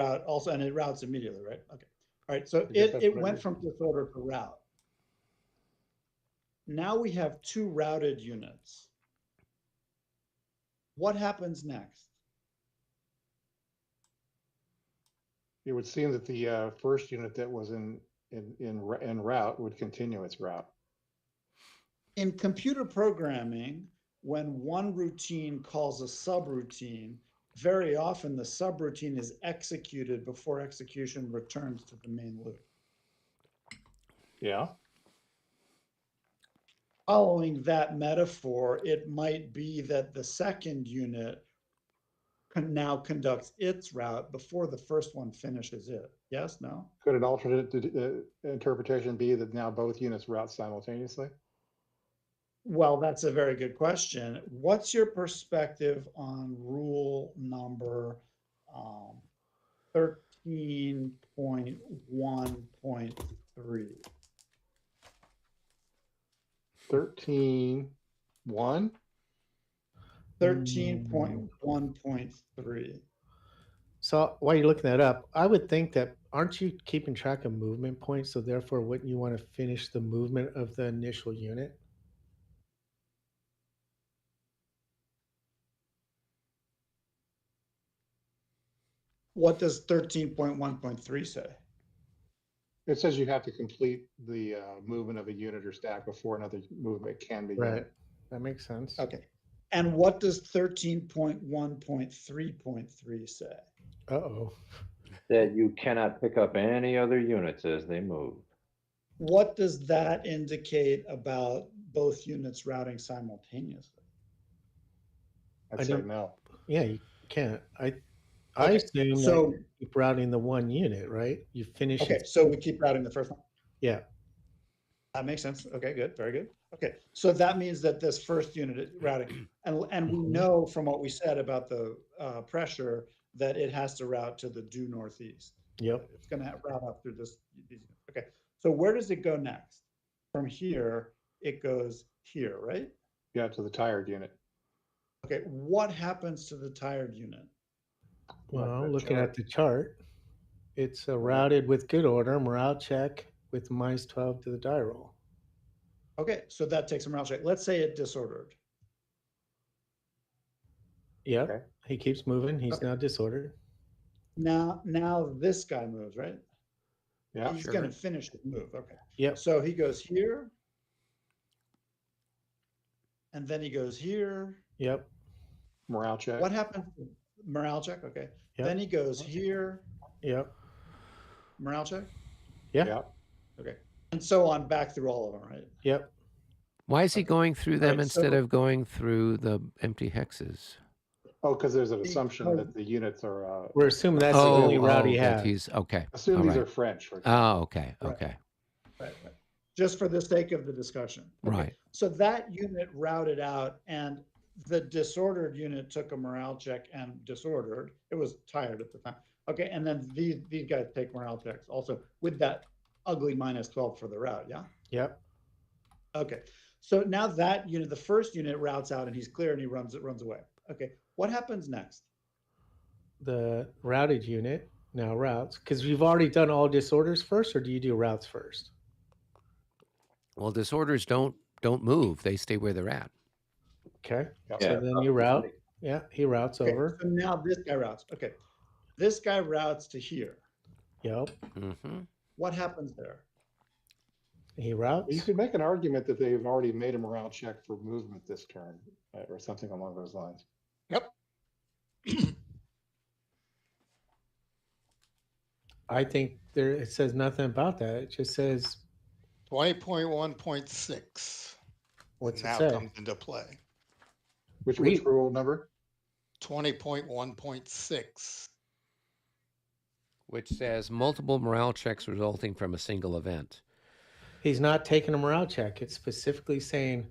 route also, and it routes immediately, right? Okay. All right. So I guess that's it what I went did. from disorder to route. Now we have two routed units. What happens next? It would seem that the first unit that was in route would continue its route. In computer programming, when one routine calls a subroutine, very often the subroutine is executed before execution returns to the main loop. Yeah. Following that metaphor, it might be that the second unit now conducts its route before the first one finishes it. Yes, no? Could an alternate interpretation be that now both units route simultaneously? Well, that's a very good question. What's your perspective on rule number 13.1.3? 13.1? 13.1.3. So while you're looking that up, I would think that aren't you keeping track of movement points? So therefore, wouldn't you want to finish the movement of the initial unit? What does 13.1.3 say? It says you have to complete the movement of a unit or stack before another movement can begin. Right. That makes sense. Okay. And what does 13.1.3.3 say? Uh-oh. That you cannot pick up any other units as they move. What does that indicate about both units routing simultaneously? I'd say no. Yeah, you can't. I Okay, assume so- that you keep routing the one unit, right? You finish Okay, it. so we keep routing the first one? Yeah. That makes sense. Okay, good, very good. Okay, so that means that this first unit is routing, and we know from what we said about the pressure that it has to route to the due northeast. Yep. It's going to route up through this. Okay, so where does it go next? From here, it goes here, right? Yeah, to the tired unit. Okay, what happens to the tired unit? Well, looking at the chart, it's routed with good order, morale check with -12 to the die roll. Okay, so that takes a morale check. Let's say it disordered. Yep. Okay. He keeps moving. He's now disordered. Now this guy moves, right? Yeah. He's going to finish his move. Okay. Yep. So he goes here. And then he goes here. Yep. Morale check. What happens? Morale check. Okay. Yep. Then he goes here. Yep. Morale check. Yeah. Yep. Okay. And so on back through all of them, right? Yep. Why is he going through them Right, instead so- of going through the empty hexes? Oh, because there's an assumption that the units are. We're assuming that's the only route he that has. he's okay. Assume all these right. are French. For example. Oh, okay, Right. okay, Right. Just for the sake of the discussion. Okay. right. So that unit routed out, and the disordered unit took a morale check and disordered. It was tired at the time. Okay, and then these guys take morale checks also with that ugly -12 for the route. Yeah. Yep. Okay. So now that unit, the first unit routes out, and he's clear, and he runs away. Okay. What happens next? The routed unit now routes because you've already done all disorders first, or do you do routes first? Well, disorders don't move; they stay where they're at. Okay. Yep. So then you route. Yeah, he routes Okay, over. so now this guy routes. Okay. This guy routes to here. Yep. Mm-hmm. What happens there? He You routes. could make an argument that they've already made a morale check for movement this turn, or something along those lines. Yep. I think there it says nothing about that. It just says 20.1.6 what's it now say? comes into play. Which Read. rule number? 20.1.6. Which says multiple morale checks resulting from a single event. He's not taking a morale check. It's specifically saying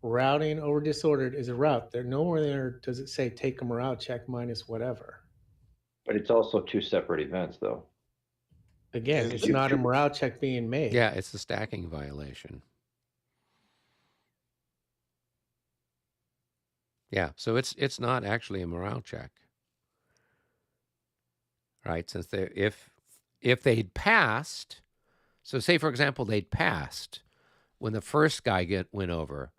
routing over disordered is a route. There nowhere there does it say take a morale check minus whatever. But it's also two separate events, though. Again, Is it's it? not a morale check being made. Yeah, it's a stacking violation. Yeah, so it's not actually a morale check. right? Since they if they'd passed, so say for example they'd passed when the first guy went over,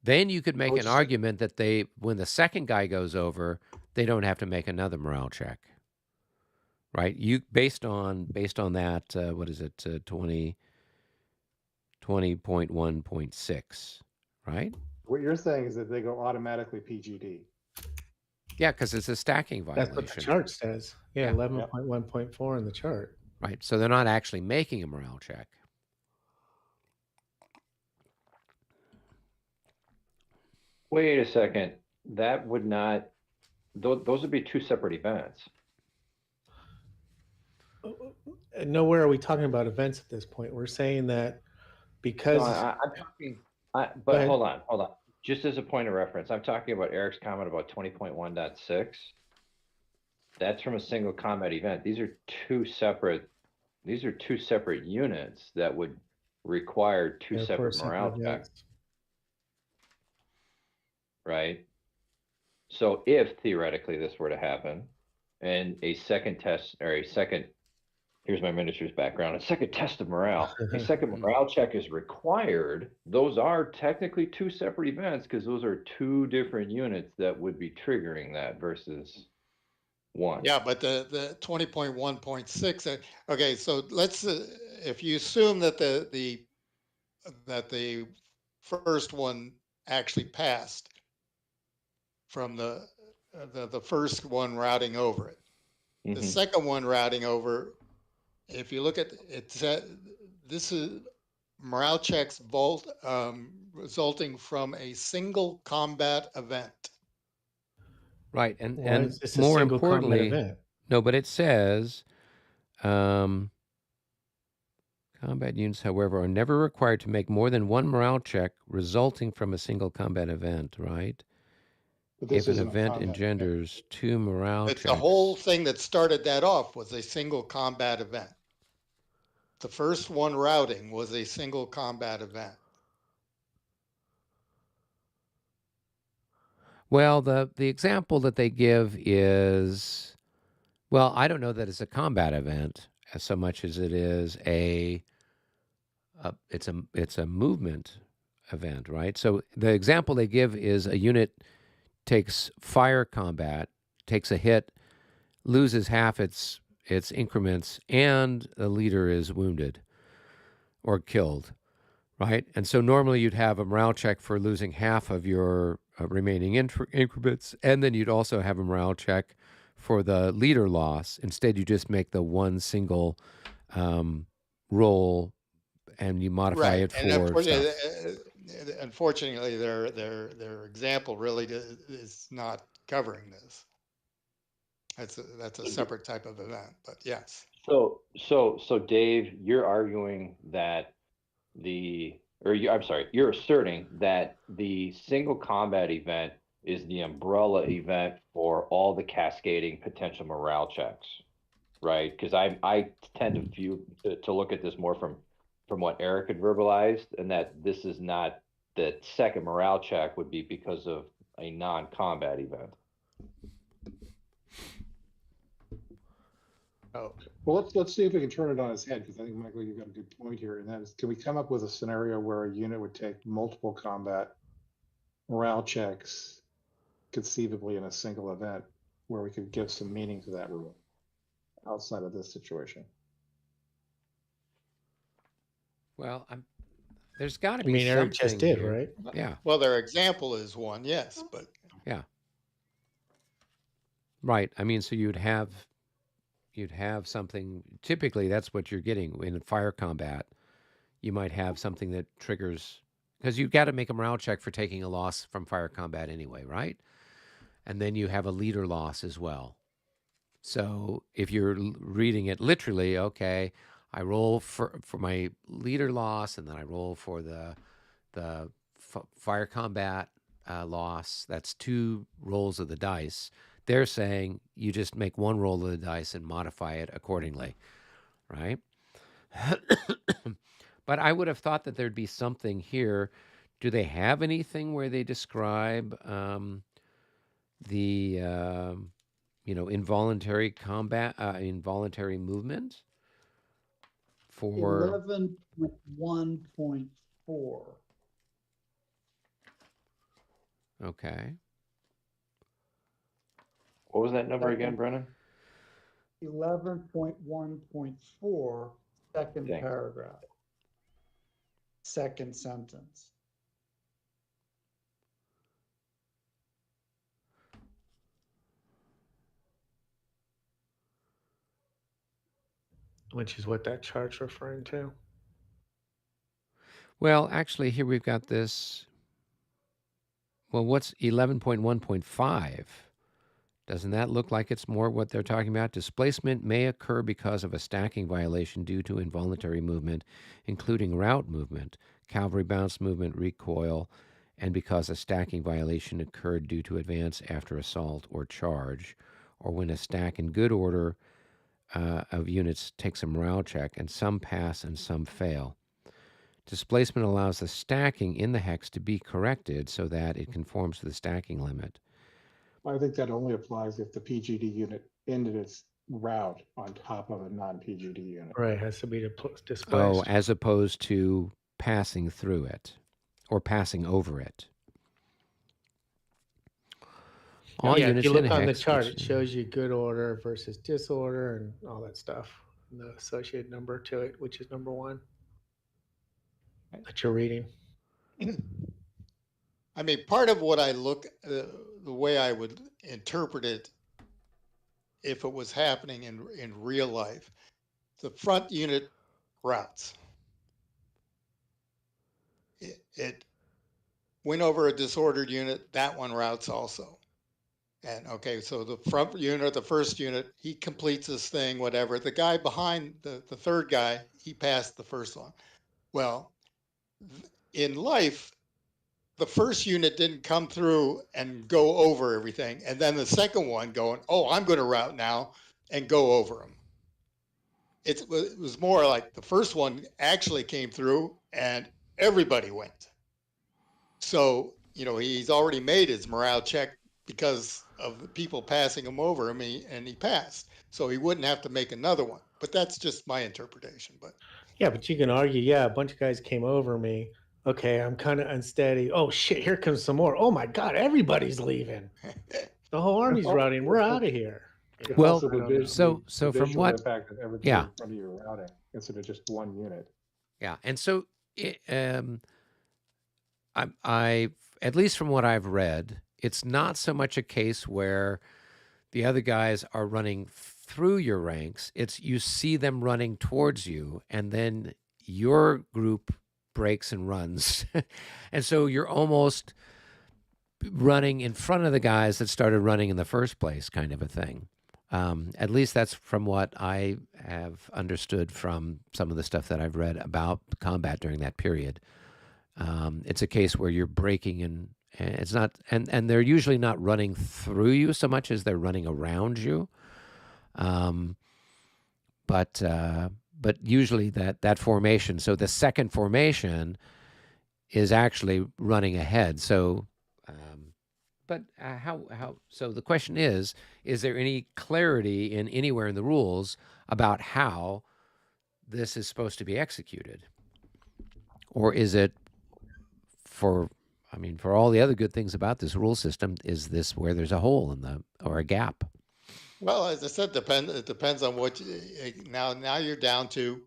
then you could make an argument that when the second guy goes over, they don't have to make another morale check, right? You based on that what is it 20.1.6, right? What you're saying is that they go automatically PGD. Yeah, because it's a stacking That's violation. what the chart says. Yeah, Yeah. 11.1.4 in the chart. Right. So they're not actually making a morale check. Wait a second. That would not, those would be two separate events. Nowhere are we talking about events at this point. We're saying that because No, I'm talking, Go but ahead. hold on. Just as a point of reference, I'm talking about Eric's comment about 20.1.6. That's from a single combat event. These are two separate units that would require two they're separate for morale separate checks, events. right? So if theoretically this were to happen and a second test or here's my miniatures background, a second test of morale, a second morale check is required, those are technically two separate events because those are two different units that would be triggering that versus one. Yeah, but the 20.1.6, okay, so let's, if you assume that the first one actually passed from the first one routing over it. The Mhm. second one routing over, if you look at it, this is morale checks resulting from a single combat event. Right. And Why and is this a more single combat importantly, event? no, but it says combat units, however, are never required to make more than one morale check resulting from a single combat event, right? But this If an isn't a event combat engenders two morale But checks. the whole thing that started that off was a single combat event. The first one routing was a single combat event. Well, the example that they give is, well, I don't know that it's a combat event as so much as it is it's a movement event, right? So the example they give is a unit takes fire combat, takes a hit, loses half its increments, and the leader is wounded or killed, right? And so normally you'd have a morale check for losing half of your remaining increments, and then you'd also have a morale check for the leader loss. Instead, you just make the one single roll, and you modify it And for stuff. unfortunately, their example really is not covering this. That's a separate type of event, but yes. So Dave, you're arguing that you're asserting that the single combat event is the umbrella event for all the cascading potential morale checks, right? Because I tend to look at this more from what Eric had verbalized, and that this is not, the second morale check would be because of a non-combat event. Oh, Well, let's see if we can turn it on its head, because I think, Michael, you've got a good point here, and that is, can we come up with a scenario where a unit would take multiple combat morale checks conceivably in a single event, where we could give some meaning to that rule outside of this situation? Well, there's got to I be mean, Eric something just did, here. right? Yeah. well, their example is one, yes, but Right. I mean, so you'd have something. Typically, that's what you're getting in fire combat. You might have something that triggers, because you've got to make a morale check for taking a loss from fire combat anyway, right? And then you have a leader loss as well. So if you're reading it literally, okay, I roll for my leader loss, and then I roll for the fire combat loss. That's two rolls of the dice. They're saying you just make one roll of the dice and modify it accordingly, right? But I would have thought that there'd be something here. Do they have anything where they describe the involuntary combat, involuntary movement for 11.1.4. okay. What was that number again, Brennan? 11.1.4, second Thanks. paragraph, second sentence. Which is what that chart's referring to. Well, actually, here we've got this. Well, what's 11.1.5? Doesn't that look like it's more what they're talking about? Displacement may occur because of a stacking violation due to involuntary movement, including route movement, cavalry bounce movement, recoil, and because a stacking violation occurred due to advance after assault or charge, or when a stack in good order of units takes a morale check, and some pass and some fail. Displacement allows the stacking in the hex to be corrected so that it conforms to the stacking limit. I think that only applies if the PGD unit ended its route on top of a non-PGD unit. Right, has to be displaced. Oh, as opposed to passing through it or passing over it. All yeah, if units you look in a on the hex chart, which- it shows you good order versus disorder and all that stuff. And the associated number to it, which is number 1 that you're reading. I mean, part of what I look, the way I would interpret it, if it was happening in real life, the front unit routes. It went over a disordered unit, that one routes also. And okay, so the front unit, the first unit, he completes his thing, whatever. The guy behind the third guy, he passed the first one. Well, in life, the first unit didn't come through and go over everything. And then the second one going, oh, I'm going to route now and go over them. It was more like the first one actually came through and everybody went. So, he's already made his morale check because of the people passing him over him, and he passed. So he wouldn't have to make another one. But that's just my interpretation. But Yeah, but you can argue, yeah, a bunch of guys came over me. Okay, I'm kind of unsteady. Oh shit, here comes some more. Oh my god, everybody's leaving. The whole army's routing. We're out of here. It's Well, also the I don't know. visual, so the from visual what- impact of everything yeah. in front of you routing instead of just one unit. Yeah, and so I at least from what I've read, it's not so much a case where the other guys are running through your ranks. It's you see them running towards you, and then your group breaks and runs, and so you're almost running in front of the guys that started running in the first place, kind of a thing. At least that's from what I have understood from some of the stuff that I've read about combat during that period. It's a case where you're breaking and it's not, and they're usually not running through you so much as they're running around you. But usually that formation, so the second formation is actually running ahead. So, but how? So the question is there any clarity in anywhere in the rules about how this is supposed to be executed, or is it for all the other good things about this rule system? Is this where there's a hole or a gap? well, as I said, it depends on what now you're down to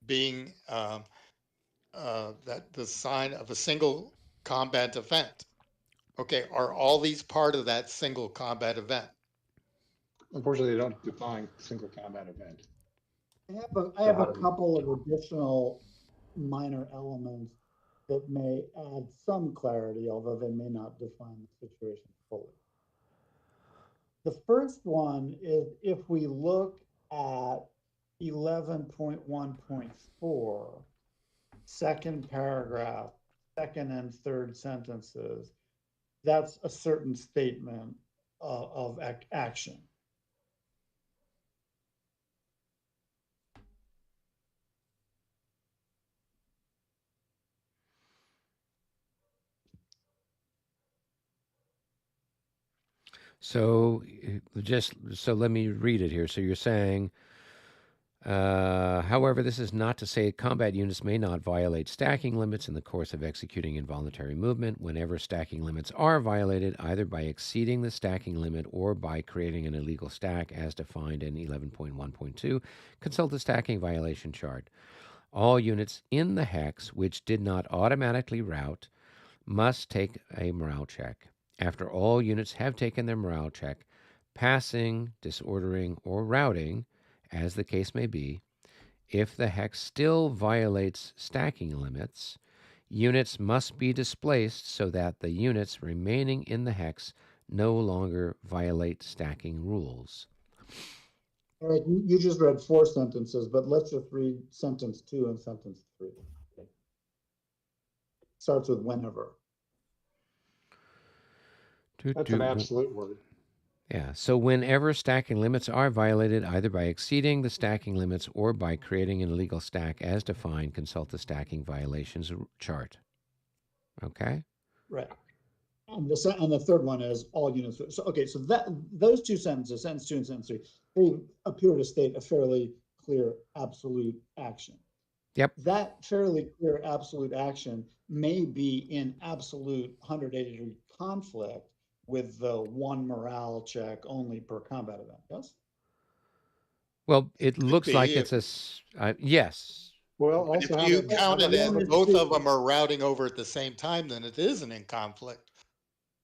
being that the sign of a single combat event. Okay, are all these part of that single combat event? Unfortunately, they don't define single combat event. I have a couple of additional minor elements that may add some clarity, although they may not define the situation fully. The first one is if we look at 11.1.4, second paragraph, second and third sentences, that's a certain statement of action. So let me read it here. So you're saying, however, this is not to say combat units may not violate stacking limits in the course of executing involuntary movement. Whenever stacking limits are violated, either by exceeding the stacking limit or by creating an illegal stack as defined in 11.1.2, consult the stacking violation chart. All units in the hex which did not automatically route must take a morale check. After all units have taken their morale check, passing, disordering, or routing, as the case may be, if the hex still violates stacking limits, units must be displaced so that the units remaining in the hex no longer violate stacking rules. All right, you just read 4 sentences, but let's just read sentence 2 and sentence 3. Starts with whenever. That's an absolute word. Yeah, so whenever stacking limits are violated, either by exceeding the stacking limits or by creating an illegal stack as defined, consult the stacking violations chart. Okay? Right. And the third one is all units. So, okay, so those 2 sentences, sentence 2 and sentence 3, they appear to state a fairly clear absolute action. Yep. That fairly clear absolute action may be in absolute 180-degree conflict with the 1 morale check only per combat event, yes? Well, it looks be like if- it's yes. Well, But also if how you about- count it how as about- both of them are routing over at the same time, then it isn't in conflict.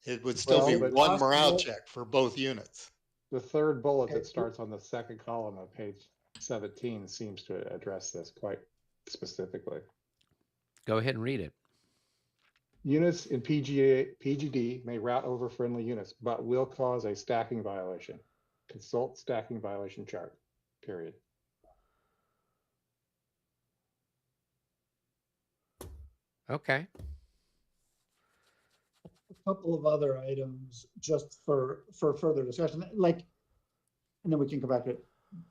It would still be Well, but- one morale Possible. check for both units. the third bullet Okay. that starts on the second column of page 17 seems to address this quite specifically. Go ahead and read it. Units in PGD may route over friendly units, but will cause a stacking violation. Consult stacking violation chart, period. Okay. A couple of other items just for further discussion, like, and then we can come back to it.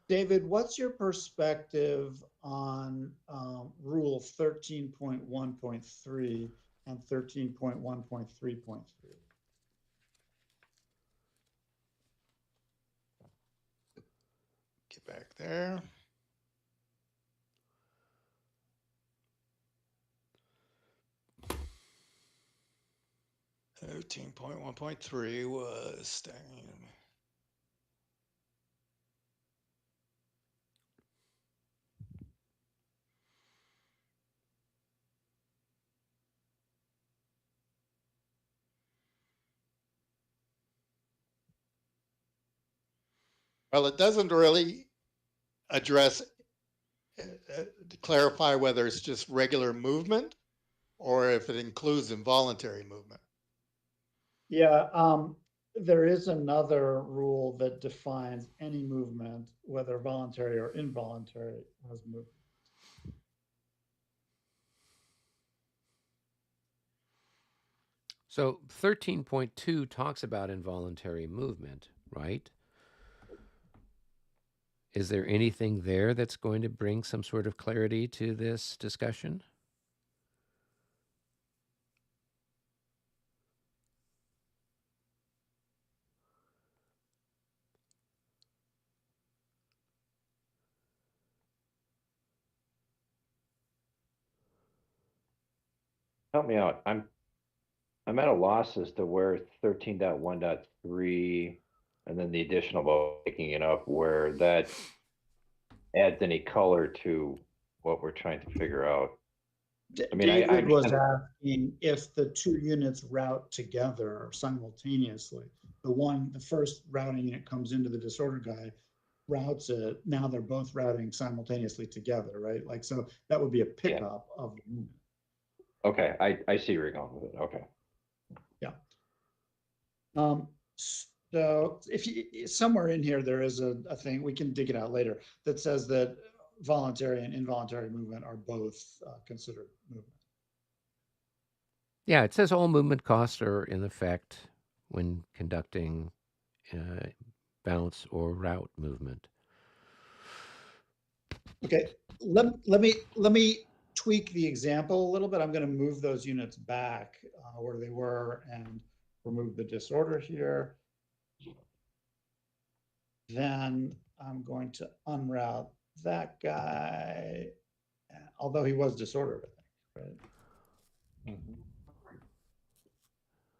David, what's your perspective on rule 13.1.3 and 13.1.3.3? Get back there. (13.1.3) was staying. Well, it doesn't really address, to clarify whether it's just regular movement or if it includes involuntary movement. Yeah, there is another rule that defines any movement, whether voluntary or involuntary, as movement. So 13.2 talks about involuntary movement, right? Is there anything there that's going to bring some sort of clarity to this discussion? Help me out. I'm at a loss as to where 13.1.3 and then the additional about picking it up, where that adds any color to what we're trying to figure out. I mean, David was understand- asking if the 2 units route together simultaneously. The first routing unit comes into the disorder guy, routes it. Now they're both routing simultaneously together, right? Like, so that would be a pickup of the unit. Okay, I see where you're going with it. Okay. So if you, somewhere in here, there is a thing, we can dig it out later, that says that voluntary and involuntary movement are both considered movement. Yeah, it says all movement costs are in effect when conducting bounce or route movement. Okay, let me tweak the example a little bit. I'm going to move those units back where they were and remove the disorder here. then I'm going to unroute that guy, although he was disordered, I think, right? Mhm.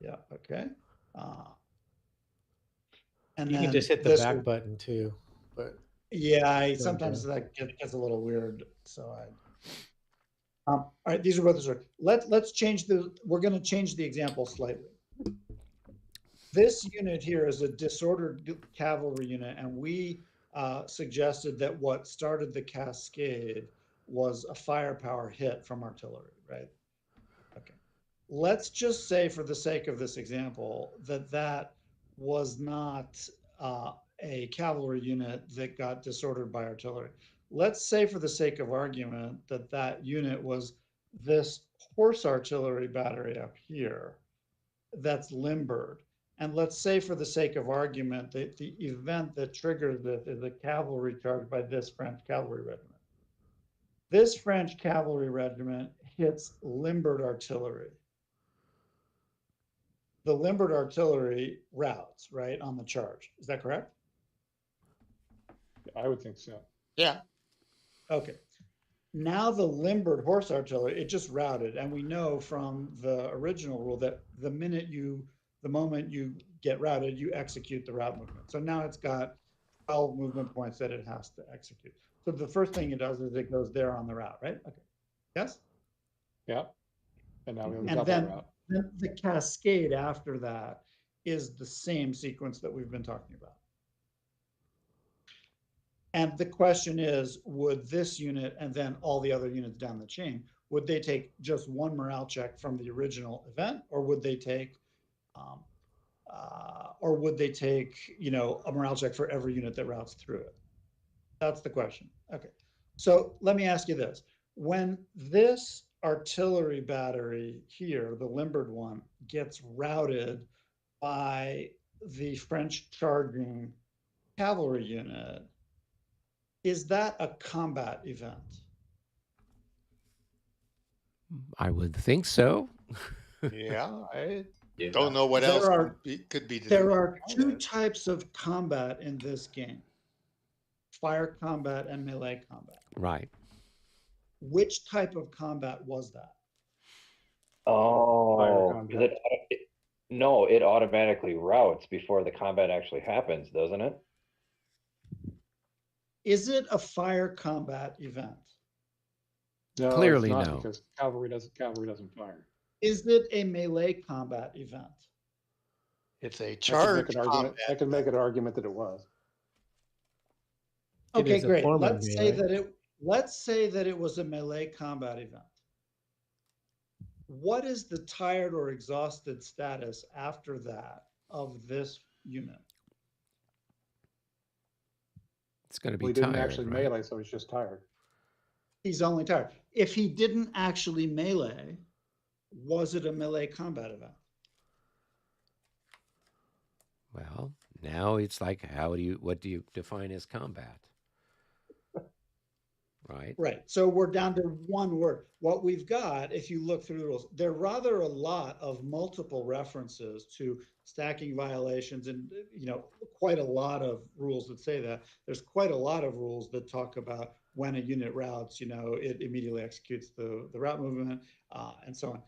Yeah, okay. And You then can just hit the this back will, button too. But yeah, Go sometimes ahead. that gets a little weird, so all right, these are both the let's change we're going to change the example slightly. This unit here is a disordered cavalry unit, and we suggested that what started the cascade was a firepower hit from artillery, right? Okay. Let's just say, for the sake of this example, that that was not a cavalry unit that got disordered by artillery. Let's say, for the sake of argument, that that unit was this horse artillery battery up here that's limbered. And let's say, for the sake of argument, that the event that triggers this is a cavalry charge by this French cavalry regiment. This French cavalry regiment hits limbered artillery. The limbered artillery routes, right, on the charge. Is that correct? I would think so. Yeah. Okay. Now the limbered horse artillery, it just routed. And we know from the original rule that the moment you get routed, you execute the route movement. So now it's got 12 movement points that it has to execute. So the first thing it does is it goes there on the route, right? Okay. Yes? Yeah. And now we have a And double then route. the cascade after that is the same sequence that we've been talking about. And the question is, would this unit and then all the other units down the chain, would they take just one morale check from the original event, or would they take, a morale check for every unit that routes through it? That's the question. Okay. So let me ask you this. When this artillery battery here, the limbered one, gets routed by the French charging cavalry unit, is that a combat event? I would think so. Yeah. I Yeah. don't know what else could be. There are two types of combat in this game: fire combat and melee combat. Right. Which type of combat was that? Oh, combat. no, it automatically routes before the combat actually happens, doesn't it? Is it a fire combat event? No, Clearly it's not, no. because cavalry doesn't fire. Is it a melee combat event? It's a I charge could make an combat. argument. I can make an argument that it was. It Okay, is a great. form of Let's say melee. that it was a melee combat event. What is the tired or exhausted status after that of this unit? It's going to be Well, he didn't tired, actually right? melee, so he's just tired. He's only tired. If he didn't actually melee, was it a melee combat event? Well, now it's like, what do you define as combat? Right? Right. So we're down to one word. What we've got, if you look through the rules, there are rather a lot of multiple references to stacking violations, and quite a lot of rules that say that. There's quite a lot of rules that talk about when a unit routes, it immediately executes the route movement, and so on.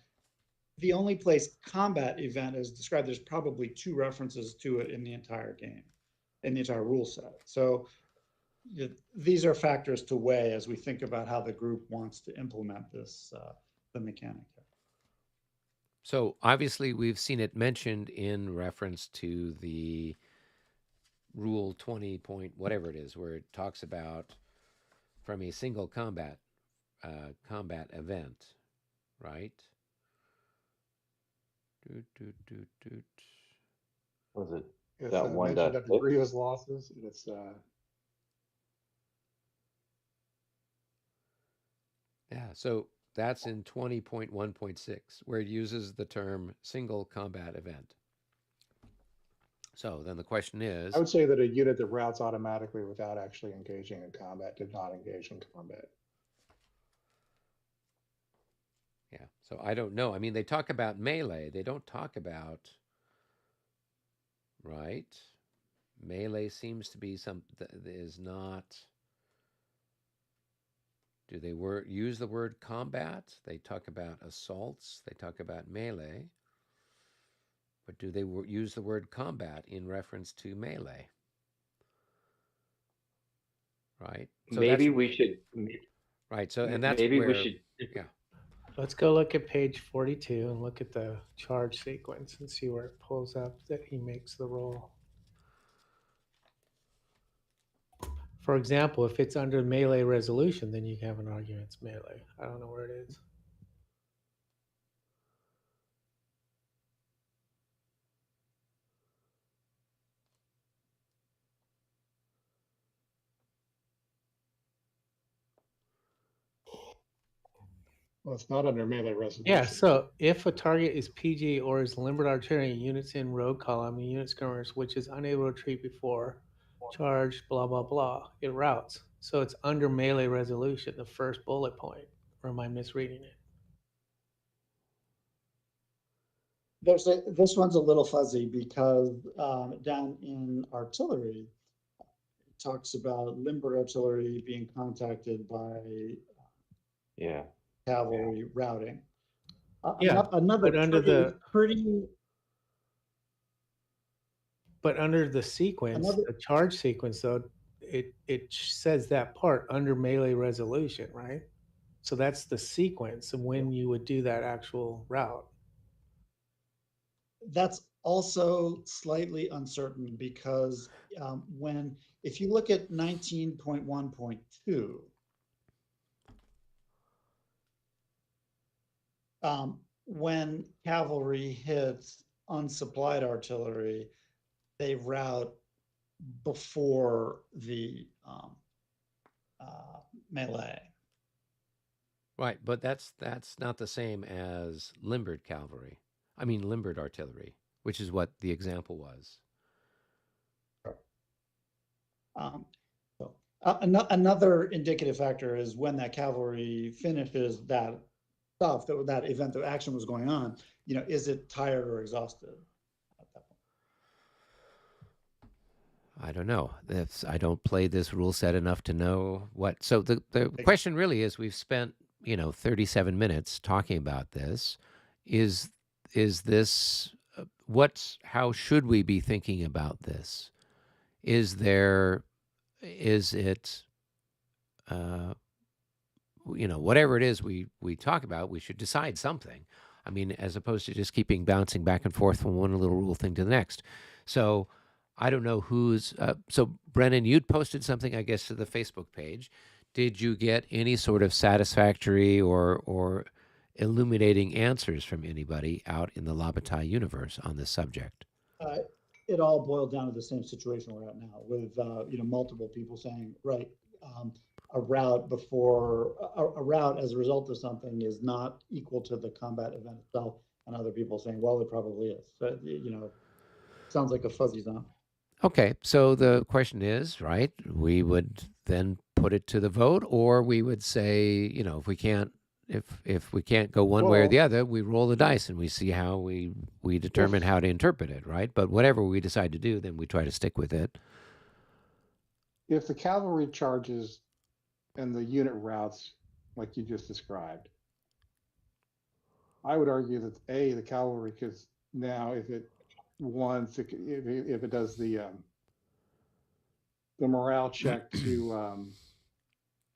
The only place combat event is described, there's probably 2 references to it in the entire game, in the entire rule set. So these are factors to weigh as we think about how the group wants to implement this, the mechanic. So obviously we've seen it mentioned in reference to the rule 20 point whatever it is, where it talks about from a single combat event, right? Was it It's that one mentioned that under grievous losses. And it's Yeah, so that's in 20.1.6, where it uses the term single combat event. So then the question is, I would say that a unit that routes automatically without actually engaging in combat did not engage in combat. yeah, so I don't know. I mean, they talk about melee. They don't talk about, right? Melee seems to be is not. Do they use the word combat? They talk about assaults. They talk about melee. But do they use the word combat in reference to melee? Right. So Maybe we should. Right. So and that's Maybe we where. should. Yeah. Let's go look at page 42 and look at the charge sequence and see where it pulls up that he makes the roll. For example, if it's under melee resolution, then you can have an argument it's melee. I don't know where it is. Well, it's not under melee resolution. Yeah, so if a target is PG or is limbered artillery units in road column, the unit skirmers, which is unable to retreat before charge, blah, blah, blah, it routes. So it's under melee resolution, the first bullet point, or am I misreading it? This one's a little fuzzy because down in artillery, it talks about limbered artillery being contacted by Yeah. cavalry routing. Yeah, another but under But under the sequence, the charge sequence, though, it says that part under melee resolution, right? So that's the sequence of when you would do that actual route. That's also slightly uncertain because if you look at 19.1.2, when cavalry hits unsupplied artillery, they route before the melee. Right, but that's not the same as limbered cavalry. I mean limbered artillery, which is what the example was. Another indicative factor is when that cavalry finishes that stuff, that event, the action was going on, is it tired or exhausted at that point? I don't know. I don't play this rule set enough to know what. So the question really is, we've spent 37 minutes talking about this. Is this how should we be thinking about this? Is it whatever it is we talk about, we should decide something. I mean, as opposed to just keeping bouncing back and forth from one little rule thing to the next. So I don't know who's. So Brennan, you'd posted something, I guess, to the Facebook page. Did you get any sort of satisfactory or illuminating answers from anybody out in the La Bataille universe on this subject? It all boiled down to the same situation we're at now, with multiple people saying, right, a route as a result of something is not equal to the combat event itself, and other people saying, well, it probably is. So, sounds like a fuzzy zone. Okay, so the question is, right, we would then put it to the vote, or we would say, if we can't go one way or the other, we roll the dice and we see how we determine how to interpret it, right? But whatever we decide to do, then we try to stick with it. If the cavalry charges and the unit routes like you just described, I would argue that the cavalry, because now if it does the morale check to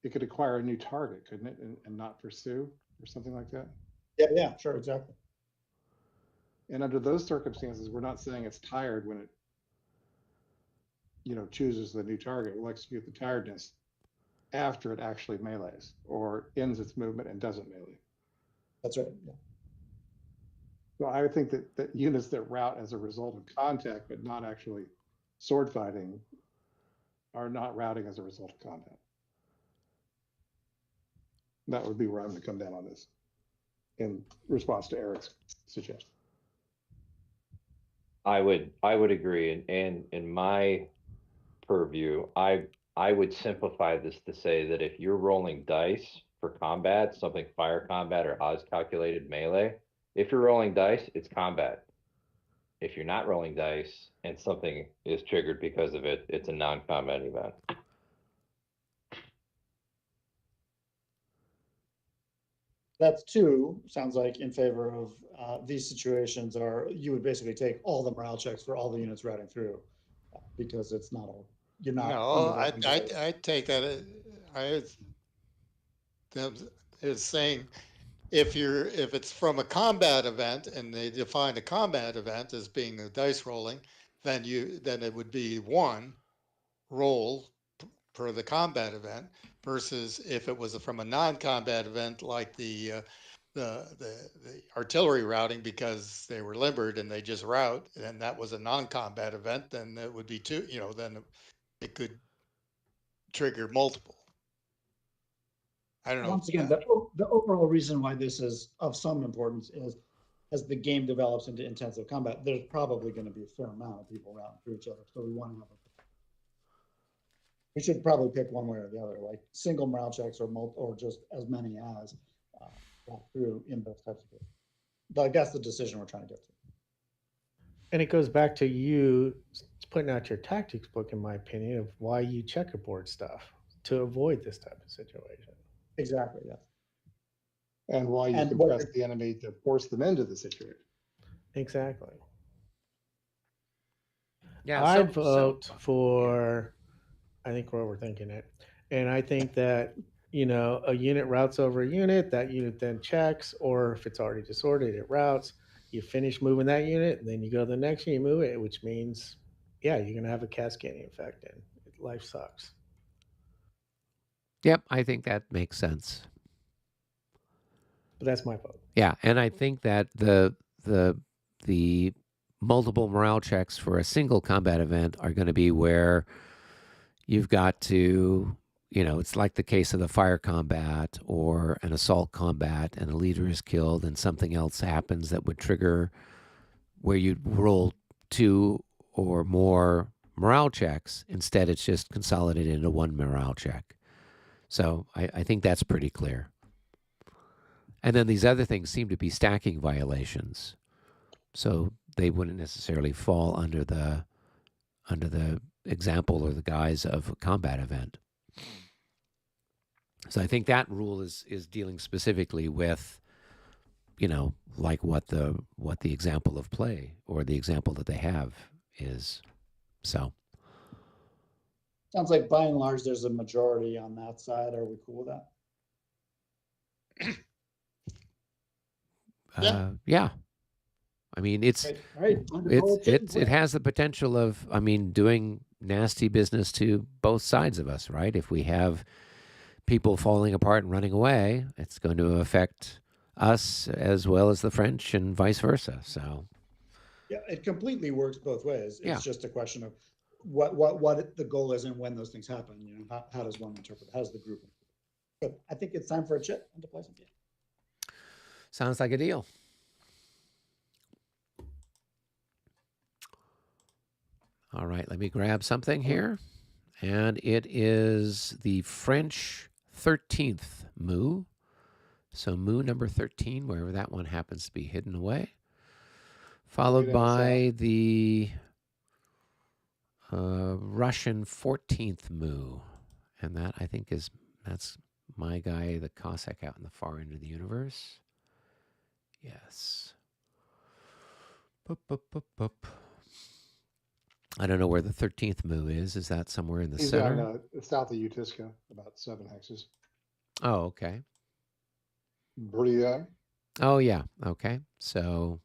it could acquire a new target, couldn't it, and not pursue or something like that? Yeah, sure, exactly. And under those circumstances, we're not saying it's tired when it chooses the new target. We'll execute the tiredness after it actually melees or ends its movement and doesn't melee. That's right. Yeah. So I would think that units that route as a result of contact but not actually sword fighting are not routing as a result of combat. That would be where I'm going to come down on this in response to Eric's suggestion. I would agree, and in my purview, I would simplify this to say that if you're rolling dice for combat, something fire combat or Oz calculated melee, if you're rolling dice, it's combat. If you're not rolling dice and something is triggered because of it, it's a non-combat event. That's two, sounds like, in favor of these situations are, you would basically take all the morale checks for all the units routing through, because it's not all, you're not. No, underwriting I take that, it's saying, if it's from a combat event and they define a combat event as being a dice rolling, then it would be one roll per the combat event, versus if it was from a non-combat event like the artillery routing, because they were limbered and they just route, and that was a non-combat event, then it would be two, then it could trigger multiple. I don't know. Once again, the overall reason why this is of some importance is, as the game develops into intensive combat, there's probably going to be a fair amount of people routing through each other. So we want to have we should probably pick one way or the other, like single morale checks or just as many as through in those types of cases. Like that's the decision we're trying to get to. And it goes back to you putting out your tactics book, in my opinion, of why you checkerboard stuff to avoid this type of situation. Exactly, yes. And why you compress the enemy to force them into the situation. Exactly. Yeah, I vote for, I think we're overthinking it. And I think that, a unit routes over a unit, that unit then checks, or if it's already disordered, it routes. You finish moving that unit, and then you go to the next unit, you move it, which means, yeah, you're going to have a cascading effect, and life sucks. Yep, I think that makes sense. But that's my vote. Yeah, and I think that the multiple morale checks for a single combat event are going to be where you've got to, it's like the case of the fire combat or an assault combat, and a leader is killed and something else happens that would trigger where you'd roll 2 or more morale checks. Instead, it's just consolidated into one morale check. So I think that's pretty clear. And then these other things seem to be stacking violations. So they wouldn't necessarily fall under the example or the guise of a combat event. So I think that rule is dealing specifically with, like what the example of play or the example that they have is. So sounds like by and large there's a majority on that side. Are we cool with that? Yeah. I mean, it has the potential of, doing nasty business to both sides of us, right? If we have people falling apart and running away, it's going to affect us as well as the French and vice versa. So, yeah, it completely works both ways. It's just a question of what the goal is and when those things happen. How does one interpret? How does the group interpret? But I think it's time for a chit and to play some games. Sounds like a deal. All right, let me grab something here. And it is the French 13th Moo. So Moo number 13, wherever that one happens to be hidden away. Followed by the Russian 14th Moo. And that, I think, that's my guy, the Cossack out in the far end of the universe. Yes. Boop, boop, boop, boop. I don't know where the 13th Moo is. Is that somewhere in the center? South of Utisca, about 7 hexes. Oh, okay. Brilliant. Oh, yeah. Okay. So,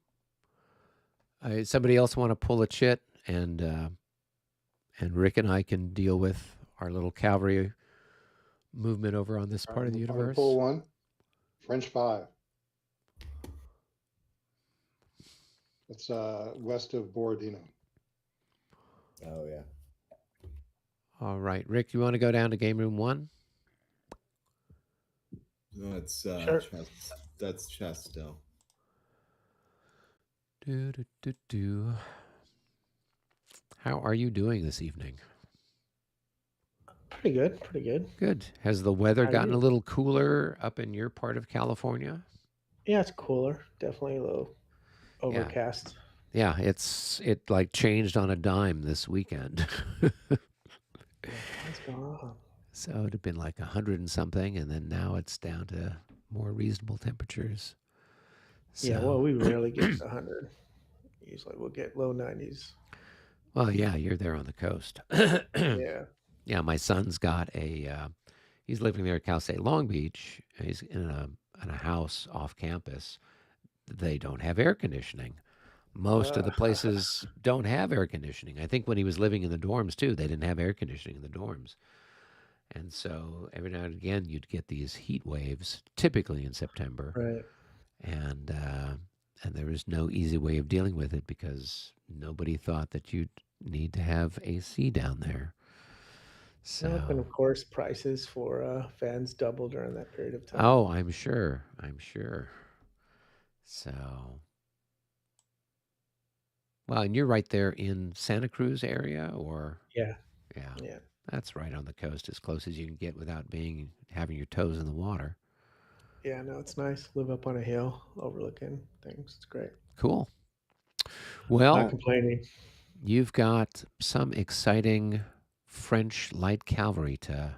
somebody else want to pull a chit, and Rick and I can deal with our little cavalry movement over on this part of the universe. Pull one. French 5. It's west of Borodino. Oh, yeah. All right. Rick, you want to go down to game room 1? No, it's Sure. that's chess still. How are you doing this evening? Pretty good. Pretty good. Good. Has the weather How are gotten you? a little cooler up in your part of California? Yeah, it's cooler. Definitely a little overcast. Yeah, it like changed on a dime this weekend. What's going on? So it'd have been like 100 and something, and then now it's down to more reasonable temperatures. Yeah, well, So, we rarely get to 100. Usually we'll get low 90s. well, yeah, you're there on the coast. Yeah. Yeah, my son's got he's living there at Cal State Long Beach. He's in a house off campus. They don't have air conditioning. Most of the places don't have air conditioning. I think when he was living in the dorms too, they didn't have air conditioning in the dorms. And so every now and again, you'd get these heat waves, typically in September, Right. and there was no easy way of dealing with it because nobody thought that you'd need to have AC down there. Nope, and So, of course, prices for fans doubled during that period of time. oh, I'm sure. I'm sure. So, well, and you're right there in Santa Cruz area, or Yeah. yeah, Yeah. that's right on the coast, as close as you can get without having your toes in the water. Yeah, no, it's nice. Live up on a hill overlooking things. It's great. Cool. Not Well, complaining. you've got some exciting French light cavalry to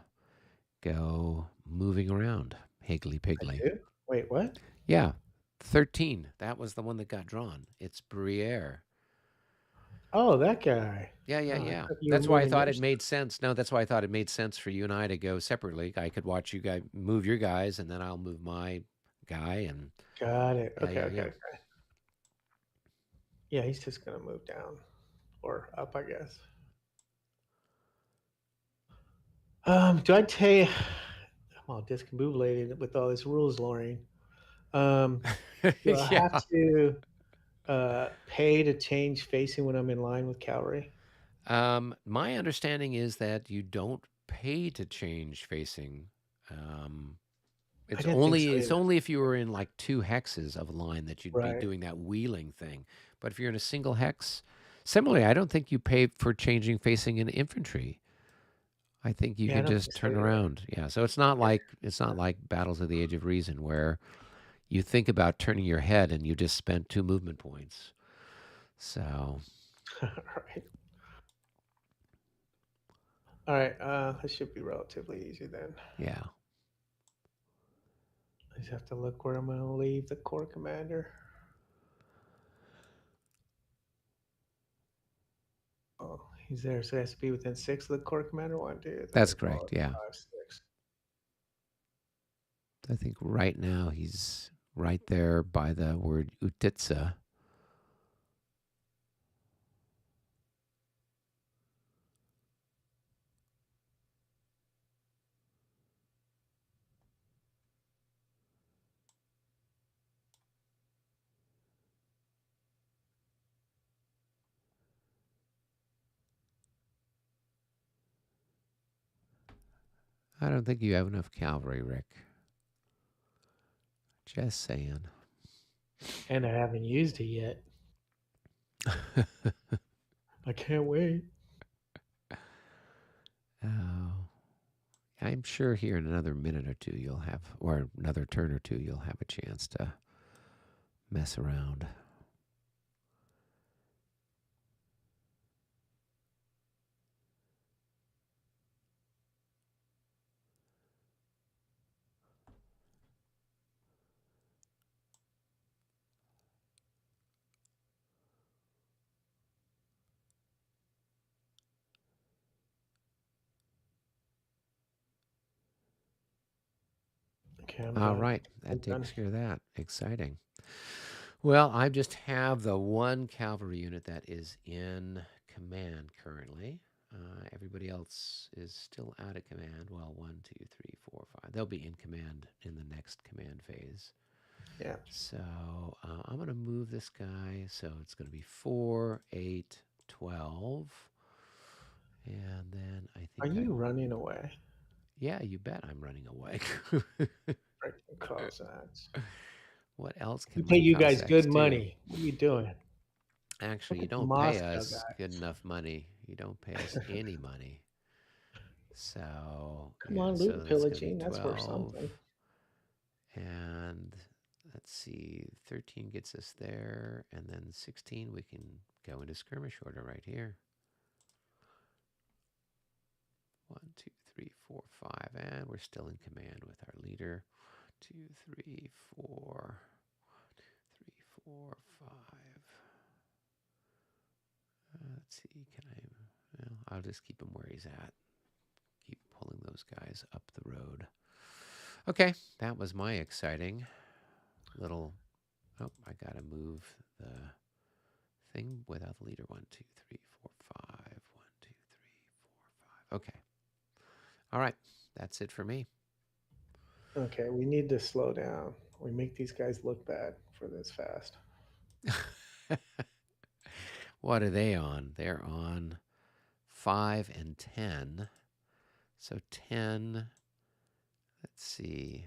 go moving around. Higgly I piggly. do? Wait, what? Yeah, 13. That was the one that got drawn. It's Briere. Oh, that guy. Yeah, yeah, Oh, I yeah. thought you were That's why I moving thought your it made stuff. sense. No, that's why I thought it made sense for you and I to go separately. I could watch you guys move your guys, and then I'll move my guy. And Got it. yeah, Okay, yeah, okay, yeah. okay. Yeah, he's just gonna move down or up, I guess. Do I tell you? I'm all discombobulated with all these rules, Lauren. Do I have Yeah. to pay to change facing when I'm in line with cavalry? My understanding is that you don't pay to change facing. Um, I it's didn't think only so it's either. only if you were in like two hexes of a line that you'd be Right. doing that wheeling thing. But if you're in a single hex, similarly, I don't think you pay for changing facing in infantry. I think you Yeah, I can don't just think so turn either. around. Yeah, so Yeah. it's not like Battles of the Age of Reason where you think about turning your head and you just spent 2 movement points. So All right. All right. This should be relatively easy then. yeah, I just have to look where I'm going to leave the corps commander. Oh, he's there. So it has to be within 6 of the corps commander. 1, 2, 3, that's 4, correct. Yeah, 5, 6. I think right now he's right there by the word Utitsa. I don't think you have enough cavalry, Rick. Just saying. And I haven't used it yet. I can't wait. Oh, I'm sure here in another minute or two you'll have, or another turn or two, you'll have a chance to mess around. Okay, I'm All done. right, I'm that done. takes care of that. Exciting. Well, I just have the one cavalry unit that is in command currently. Everybody else is still out of command. Well, 1, 2, 3, 4, 5. They'll be in command in the next command phase. Yeah. So I'm going to move this guy. So it's going to be 4, 8, 12. And then I Are think you running away? yeah, you bet I'm running away. Freaking Cossacks. What else We can pay my you guys Cossacks good do? money. What are you doing? Actually, Look you at the don't pay Moscow us good guys. enough money. You don't pay us any money. So, Come yeah, on, so loot that's going to be pillaging. That's worth 12. something. And let's let's see, 13 gets us there, and then 16 we can go into skirmish order right here. 1, 2, 3, 4, 5, and we're still in command with our leader. 2, 3, 4, 3, 4, 5. Let's see, can I? Well, I'll just keep him where he's at. Keep pulling those guys up the road. Okay, that was my exciting little. Oh, I gotta move the thing without the leader. 1, 2, 3, 4, 5. 1, 2, 3, 4, 5. Okay. All right, that's it for me. Okay, we need to slow down. We make these guys look bad for this fast. What are they on? They're on 5 and 10. So 10. Let's see.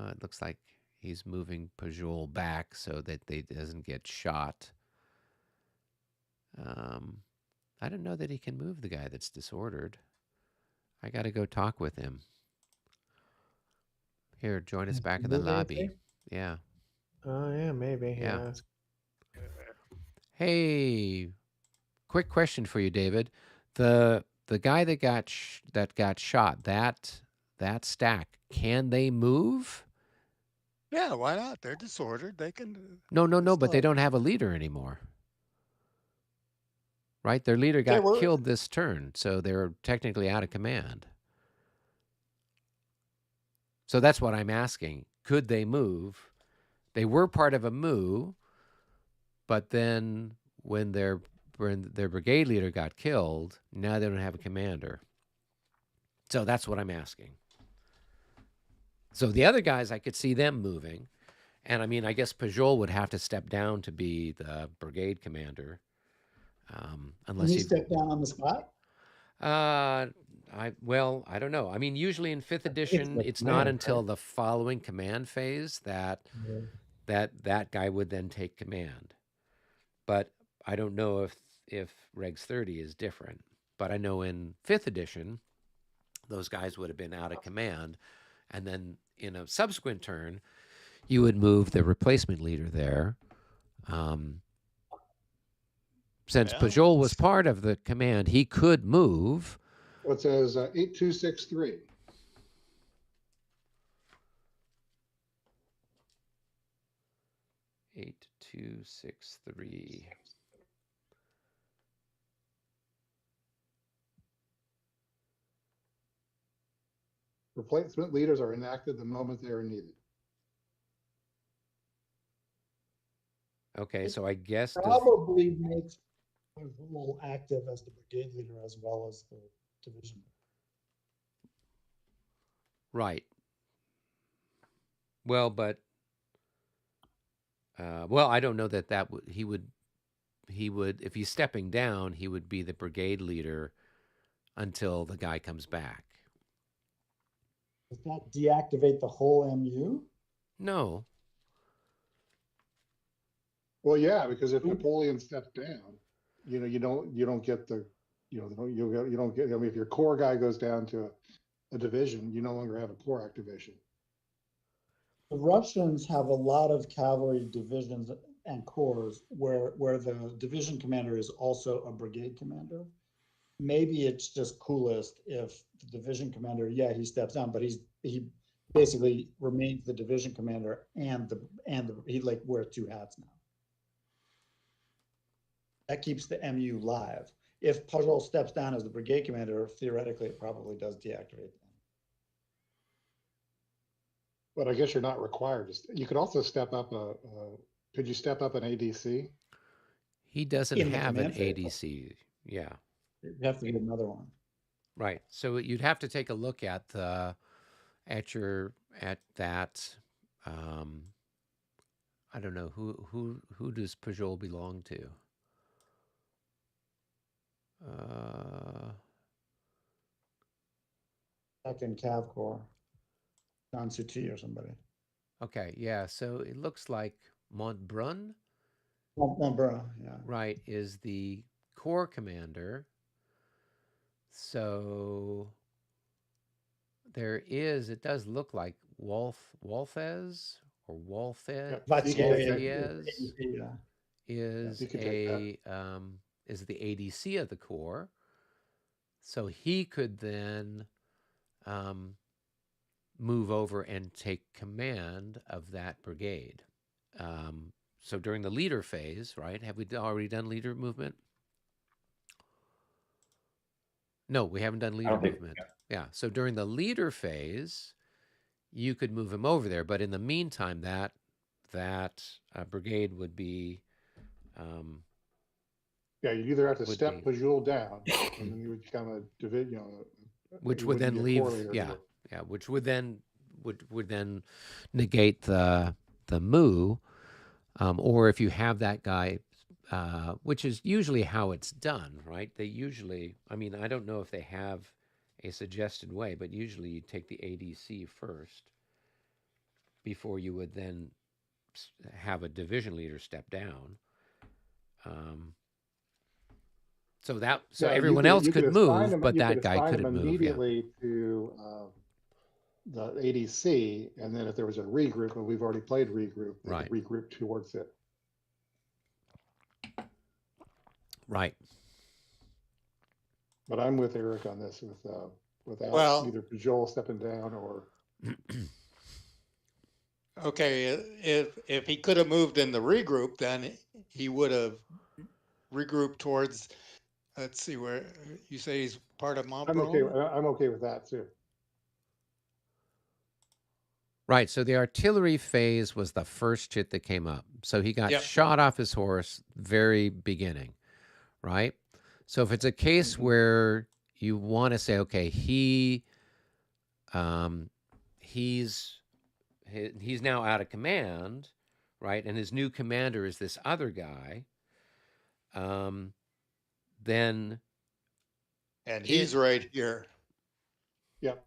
It looks like he's moving Pajol back so that they doesn't get shot. I don't know that he can move the guy that's disordered. I got to go talk with him. Here, join us back in the Move lobby. anything? Yeah. Oh yeah, maybe. Yeah. Yeah. Hey, quick question for you, David. The guy that got shot, that stack, can they move? Yeah, why not? They're disordered. They can. No, they but still they have- don't have a leader anymore. Right? Their leader Okay, got killed this turn, so they're technically out of command. So that's what I'm asking. Could they move? They were part of a move, but then when their brigade leader got killed, now they don't have a commander. So that's what I'm asking. So the other guys, I could see them moving. And I mean, I guess Pajol would have to step down to be the brigade commander. Unless Can he step down on the spot? I don't know. I mean, usually in 5th edition, it's not command, until right? the following command phase that that guy would then take command. But I don't know if Regs 30 is different. But I know in 5th edition, those guys would have been out of command, and then in a subsequent turn, you would move the replacement leader there. Since Yeah. Pajol was part of the command, he could move. Well, it says 8263. Eight, 2, 6, 3. Replacement leaders are enacted the moment they are needed. Okay, so I guess Probably makes Pajol active as the brigade leader as well as the division. right. Well, but I don't know that he would if he's stepping down, he would be the brigade leader until the guy comes back. Does that deactivate the whole MU? No. Well, yeah, because if Napoleon steps down, you don't get the, you don't get. I mean, if your core guy goes down to a division, you no longer have a core activation. The Russians have a lot of cavalry divisions and corps where the division commander is also a brigade commander. Maybe it's just coolest if the division commander, yeah, he steps down, but he basically remains the division commander and he like wears 2 hats now. That keeps the MU live. If Pajol steps down as the brigade commander, theoretically, it probably does deactivate them. But I guess you're not required to. You could also step up could you step up an ADC? He doesn't In the have an command phase. ADC. Yeah. You have to get another one. Right. So you'd have to take a look at that. I don't know who does Pajol belong to? Second Cav Corps. John Suti or somebody. Okay, yeah. So it looks like Montbrun, Montbrun, yeah. right, is the corps commander. So it does look like Walthez or Wolfed, Vatsiez, Wolfiez is he could take is the ADC of the Corps. So he could then move over and take command of that brigade. So during the leader phase, right? Have we already done leader movement? No, we haven't done leader movement. Yeah. So during the leader phase, you could move him over there, but in the meantime, that brigade would be. Yeah, you'd either have to would step be- Pajul down, and then you would become a division. which you would wouldn't then be a corps leave, leader yeah, anymore. yeah, which would then negate the move, or if you have that guy, which is usually how it's done, right? They usually, I mean, I don't know if they have a suggested way, but usually you take the ADC first before you would then have a division leader step down. So Yeah, everyone else could assign move, him- but you that could guy assign him couldn't move. Yeah. immediately to the ADC, and then if there was a regroup, and we've already played regroup, they Right. could regroup towards it. Right. But I'm with Eric on this without Well- either Pajul stepping down or Okay, if he could have moved in the regroup, then he would have regrouped towards, let's see, where you say he's part of I'm okay. Montbron? I'm okay with that too. Right. So the artillery phase was the first chit that came up. So he got Yep. shot off his horse very beginning, right? So if it's a case where you want to say, okay, he's now out of command, right? And his new commander is this other guy. Then And he's right here. Yep.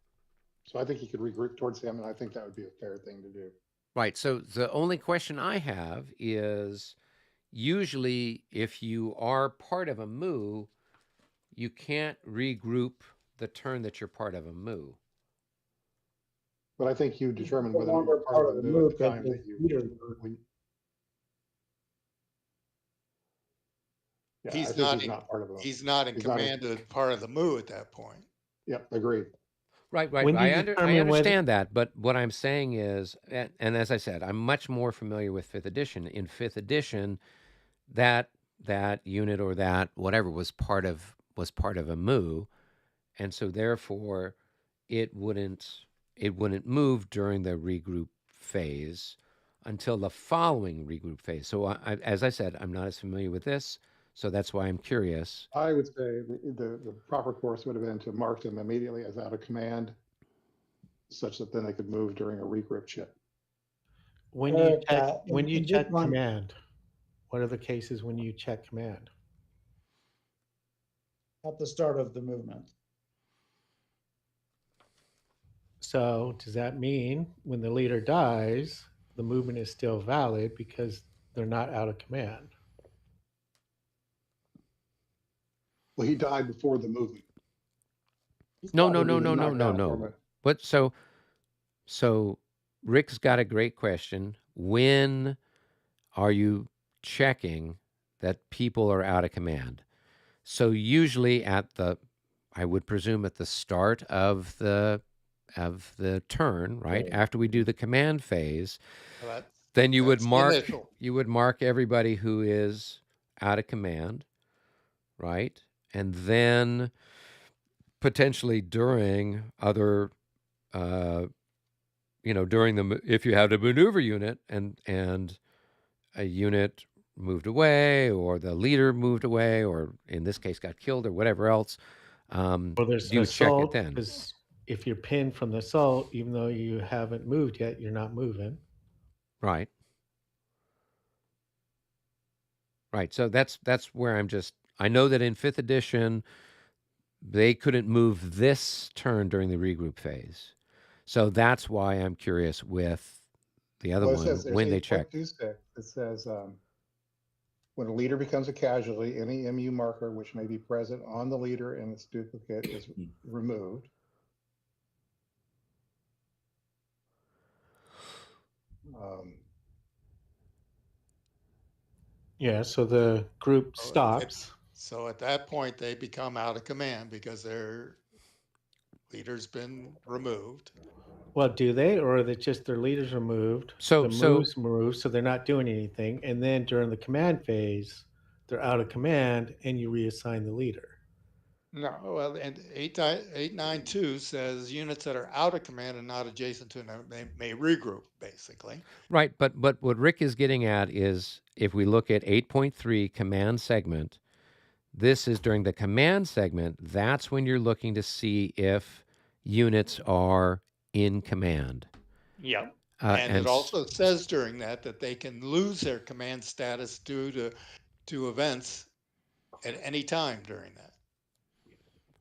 So I think he could regroup towards him, and I think that would be a fair thing to do. right. So the only question I have is usually if you are part of a move, you can't regroup the turn that you're part of a move. But I think you determine No whether longer you're part of the move at the time but that you. leader. Yeah, He's I think not he's in- not part of the. He's not in He's not in- command of part of the move at that point. Yep, agreed. Right, right. When you I determine whether- understand that, but what I'm saying is, and as I said, I'm much more familiar with Fifth Edition. In Fifth Edition, that unit or that whatever was part of a move, and so therefore, it wouldn't move during the regroup phase until the following regroup phase. So as I said, I'm not as familiar with this, so that's why I'm curious. I would say the proper course would have been to mark them immediately as out of command, such that then they could move during a regroup chit. When you in this check one- command, what are the cases when you check command? At the start of the movement. So does that mean when the leader dies, the movement is still valid because they're not out of command? Well, he died before the movement. No. He was knocked out from it. But so Rick's got a great question. When are you checking that people are out of command? So usually I would presume at the start of the turn, right? Right. After we do the command phase, So that's- then you would that's the mark initial. everybody who is out of command, right? And then potentially during other if you had a maneuver unit and a unit moved away or the leader moved away or in this case got killed or whatever else, Or there's you an would check it assault, then. because if you're pinned from the assault, even though you haven't moved yet, you're not moving. Right. Right. So that's where I know that in 5th edition, they couldn't move this turn during the regroup phase. So that's why I'm curious with the other Well, it one, says there's when they check. 8.26. It says, when a leader becomes a casualty, any MU marker which may be present on the leader and its duplicate is removed. Yeah, so the group So stops. So at that point, they become out of command because their leader's been removed. Well, do they, or are they just their leaders removed? So- the moves moved, so they're not doing anything, and then during the command phase, they're out of command, and you reassign the leader. No, well, and 892 says units that are out of command and not adjacent to them may regroup, basically. Right, but what Rick is getting at is if we look at 8.3 command segment, this is during the command segment. That's when you're looking to see if units are in command. Yep. And it also says during that they can lose their command status due to events at any time during that.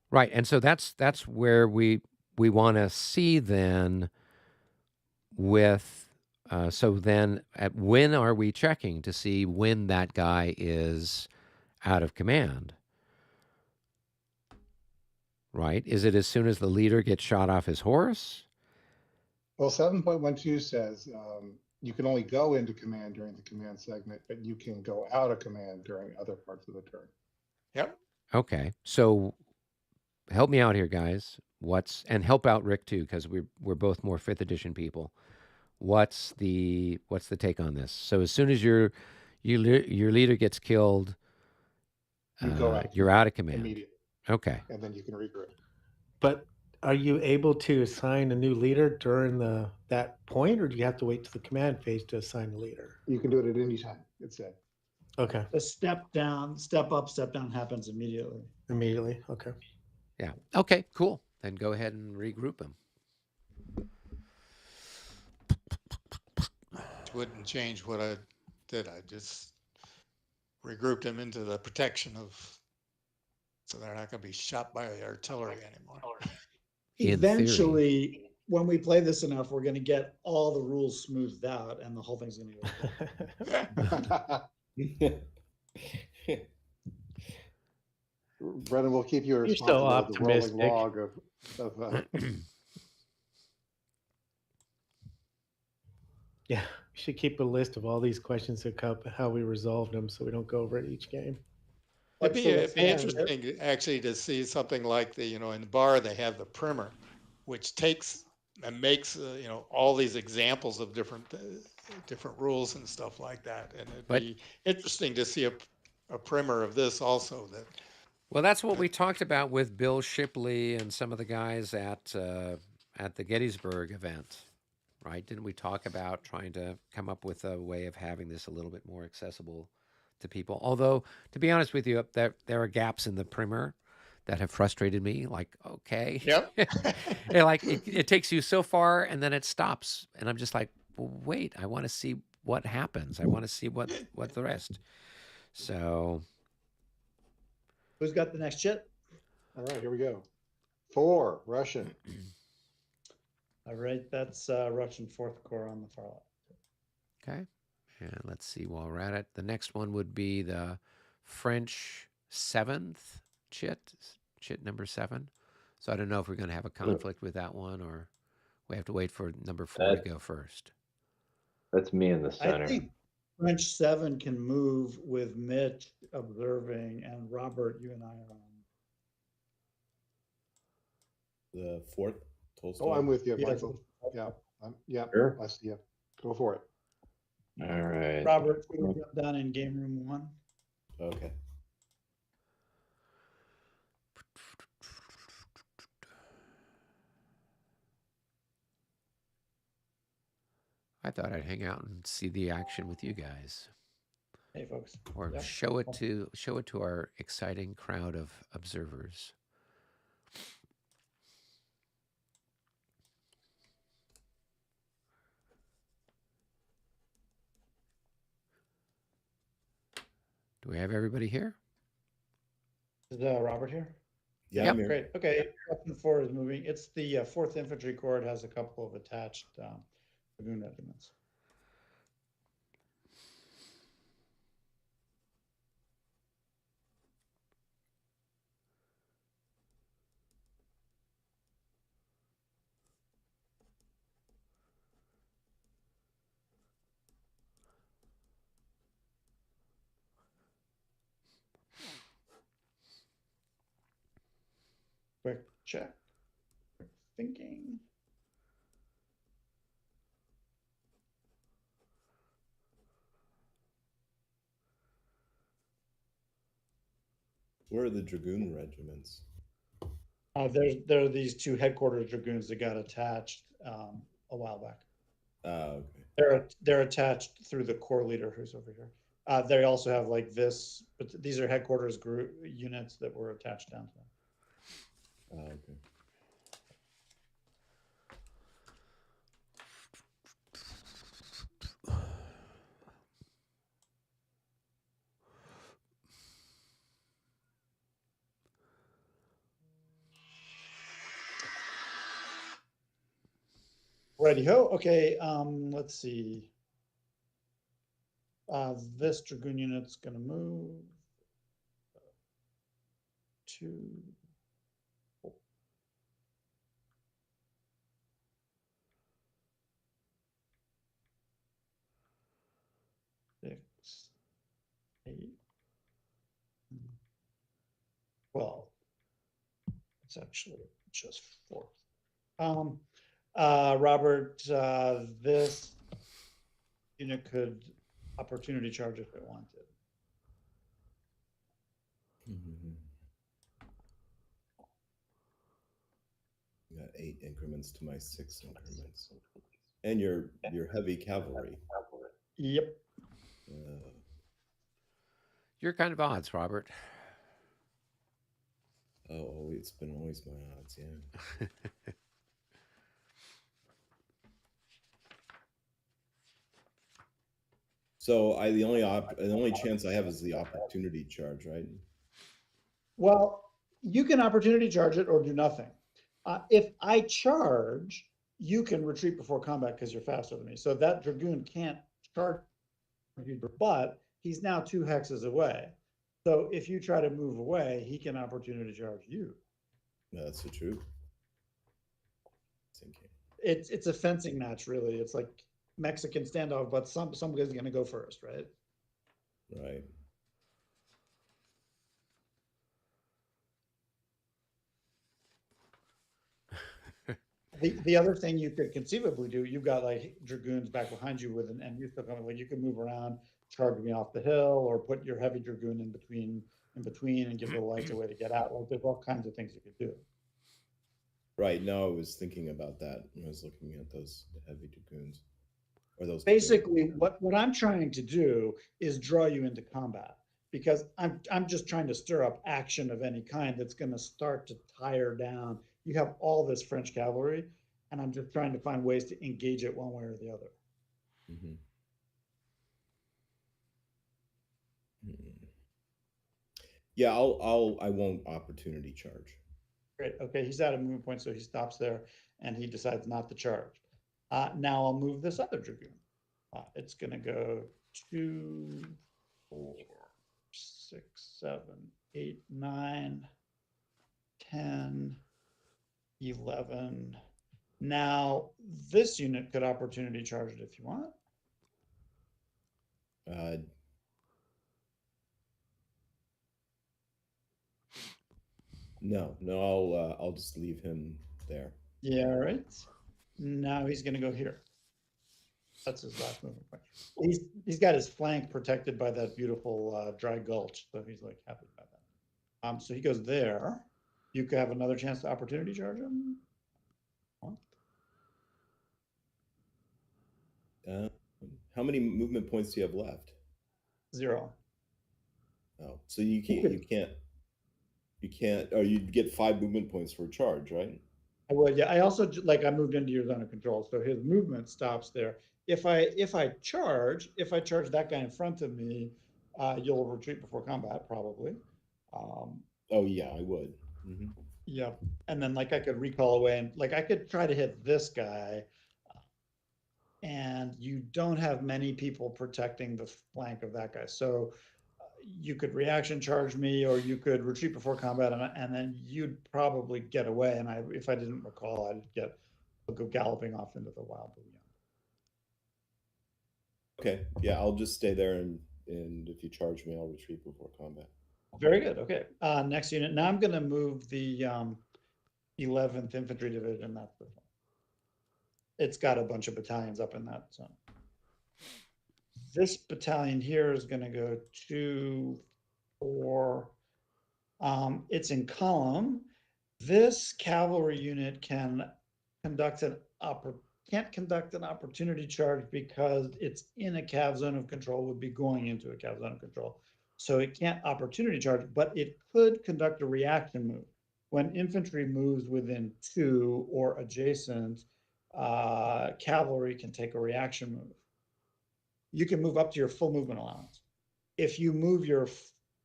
Right, and so that's where we want to see then with so then at when are we checking to see when that guy is out of command? Right? Is it as soon as the leader gets shot off his horse? Well, 7.12 says you can only go into command during the command segment, but you can go out of command during other parts of the turn. Yep. Okay, so help me out here, guys. And help out Rick too, because we're both more 5th edition people. What's the take on this? So as soon as your leader gets killed, you're out of command immediately. Okay, and then you can regroup. But are you able to assign a new leader during that point, or do you have to wait to the command phase to assign a leader? You can do it at any time, it said. Okay. The step down, step up, step down happens immediately. Immediately. Okay. Yeah. Okay, cool. Then go ahead and regroup them. Wouldn't change what I did. I just regrouped them into the protection so they're not going to be shot by the artillery anymore. Eventually, when we play this enough, we're going to get all the rules smoothed out, and the whole thing's going to go. Brennan will keep you responsible for the rolling log of Yeah, we should keep a list of all these questions that come, how we resolved them, so we don't go over it each game. It'd be interesting actually to see something like in the bar they have the primer, which takes and makes all these examples of different rules and stuff like that, and it'd be interesting to see a primer of this also. Well, that's what we talked about with Bill Shipley and some of the guys at the Gettysburg event, right? Didn't we talk about trying to come up with a way of having this a little bit more accessible to people? Although, to be honest with you, there are gaps in the primer that have frustrated me. Like, okay, yep, like it takes you so far and then it stops, and I'm just like, well, wait, I want to see what happens. I want to see what the rest. So, who's got the next chit? All right, here we go. 4 Russian. All right, that's Russian 4th Corps on the far left. Okay. And let's see, while we're at it, the next one would be the French 7th chit number 7. So I don't know if we're going to have a conflict with that one, or we have to wait for number 4 to go first. That's me in the center. I think French 7 can move with Mitch observing, and Robert, you and I are on. The 4th Tolstoy. Oh, I'm with you, Michael. Yeah, Sure. I see you. Go for it. All right. Robert, we're down in game room 1. Okay. I thought I'd hang out and see the action with you guys. Hey, folks. Or show it to our exciting crowd of observers. Do we have everybody here? Is Robert here? Yeah, I'm here. Great. Okay, Russian 4 is moving. It's the 4th Infantry Corps. It has a couple of attached dragoon regiments. check. Thinking. Where are the dragoon regiments? There are these two headquarters dragoons that got attached a while back. Okay. They're attached through the corps leader who's over here. They also have like this, but these are headquarters group units that were attached down to them. Okay. Righty ho. Okay. Let's see. This dragoon unit's going to move to. Six, 8, 12. It's actually just 4. Robert, this unit could opportunity charge if it wanted. Mm-hmm. You got 8 increments to my 6 increments, and your heavy cavalry. Yep. You're kind of odds, Robert. Oh, it's been always my odds, yeah. So the only chance I have is the opportunity charge, right? Well, you can opportunity charge it or do nothing. If I charge, you can retreat before combat because you're faster than me. So that dragoon can't charge you, but he's now 2 hexes away. So if you try to move away, he can opportunity charge you. No, that's the truth. It's a fencing match, really. It's like Mexican standoff, but somebody's going to go first, right? Right. The other thing you could conceivably do, you've got like dragoons back behind you with and you're still kind of like, you can move around, charge me off the hill, or put your heavy dragoon in between and give the lights a way to get out. Like there's all kinds of things you could do. Right. No, I was thinking about that when I was looking at those heavy dragoons. Or those basically what I'm trying to do is draw you into combat, because I'm just trying to stir up action of any kind that's going to start to tire down. You have all this French cavalry, and I'm just trying to find ways to engage it one way or the other. Mm-hmm. Yeah, I won't opportunity charge. Great. Okay, he's at a movement point, so he stops there, and he decides not to charge. Now I'll move this other dragoon. It's going to go 2, 4, 6, 7, 8, 9, 10, 11. Now this unit could opportunity charge it if you want. No, I'll just leave him there. Yeah, all right. Now he's going to go here. That's his last movement point. He's got his flank protected by that beautiful dry gulch, so he's like happy about that. So he goes there. You could have another chance to opportunity charge him. How many movement points do you have left? 0. Oh, so you can't. Oh, you'd get 5 movement points for a charge, right? I would, yeah. I also I moved into your zone of control, so his movement stops there. If I charge that guy in front of me, you'll retreat before combat probably. Oh yeah, I would. Mm-hmm. Yeah, and then I could recall away and I could try to hit this guy, and you don't have many people protecting the flank of that guy, so you could reaction charge me, or you could retreat before combat, and then you'd probably get away. And if I didn't recall, I'd go galloping off into the wild beyond. Okay, yeah, I'll just stay there, and if you charge me, I'll retreat before combat. Very good. Okay, next unit. Now I'm going to move the 11th Infantry Division. That's the one. It's got a bunch of battalions up in that zone. This battalion here is going to go 2, 4. It's in column. This cavalry unit can't conduct an opportunity charge because it's in a cav zone of control, would be going into a cav zone of control. So it can't opportunity charge, but it could conduct a reaction move. When infantry moves within 2 or adjacent, cavalry can take a reaction move. You can move up to your full movement allowance. If you move your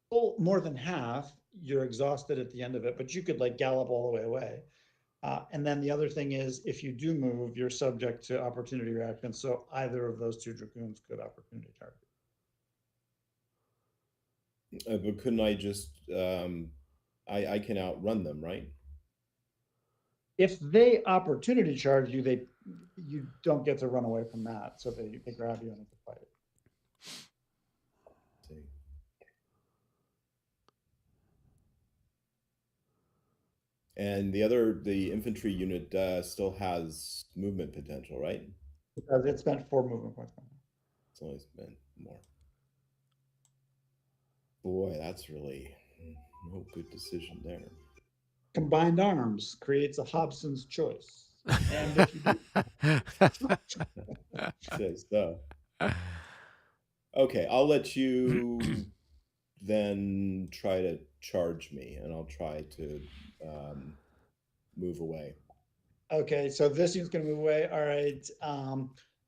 full, more than half, you're exhausted at the end of it, but you could like gallop all the way away. And then the other thing is, if you do move, you're subject to opportunity reaction. So either of those 2 dragoons could opportunity target. But couldn't I just, I can outrun them, right? If they opportunity charge you, you don't get to run away from that. So they grab you and they fight it. See. And the infantry unit still has movement potential, right? Because it spent 4 movement points. It's only spent more. Boy, that's really no good decision there. Combined arms creates a Hobson's choice. And if you Says so. Okay, I'll let you then try to charge me, and I'll try to move away. Okay, so this unit's going to move away. All right.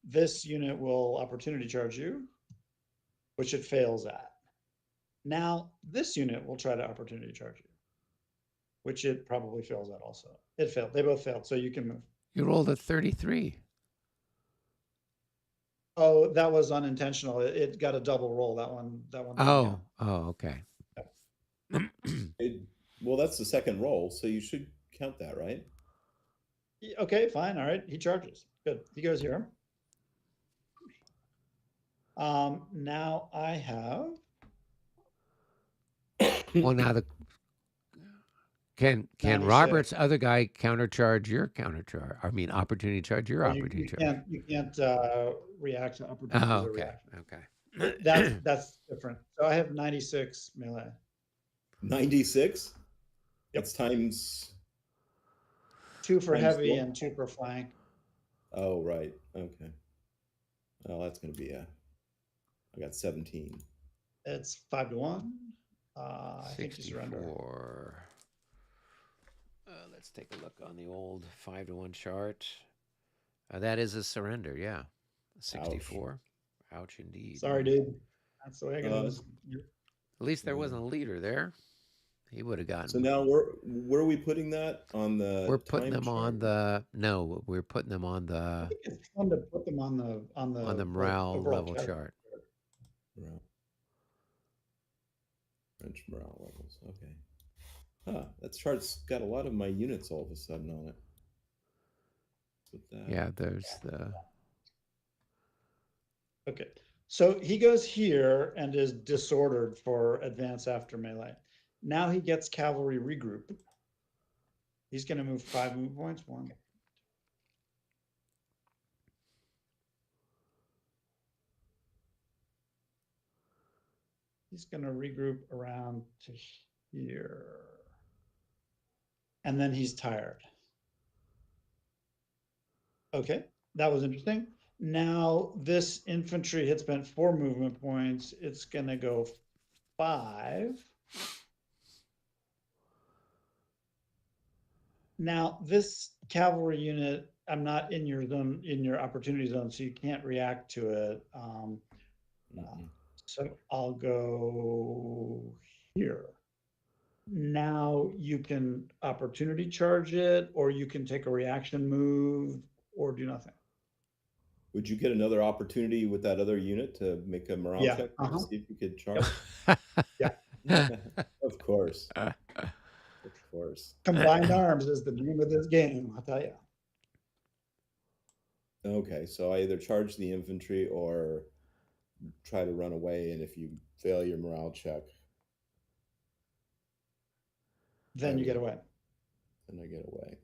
This unit will opportunity charge you, which it fails at. Now, this unit will try to opportunity charge you, which it probably fails at also. It failed. They both failed, so you can move. You rolled a 33. Oh, that was unintentional. It got a double roll. That one. Oh, okay. Well, that's the second roll, so you should count that, right? Okay, fine. All right. He charges. Good. He goes here. Now I have. Well, now can 96. Robert's other guy countercharge your countercharge? I mean, opportunity charge your opportunity charge. You can't react to opportunities Oh, or okay. reaction. Okay. That's different. So I have 96 melee. 96? Yep. That's times 2 for times heavy 4? and 2 for flank. Oh, right. Okay. Oh, that's going to be I got 17. It's 5 to 1. I think you surrender. 64. Let's take a look on the old 5 to 1 chart. That is a surrender, yeah. 64. Ouch indeed. Sorry, dude. That's the way it goes. At least there wasn't a leader there. He would have gotten. So now where are we putting that on the? We're putting them chart? on the. No, we're putting them on the. I think it's fun to put them on the morale level chart. Morale. French morale levels. Okay. Huh. That chart's got a lot of my units all of a sudden on it. Yeah, there's the. Okay. So he goes here and is disordered for advance after melee. Now he gets cavalry regroup. He's going to move 5 move points. 1. He's going to regroup around to here. And then he's tired. Okay, that was interesting. Now this infantry had spent 4 movement points. It's going to go 5. Now this cavalry unit, I'm not in your zone, in your opportunity zone, so you can't react to it. So I'll go here. Now you can opportunity charge it, or you can take a reaction move, or do nothing. Would you get another opportunity with that other unit to make a morale check to see if you could charge? Yeah. Of course. Of course. Combined arms is the name of this game, I'll tell you. Okay, so I either charge the infantry or try to run away, and if you fail your morale check, Then you get away. and I get away.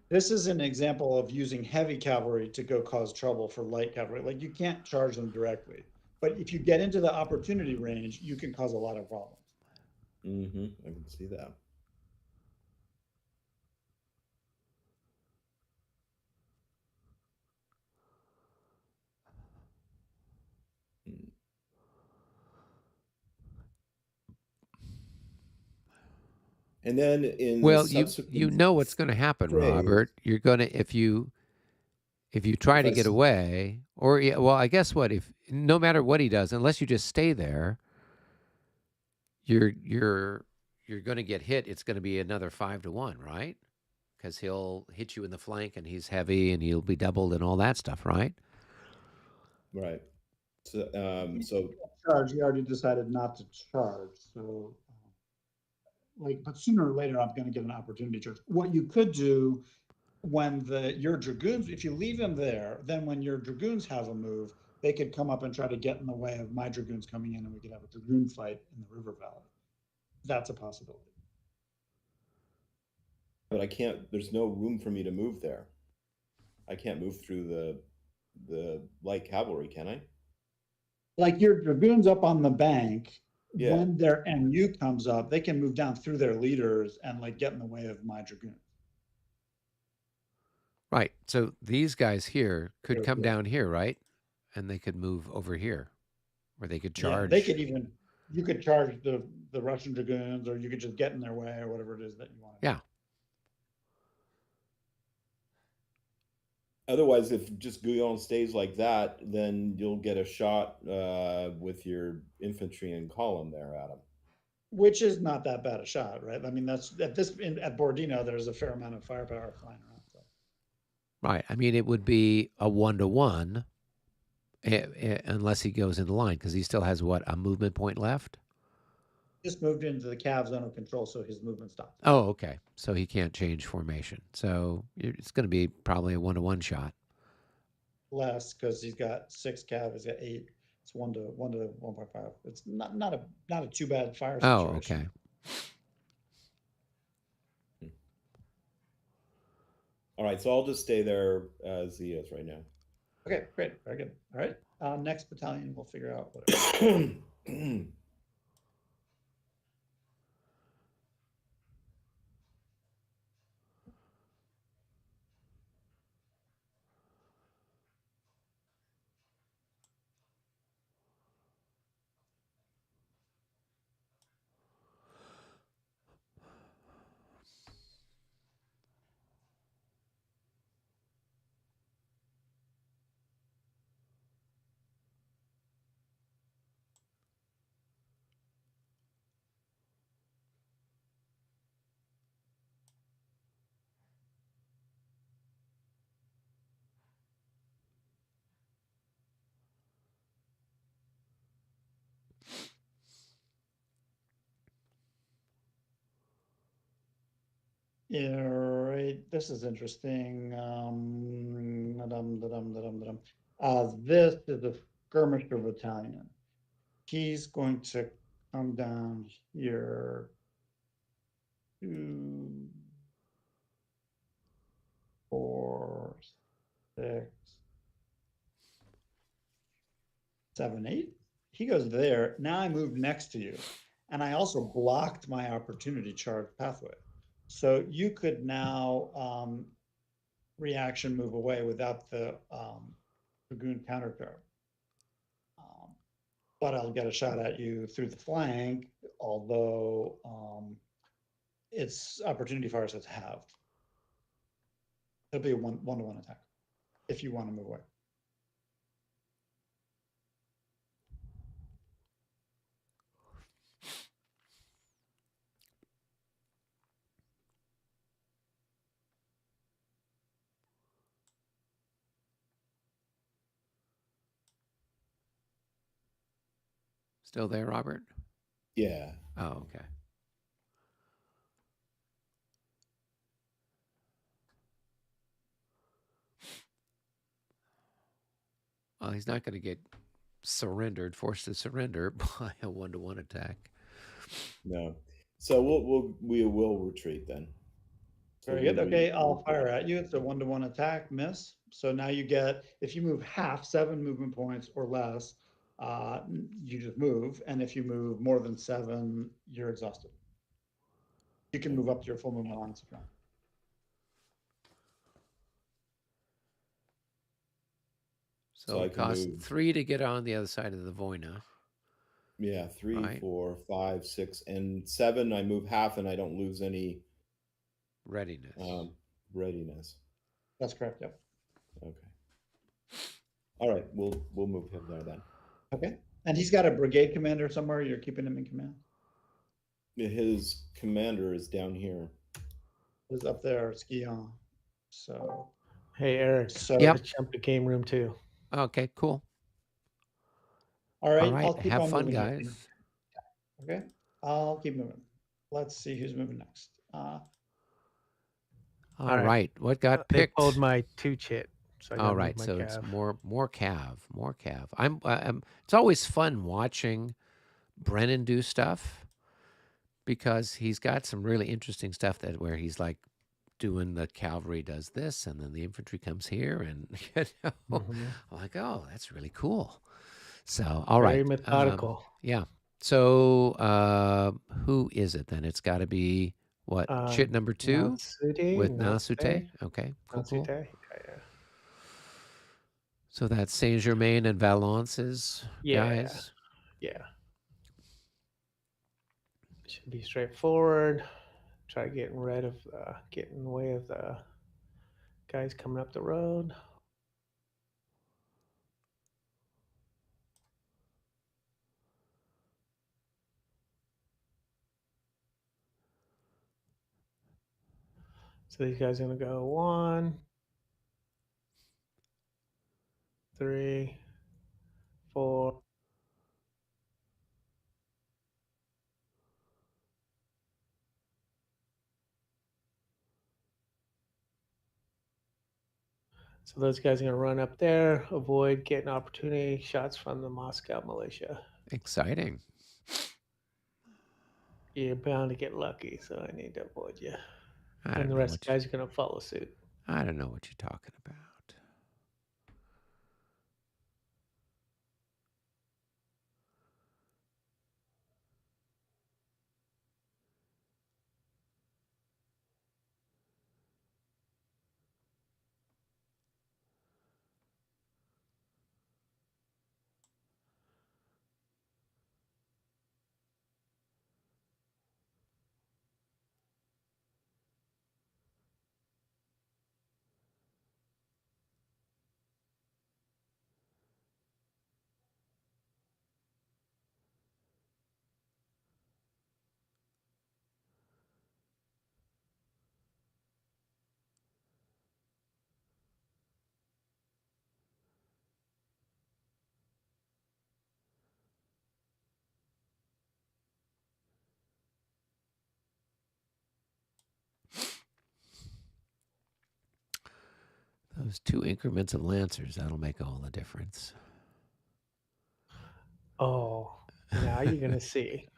This is an example of using heavy cavalry to go cause trouble for light cavalry. Like you can't charge them directly, but if you get into the opportunity range, you can cause a lot of problems. I can see that. And then in Well, the you subsequent know what's going to happen, phase- Robert. You're going to if you try If to I get s- away, or yeah, well, I guess what if no matter what he does, unless you just stay there, you're going to get hit. It's going to be another 5-1, right? Because he'll hit you in the flank, and he's heavy, and he'll be doubled, and all that stuff, right? Right. So Charge. He already decided not to charge, so but sooner or later, I'm going to get an opportunity charge. What you could do when your dragoons, if you leave him there, then when your dragoons have a move, they could come up and try to get in the way of my dragoons coming in, and we could have a dragoon fight in the river valley. That's a possibility. but I can't. There's no room for me to move there. I can't move through the light cavalry, can I? Like your dragoons up on the bank, Yeah. when their MU comes up, they can move down through their leaders and like get in the way of my dragoons. Right. So these guys here could Sure, come yeah. down here, right? And they could move over here, or they could charge. Yeah, they could even, you could charge the Russian dragoons, or you could just get in their way, or whatever it is that you want to do. Yeah. Otherwise, if just Guyon stays like that, then you'll get a shot with your infantry in column there, Adam. Which is not that bad a shot, right? I mean, that's at Borodino, there's a fair amount of firepower flying around. So. Right. I mean, it would be a 1-1 unless he goes into line, because he still has a movement point left? Just moved into the Cav zone of control, so his movement stops. Oh, okay. So he can't change formation. So it's going to be probably a 1-1 shot. Less, because he's got 6 Cav, he's got 8. It's 1 to 1.5. It's not a too bad fire situation. Oh, okay. All right, so I'll just stay there as he is right now. Okay, great, very good. All right, next battalion, we'll figure out whatever. Yeah, right. This is interesting. This is a skirmisher battalion. He's going to come down here. 2, 4, 6, 7, 8. He goes there. Now I moved next to you, and I also blocked my opportunity charge pathway. So you could now reaction move away without the dragoon countercharge. But I'll get a shot at you through the flank, although its opportunity fire says halved. It'll be a 1-to-1 attack if you want to move away. Still there, Robert? Yeah. Oh, okay. Well, he's not going to get forced to surrender by a 1-to-1 attack. No. So we will retreat then. So Very good. Okay, I'll fire at you. It's a 1-to-1 attack, miss. So now you get, if you move half, 7 movement points or less, you just move. And if you move more than 7, you're exhausted. You can move up to your full movement on if you want. So I it can costs move. 3 to get on the other side of the Voina. Yeah, 3, Right. 4, 5, 6, and 7. I move half, and I don't lose any Readiness. readiness. That's correct. Yep. Okay. All right, we'll move him there then. Okay. And he's got a brigade commander somewhere. You're keeping him in command. His commander is down here. He's up there skiing. So. Hey, Eric. So. Yep. Let's jump to game room 2. Okay, cool. All right. All right, I'll keep have on fun, moving. guys. Okay. I'll keep moving. Let's see who's moving next. All right. right. What got They picked? pulled my 2 chit. So I All gotta right, move my so it's cav. more cav. It's always fun watching Brennan do stuff because he's got some really interesting stuff where he's like doing the cavalry does this and then the infantry comes here and I'm like, oh, that's really cool. So all right, Very methodical. yeah. So who is it then? It's got to be what chit number 2 Natsude, with Nasute. Okay, cool. Natsude. Yeah. So that's Saint Germain and Valence's guys. Yeah. Should be straightforward. Try getting rid of, getting in the way of the guys coming up the road. So these guys are gonna go 1, 3, 4. So those guys are gonna run up there, avoid getting opportunity shots from the Moscow militia. Exciting. You're bound to get lucky, so I need to avoid you. And the know rest of the guys are gonna follow suit. I don't know what you're talking about. Those 2 increments of Lancers, that'll make all the difference. Oh, now you're gonna see.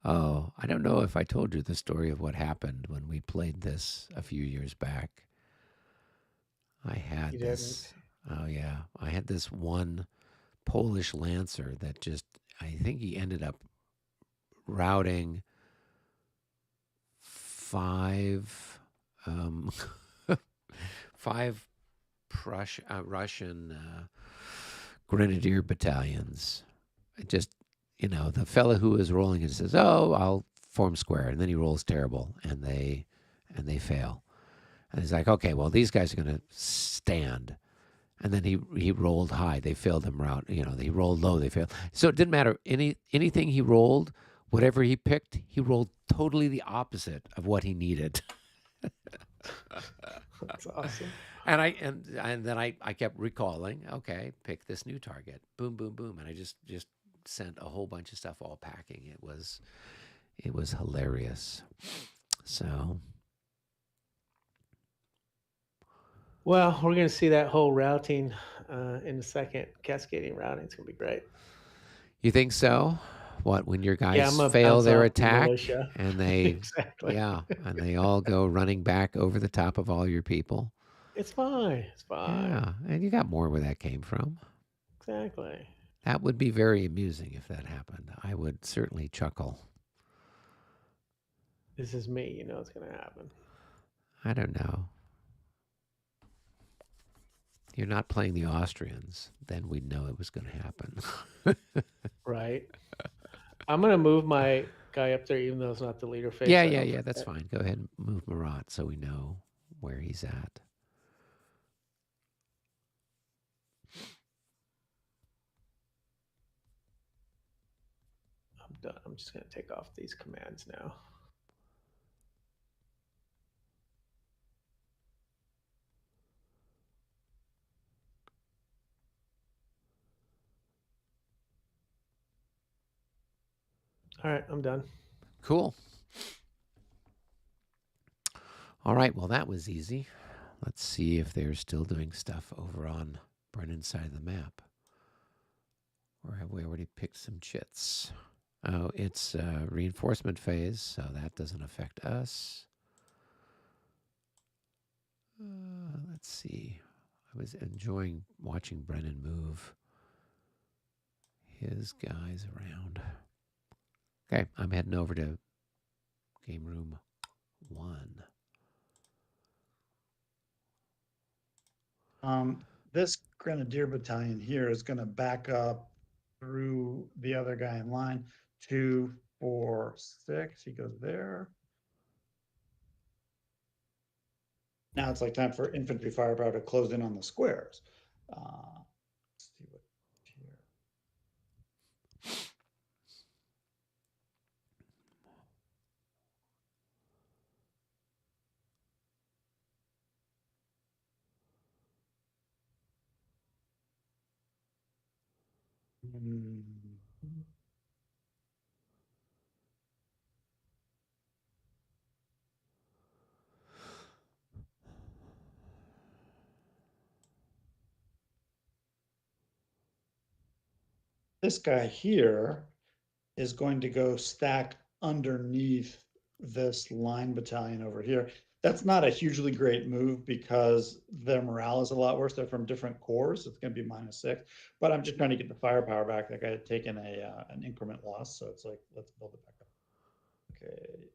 Oh, I don't know if I told you the story of what happened when we played this a few years back. I had this. Oh, yeah. I had this one Polish Lancer that just, I think he ended up routing 5 Russian grenadier battalions. Just, the fella who is rolling it says, "Oh, I'll form square," and then he rolls terrible, and they fail. And he's like, "Okay, well, these guys are going to stand." And then he rolled high. They failed him route. He rolled low. They failed. So it didn't matter. Anything he rolled, whatever he picked, he rolled totally the opposite of what he needed. That's awesome. And then I kept recalling, okay, pick this new target. Boom, boom, boom. And I just sent a whole bunch of stuff all packing. It was hilarious. So well, we're going to see that whole routing in a second. Cascading routing is going to be great. You think so? What, when your Yeah, guys I'm a fail bounce their off the attack militia. and they, Exactly. yeah, and they all go running back over the top of all your people? It's fine. It's fine. Yeah, and you got more where that came from. Exactly. That would be very amusing if that happened. I would certainly chuckle. This is me. You know it's going to happen. I don't know. You're not playing the Austrians, then we'd know it was going to happen. Right. I'm going to move my guy up there, even though it's not the leader phase. Yeah, so I yeah, don't yeah. That's forget. fine. Go ahead and move Marat so we know where he's at. I'm done. I'm just going to take off these commands now. All right, I'm done. Cool. All right, well, that was easy. Let's see if they're still doing stuff over on Brennan's side of the map. Or have we already picked some chits? Oh, it's reinforcement phase, so that doesn't affect us. Let's see. I was enjoying watching Brennan move his guys around. Okay, I'm heading over to game room 1. This Grenadier battalion here is going to back up through the other guy in line. 2, 4, 6. He goes there. Now it's like time for infantry firepower to close in on the squares. Let's see what here. This guy here is going to go stack underneath this line battalion over here. That's not a hugely great move because their morale is a lot worse. They're from different corps. It's going to be -6, but I'm just trying to get the firepower back. That guy had taken an increment loss, so it's like, let's build it back up. Okay.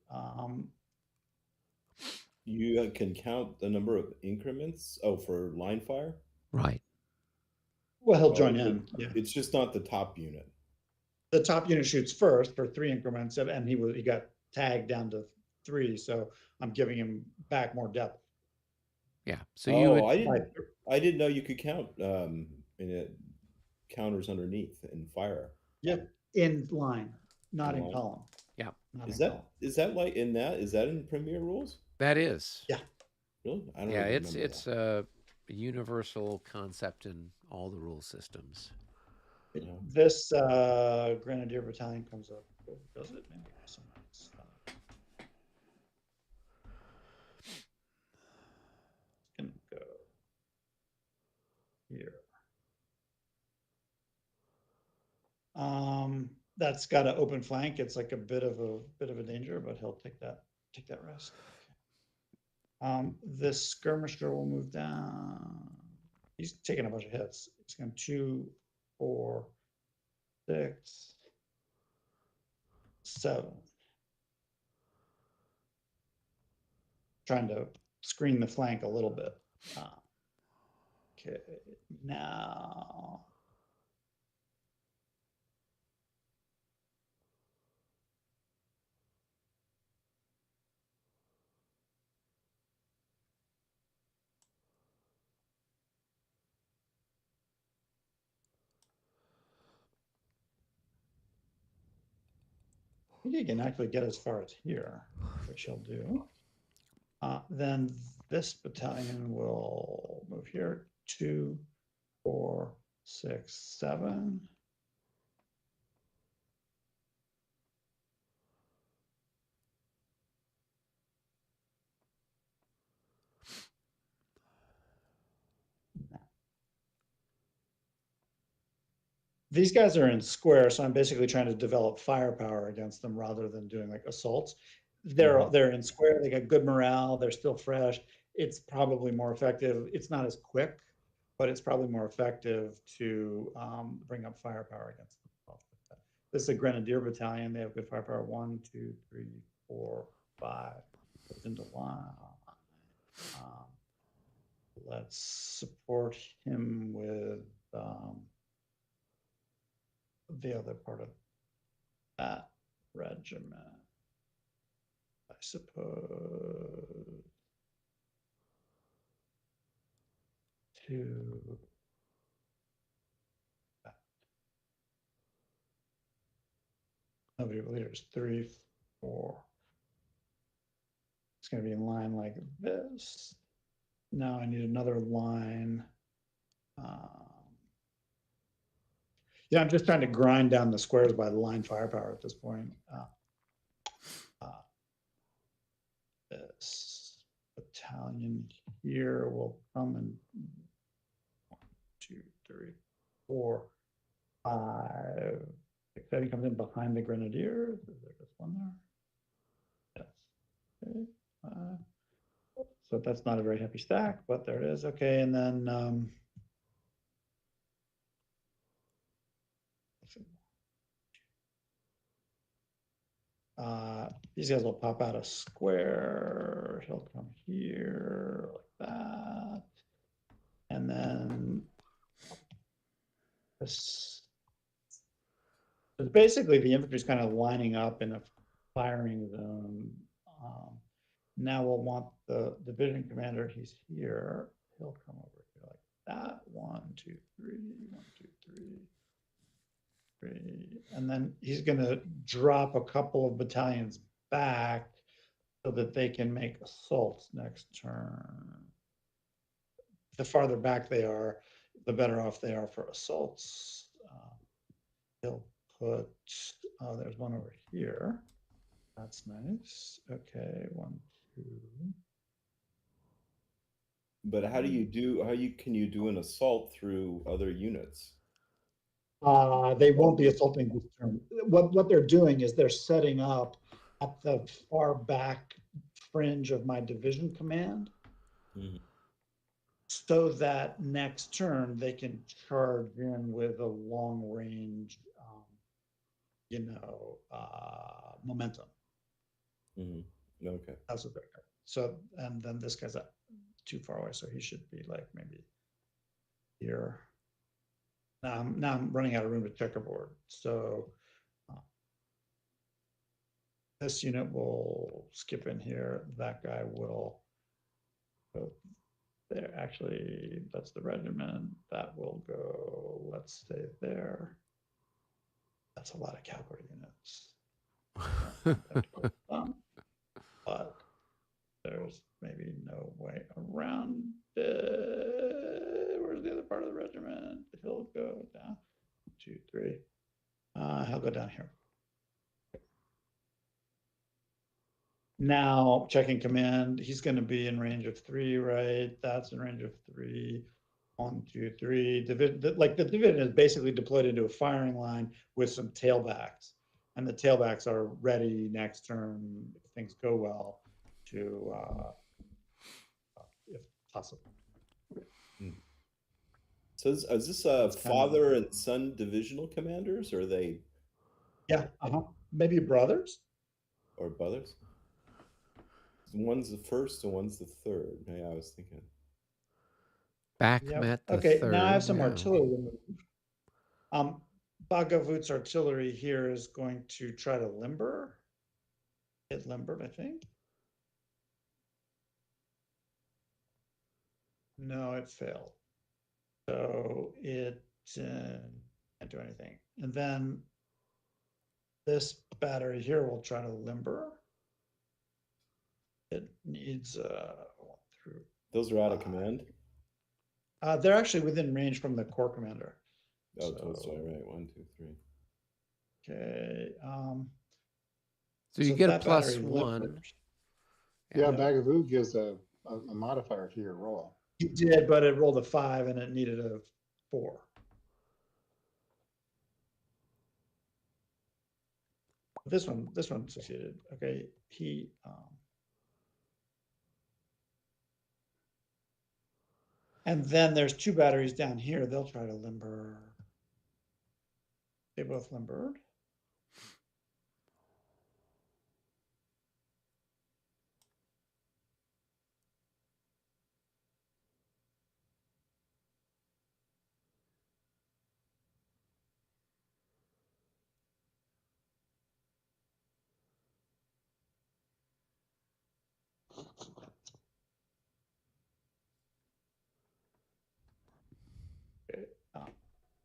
You can count the number of increments. Oh, for line fire? Right. Well, he'll Oh, join in. Yeah. It's just not the top unit. The top unit shoots first for 3 increments, and he got tagged down to 3, so I'm giving him back more depth. Yeah. So you would. I didn't know you could count in it counters underneath in fire. Yep, in line, not in line. column. Yeah. Not Is in that column. is that like in that? Is that in Premier rules? That is. Yeah. Really? I don't Yeah, even it's remember a universal concept in all the rule systems. that. Yeah. This Grenadier battalion comes up. Oh, does it? Maybe something else. Gonna go here. That's got an open flank. It's like a bit of a danger, but he'll take that risk. This skirmisher will move down. He's taking a bunch of hits. He's going 2, 4, 6, 7. Trying to screen the flank a little bit. Okay, now. I think he can actually get as far as here, which he'll do. Then this battalion will move here. 2, 4, 6, 7. these guys are in square, so I'm basically trying to develop firepower against them rather than doing like assaults. They're in square, they got good morale, they're still fresh. It's probably more effective. It's not as quick, but it's probably more effective to bring up firepower against them. This is a Grenadier battalion. They have good firepower. 1, 2, 3, 4, 5. Goes into line. Let's support him with the other part of that regiment, I suppose. To nobody leaders 3, 4. It's going to be in line like this. Now I need another line. Yeah, I'm just trying to grind down the squares by the line firepower at this point. This battalion here will come in 1, 2, 3, 4, 5. 6, 7 comes in behind the Grenadiers. Is there just one there? Yes. Okay. So that's not a very happy stack, but there it is. Okay, and then these guys will pop out a square. He'll come here like that. And then this is basically the infantry is kind of lining up in a firing zone. Now we'll want the division commander. He's here. He'll come over here like that. 1, 2, 3, 1, 2, 3, 3. And then he's going to drop a couple of battalions back so that they can make assaults next turn. The farther back they are, the better off they are for assaults. He'll put, oh, there's one over here. That's nice. Okay, 1, 2. But how do you do? Can you do an assault through other units? They won't be assaulting this turn. What they're doing is they're setting up at the far back fringe of my division command, so that next turn they can charge in with a long range, momentum. Okay. That's what they're doing. So, and then this guy's too far away, so he should be like maybe here. Now I'm running out of room to checkerboard. So this unit will skip in here. That guy will go there. Actually, that's the regiment. That will go, let's stay there. That's a lot of cavalry units. But there's maybe no way around it. Where's the other part of the regiment? He'll go down 2, 3. He'll go down here. Now checking command, he's going to be in range of 3, right? That's in range of 3. 1, 2, 3. Like the division is basically deployed into a firing line with some tailbacks, and the tailbacks are ready next turn if things go well to, if possible. So is this father and son divisional commanders, or are they? Yeah, maybe brothers or brothers. One's the first and one's the third. Yeah, I was thinking. Bakhmet the okay, third. now I have some artillery removed. Bagavut's artillery here is going to try to limber. It limbered, I think. No, it failed. So it can't do anything. And then this battery here will try to limber. It needs through. Those are out of command? They're actually within range from the corps commander. Oh, Tolstoy, right. 1, 2, 3. Okay. So you get a +1. Yeah, Bagavoo gives a modifier to your roll. It did, but it rolled a 5 and it needed a 4. This one succeeded. Okay, he. And then there's two batteries down here. They'll try to limber. They both limbered.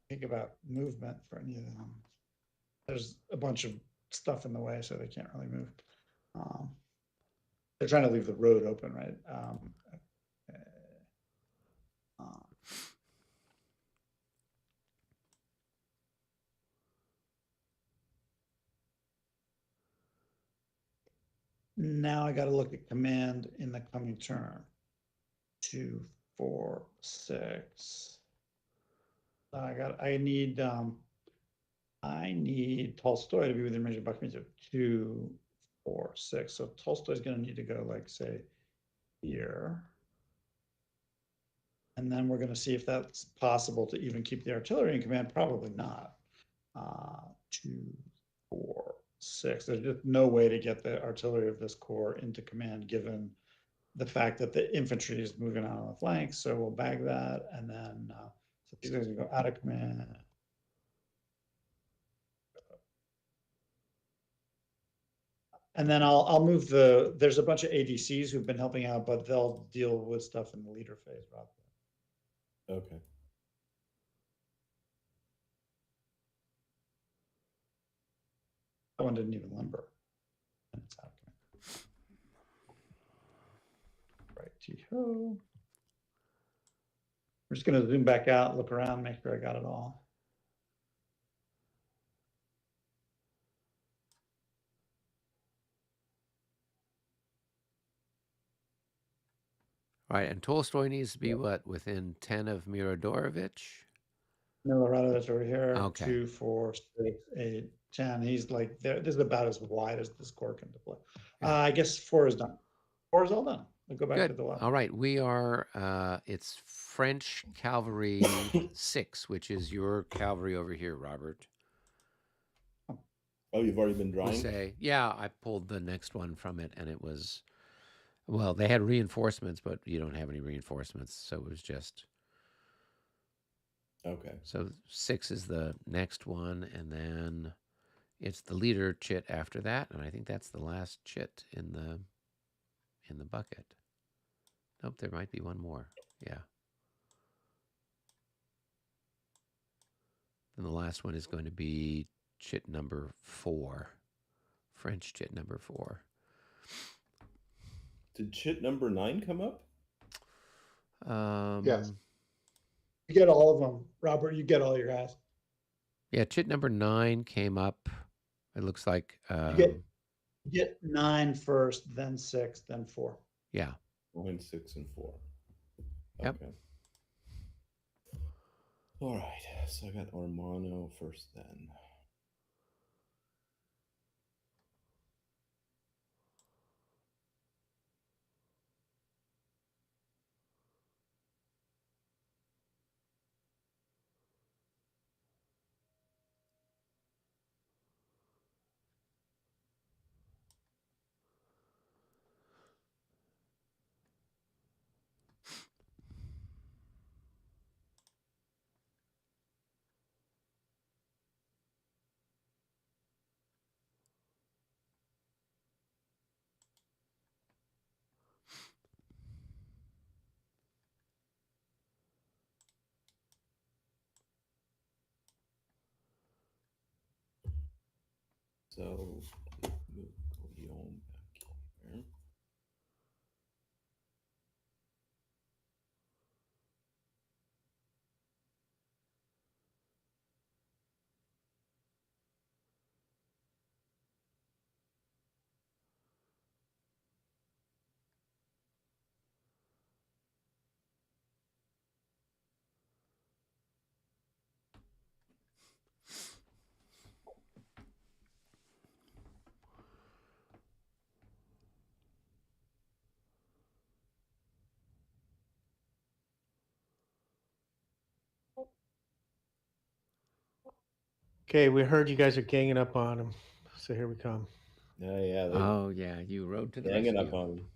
Think about movement for any of them. There's a bunch of stuff in the way, so they can't really move. They're trying to leave the road open, right? Now I got to look at command in the coming turn. 2, 4, 6. I need Tolstoy to be within range of buck range of 2, 4, 6. So Tolstoy's going to need to go, like, say, here. And then we're going to see if that's possible to even keep the artillery in command. Probably not. 2, 4, 6. There's just no way to get the artillery of this corps into command given the fact that the infantry is moving out on the flanks. So we'll bag that, and then so these guys will go out of command. And then I'll move there's a bunch of ADCs who've been helping out, but they'll deal with stuff in the leader phase, Rob. Okay. That one didn't even limber. And it's out. Righty-ho. We're just going to zoom back out, look around, make sure I got it all. Right, and Tolstoy needs to be what, within 10 of Mirodorovich? Miloradovich over here. Okay. 2, 4, 6, 8, 10. He's like there. This is about as wide as this corps can deploy. Yeah. I guess 4 is done. 4 is all done. We'll go back to Good. the left. All right, we are, it's French Cavalry 6, which is your cavalry over here, Robert. Oh, you've already been We'll drawing? say, yeah, I pulled the next one from it, and it was, well, they had reinforcements, but you don't have any reinforcements, so it was just. Okay. So 6 is the next one, and then it's the leader chit after that, and I think that's the last chit in the bucket. Nope, there might be one more. Yeah. And the last one is going to be chit number 4. French chit number 4. Did chit number 9 come up? Yes. You get all of them, Robert. You get all your guys. Yeah, chit number 9 came up. It looks like. You get 9 first, then 6, then 4. Yeah. 9, 6, and 4. Yep. Okay. All right. So I got Ormano first then. So move Guillaume back here. Okay, we heard you guys are ganging up on him, so here we come. Yeah, they're Oh yeah, you rode to the ganging rescue. up on him.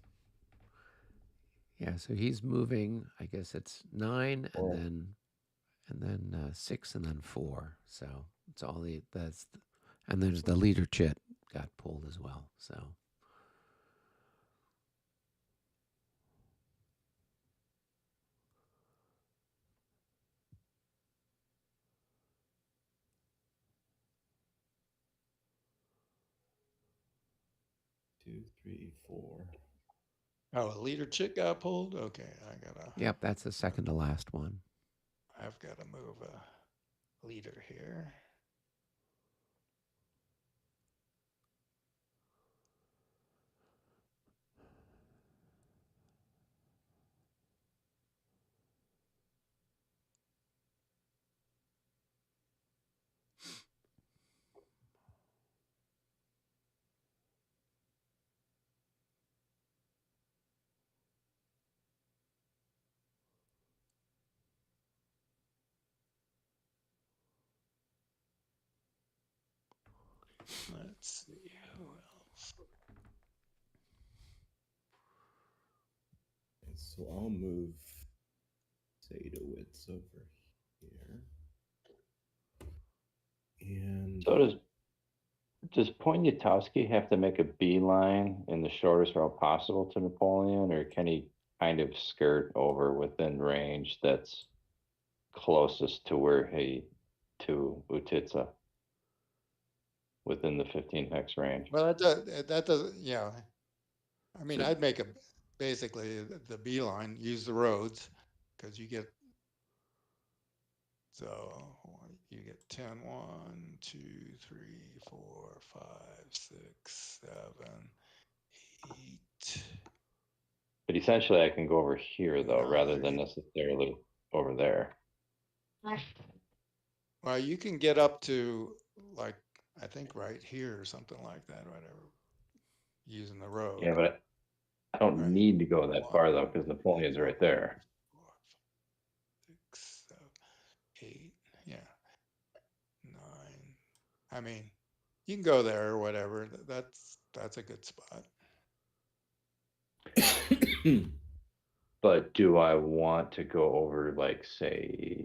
Yeah, so he's moving. I guess it's 9, Four. and then 6, and then 4. So it's all and there's the leader chit got pulled as well. So 2, 3, 4. Oh, a leader chick got pulled? Okay, yep, that's the second to last one. I've got to move a leader here. Let's see who else. So I'll move Sadowitz over here. And So does Poniatowski have to make a beeline in the shortest route possible to Napoleon, or can he kind of skirt over within range that's closest to to Utitsa within the 15 hex range? Well, that doesn't, yeah. I mean, So- I'd make basically the beeline, use the roads, because you get, so you get 10, 1, 2, 3, 4, 5, 6, 7, 8. But essentially I can go over here though, rather than Nine. necessarily over there. Well, you can get up to like, I think right here or something like that, whatever, using the road. Yeah, but I don't Right. need to go that far though, because Napoleon's right there. 4, 6, 7, 8, yeah, 9. I mean, you can go there or whatever. That's a good spot. But do I want to go over, like, say,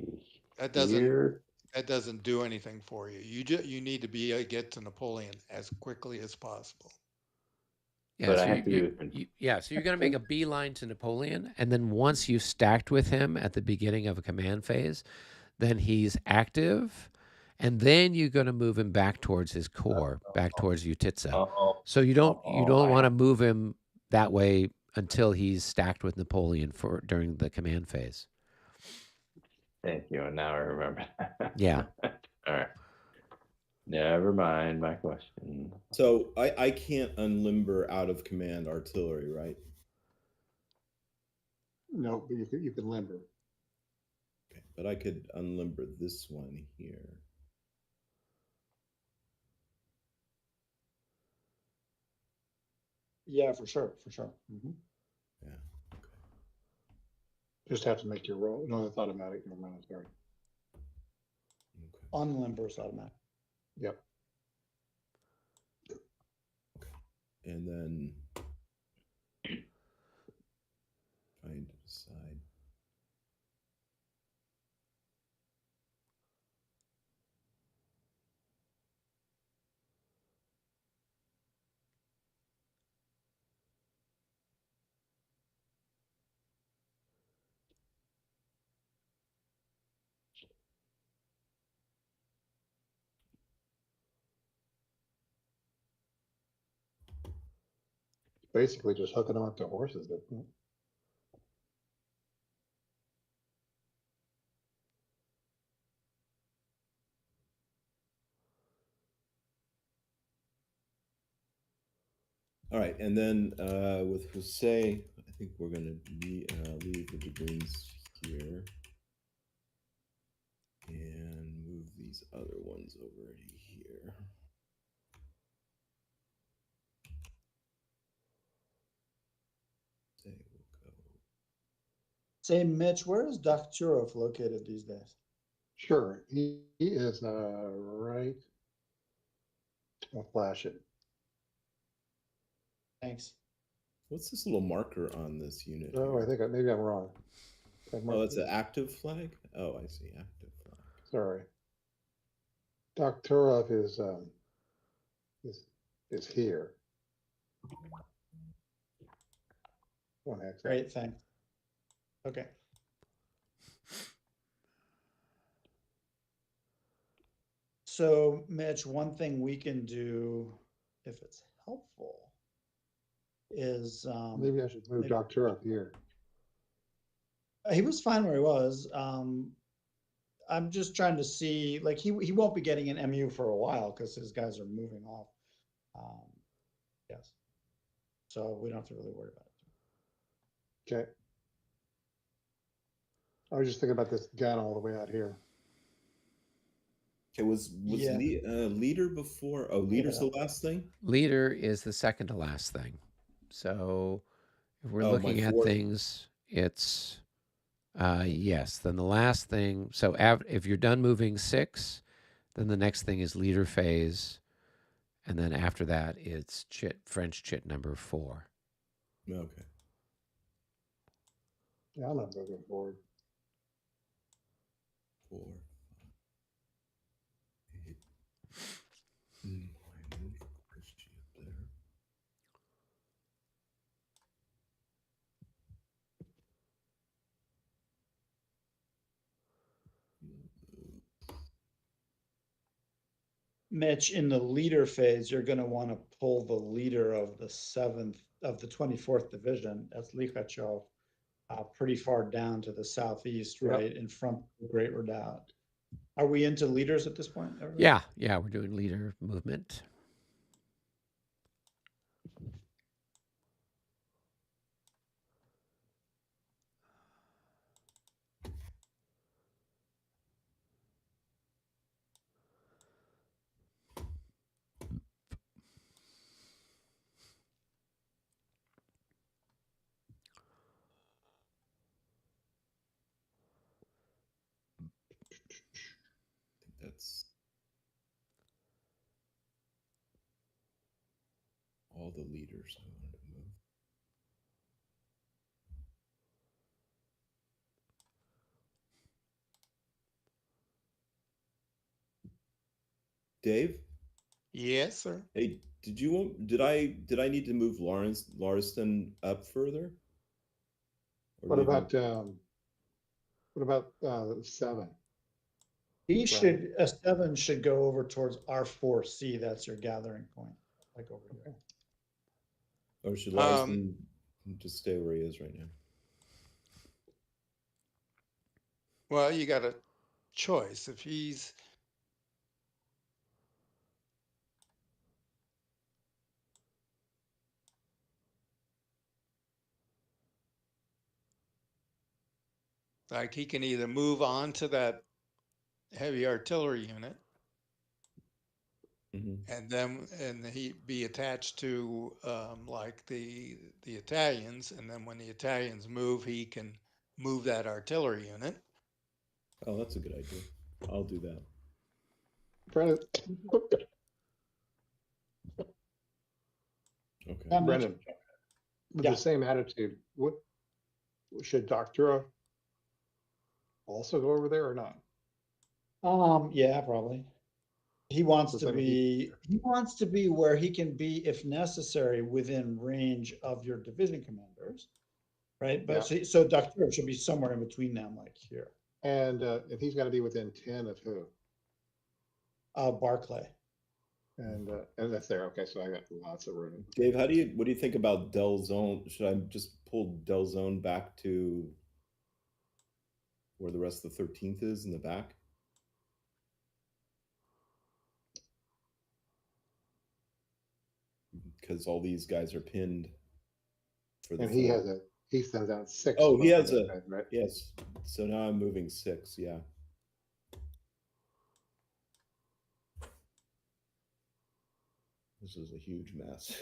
That here? doesn't do anything for you. You need to get to Napoleon as quickly as possible. Yeah, But so I have to so you're going to make a beeline to Napoleon, and then once you've stacked with him at the beginning of a command phase, then he's active, and then you're going to move him back towards his core, back towards Utitsa. So you don't want to move him that way until he's stacked with Napoleon during the command phase. Thank you, and now I remember. Yeah. All right. Never mind my question. so I can't unlimber out of command artillery, right? No, but you can limber. Okay, but I could unlimber this one here. Yeah, for sure. Mm-hmm. Yeah. Okay. Just have to make your roll. No, that's automatic. Never mind. Sorry. Okay. Unlimber is automatic. Yep. And then trying to decide. Basically just hooking them up to horses. All right, and then with Jose, I think we're going to leave the dragoons here and move these other ones over to here. Say we'll go. Say, Mitch, where is Dakhturov located these days? Sure, he is right. I'll flash it. Thanks. What's this little marker on this unit? Oh, I here? think maybe I'm wrong. Oh, that's an active flag? Oh, I see. Active flag. Sorry. Doktorov is here. One X. Great, thanks. Okay. So, Mitch, one thing we can do, if it's helpful, is Maybe I should move maybe- Doktorov here. he was fine where he was. I'm just trying to see, like, he won't be getting an MU for a while because his guys are moving off. Yes. So we don't have to really worry about it. Okay. I was just thinking about this gun all the way out here. Okay, was Yeah. leader before? Oh, leader's the last thing? Leader is the second to last thing. So if we're Oh, my looking at fourth. things, it's yes. Then the last thing. So if you're done moving 6, then the next thing is leader phase, and then after that it's French chit number 4. Okay. Yeah, I'm not moving forward. 4, 5, 8. Why move? Push you up there. Mitch, in the leader phase, you're going to want to pull the leader of the 24th Division, that's Likhachov, pretty far down to the southeast, Yep. right in front of the Great Redoubt. Are we into leaders at this point? Everybody? Yeah, we're doing leader movement. I think that's all the leaders I wanted to move. Dave? Yes, sir. Hey, did I need to move Lauriston up further? Or What leave him- about 7? He should, a 7 should go over towards R4C. That's your gathering point, like over here. or should Lauriston just stay where he is right now? Well, you got a choice. If he's like, he can either move on to that heavy artillery unit and he be attached to like the Italians, and then when the Italians move, he can move that artillery unit. Oh, that's a good idea. I'll do that. Brennan, Okay. Brennan, with Yeah. the same attitude, what should Doktorov also go over there or not? Yeah, probably. He wants Does to that mean be where he can be, if necessary, within range of your division commanders, right? But so Dr. should be somewhere in between them, like here. And he's got to be within 10 of who? Barclay. And that's there. Okay, so I got lots of room. Dave, what do you think about Del Zone? Should I just pull Del Zone back to where the rest of the 13th is in the back? Because all these guys are pinned for the And he sends out 6. Oh, he has right? Yes. So now I'm moving 6, yeah. This is a huge mess.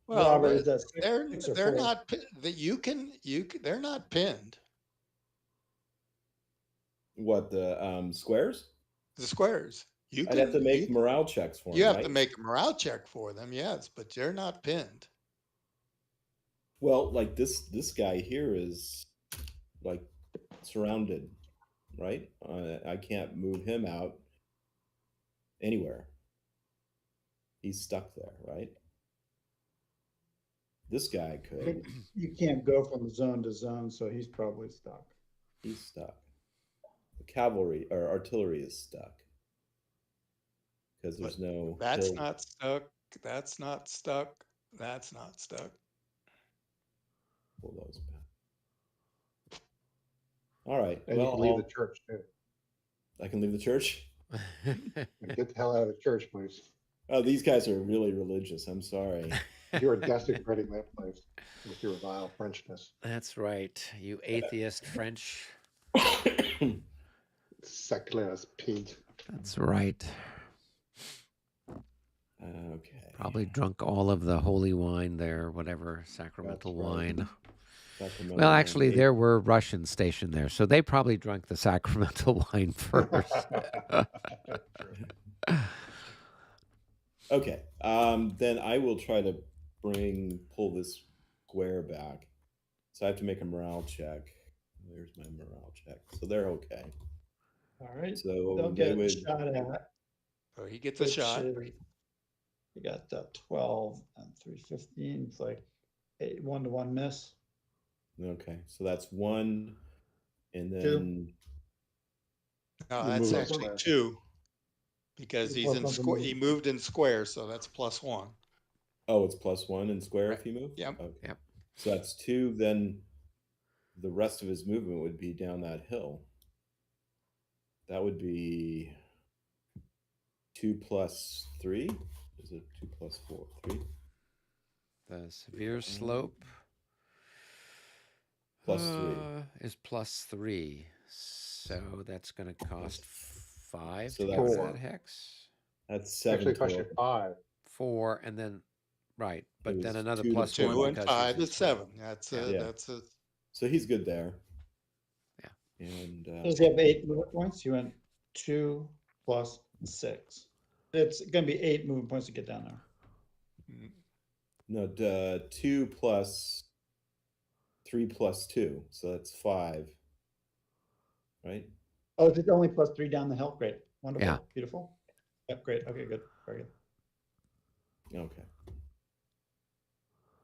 Well, Robert, is that six or they're 4? not that you can they're not pinned. What, the squares? The squares. You I'd have to can, make you, morale checks for you them, have to right? make a morale check for them, yes, but they're not pinned. Well, like this guy here is like surrounded, right? I can't move him out anywhere. He's stuck there, right? This guy could. You can't go from zone to zone, so he's probably stuck. He's stuck. The cavalry or artillery is stuck because there's But no That's hill. not stuck. That's not stuck. That's not stuck. Pull those back. All right. And you Well, can leave the church too. I can leave the church. Get the hell out of the church, please. Oh, these guys are really religious. I'm sorry. You are desecrating that place with your vile Frenchness. That's right. You atheist French. Secularist pig. That's right. Okay. Probably drunk all of the holy wine there, whatever, sacramental That's right. wine. Sacramento Well, wine. actually, there were Russians stationed there, so they probably drank the sacramental wine first. Okay. Then I will try to pull this square back. So I have to make a morale check. There's my morale check. So they're okay. All right. So They'll they get a would. shot at. So he gets a which shot. is- You got 12 and 315. It's like 1-1 miss. Okay. So that's 1. And then. Two. No, You that's move actually square. 2. Because You he's plus in something square. move. He moved in square, so that's +1. Oh, it's +1 in square Right. if he moved? Yep. Okay. Yep. So that's 2. Then the rest of his movement would be down that hill. That would be 2 plus 3. Is it 2 plus 4? 3? The severe slope Plus 3. is +3. So that's going to cost 5 So to get that's- rid of Four. that hex. That's 7 Actually, it costs you total. 5. 4, and then, right, but It then was another 2 to +1 2 and because 5 he's in is square. 7. That's Yeah. a, Yeah. that's a. So he's good there. Yeah. And Does he have 8 movement points? You went 2 plus 6. It's going to be 8 movement points to get down there. no, 2 plus 3 plus 2. So that's 5. Right? Oh, it's only +3 down the hill. Great. Wonderful. Yeah. Beautiful. Yep, great. Okay, good. Very good. Okay.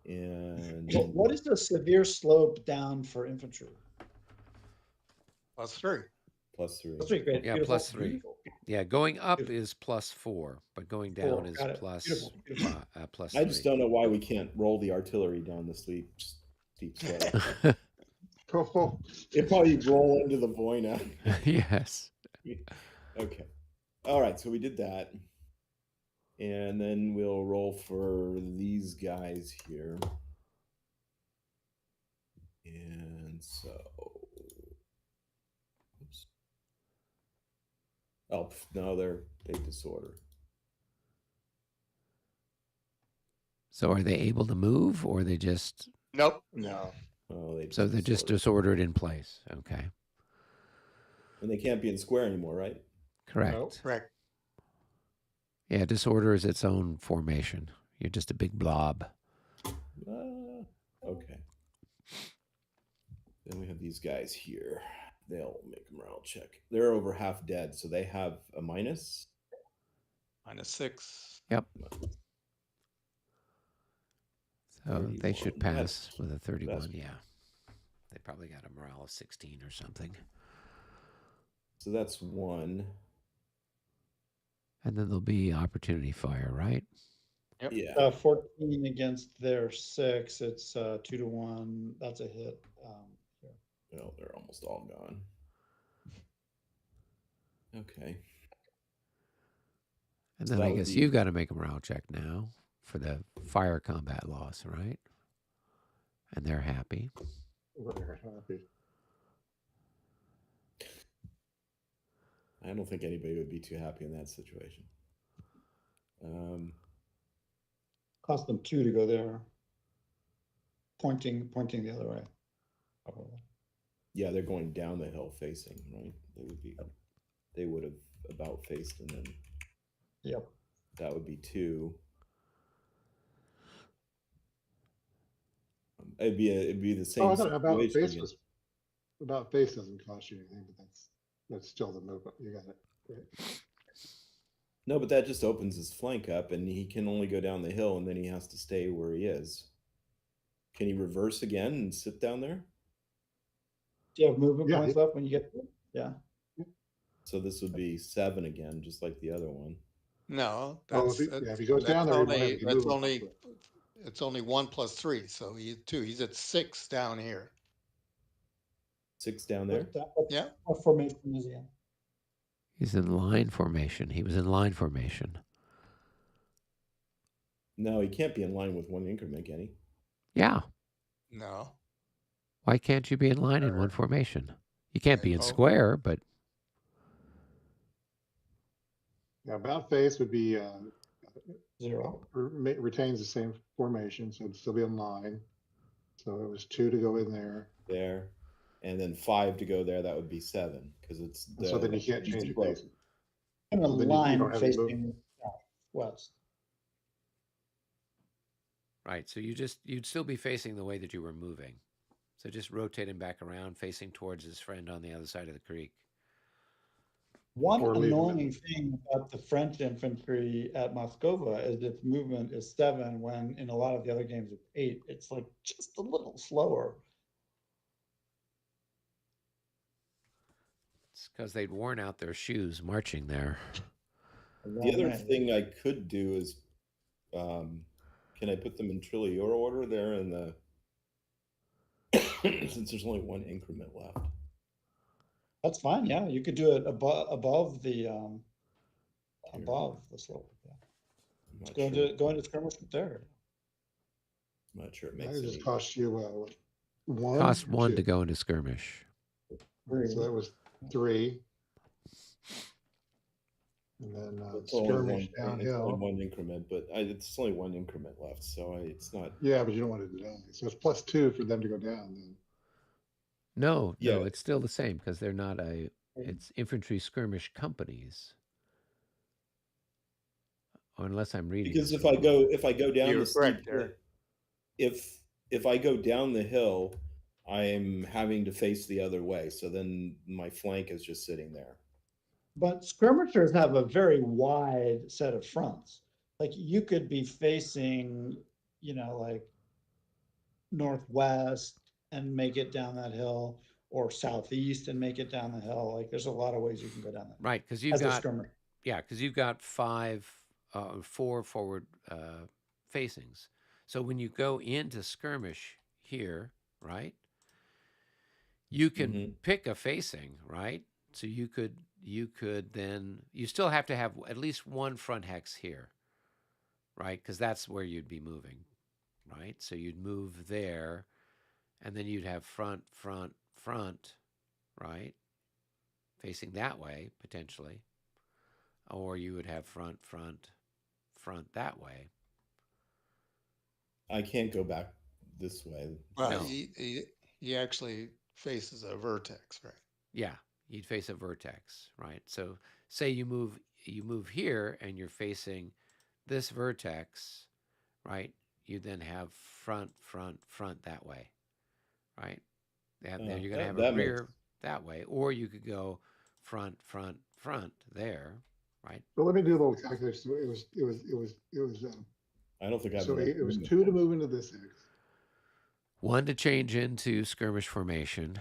And What is the severe slope down for infantry? +3. plus 3. That's great. Yeah, Beautiful, +3. beautiful. Yeah, going up Beautiful. is +4, but going down 4, is got it. Beautiful, beautiful. +3. I just don't know why we can't roll the artillery down the steep slope. Oh, It'd probably roll into the void now. Yes. Okay. All right. So we did that. And then we'll roll for these guys here. And so. Oops. Oh, no, they disorder. So are they able to move, or they just? Nope. no. Oh, So they're just disordered in place. Okay, And they can't be in square anymore, right? correct. Nope. Correct. Yeah, disorder is its own formation. You're just a big blob. Okay. Then we have these guys here. They'll make a morale check. They're over half dead, so they have a minus. -6. Yep. So they should 31. pass with a 31. that's- Yeah, they probably got a morale of 16 or something. So that's 1. And then there'll be opportunity fire, right? Yep. Yeah. 14 against their 6. It's 2-1. That's a hit. Here. Well, they're almost all gone. Okay. And So then that I would guess be- you've got to make a morale check now for the fire combat loss, right? And they're happy. We're happy. I don't think anybody would be too happy in that situation. Cost them 2 to go there. Pointing the other way. Probably. Yeah, they're going down the hill facing, right? They would have about faced, and then Yep. that would be 2. It'd be the same Oh, I thought about situation face again. was, about face doesn't cost you anything, but that's still the movement. You got it. Right. No, but that just opens his flank up, and he can only go down the hill, and then he has to stay where he is. Can he reverse again and sit down there? Do you have movement Yeah, points left when you get there? Yeah. So this would be 7 again, just like the other one. No, Oh, that's, if he goes that's down there, he won't have only, any that's movement. only, it's only 1 plus 3, so he's 2. He's at 6 down here. 6 down there. Yeah. What formation is he in? He's in line formation. He was in line formation. No, he can't be in line with 1 increment, can he? Yeah. No. Why can't you be in line in one formation? You can't be in Oh. square, but Yeah, about face would be 0. retains the same formation, so it'd still be in line. So it was 2 to go in there. There, and then 5 to go there. That would be 7 because it's. And so then you can't change your face. In a So then you line don't have any facing southwest. right. So you'd still be facing the way that you were moving. So just rotate him back around, facing towards his friend on the other side of the creek. One Or leave him in annoying thing about the French infantry at Moscova is its movement is 7, when in a lot of the other games it's 8. It's like just a little slower. It's because they'd worn out their shoes marching there. The other thing I could do is, can I put them in Trillior order there in the, since there's only 1 increment left. That's fine. Yeah, you could do it above the slope. Yeah. Go into skirmish with there. I'm not sure it That makes just any. cost you 1. Cost 1 2. to go into skirmish. So that was 3. And then It's only skirmish it's only downhill. 1 increment, but it's only 1 increment left, so it's not. Yeah, but you don't want it to die. So it's plus 2 for them to go down then. No, Yeah. it's still the same because they're not it's infantry skirmish companies. Or unless I'm reading. Because this if I wrong. go down You're the steep correct, hill, Eric. if I go down the hill, I'm having to face the other way. So then my flank is just sitting there. But skirmishers have a very wide set of fronts. Like you could be facing, like northwest and make it down that hill, or southeast and make it down the hill. Like there's a lot of ways you can go down that. Right, because As a skirmisher. because you've got 4 forward facings. So when you go into skirmish here, right, you can pick a facing, right? So you could then, you still have to have at least 1 front hex here, right? Because that's where you'd be moving, right? So you'd move there, and then you'd have front, right? Facing that way, potentially. Or you would have front that way. I can't go back this way. Well, No. he actually faces a vertex, right? Yeah, you'd face a vertex, right? So say you move here and you're facing this vertex, right? You then have front that way, right? And then you're going to have a rear that way, or you could go front there, right? But let me do a little calculation. So it was I don't think I've. so it was 2 to move into this X. 1 to change into skirmish formation.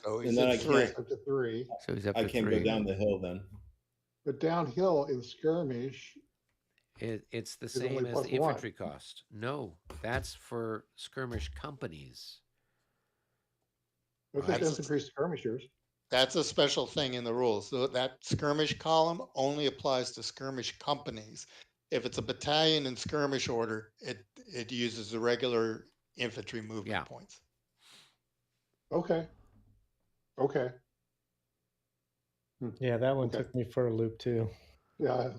So And he's then at I 3. can't. Up to 3. So he's up I to can't 3. go down the hill then. But downhill in skirmish, It's the Is only same as plus the one. infantry cost. No, that's for skirmish companies. what's Right. this infantry skirmishers? That's a special thing in the rules. So that skirmish column only applies to skirmish companies. If it's a battalion in skirmish order, it uses the regular infantry movement Yeah. points. Okay. Yeah, that one Okay. took me for a loop too. Yeah,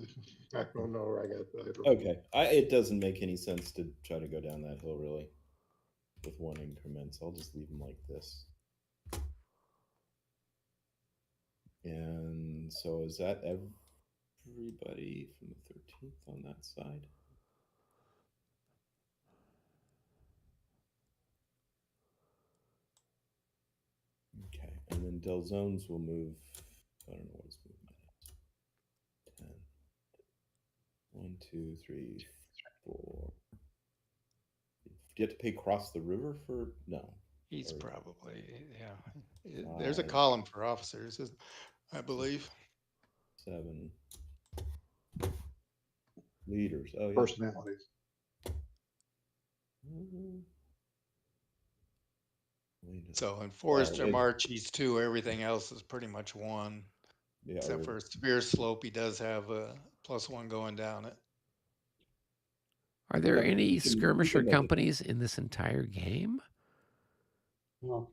I don't know where I got that. Okay, it doesn't make any sense to try to go down that hill really with 1 increment. So I'll just leave them like this. And so is that everybody from the 13th on that side? Okay, and then Del Zones will move. I don't know what his movement is. 10. 1, 2, 3, 4. Do you have to pay cross the river for? No. He's Or probably, yeah. There's a 5, column for officers, I believe. 7. Leaders. Oh, yeah. Personalities. So in Forester it- March, he's 2. Everything else is pretty much 1. Yeah, Except for Severe Slope, he does have a +1 going down it. Are there But any you can skirmisher make it. companies in this entire game? No.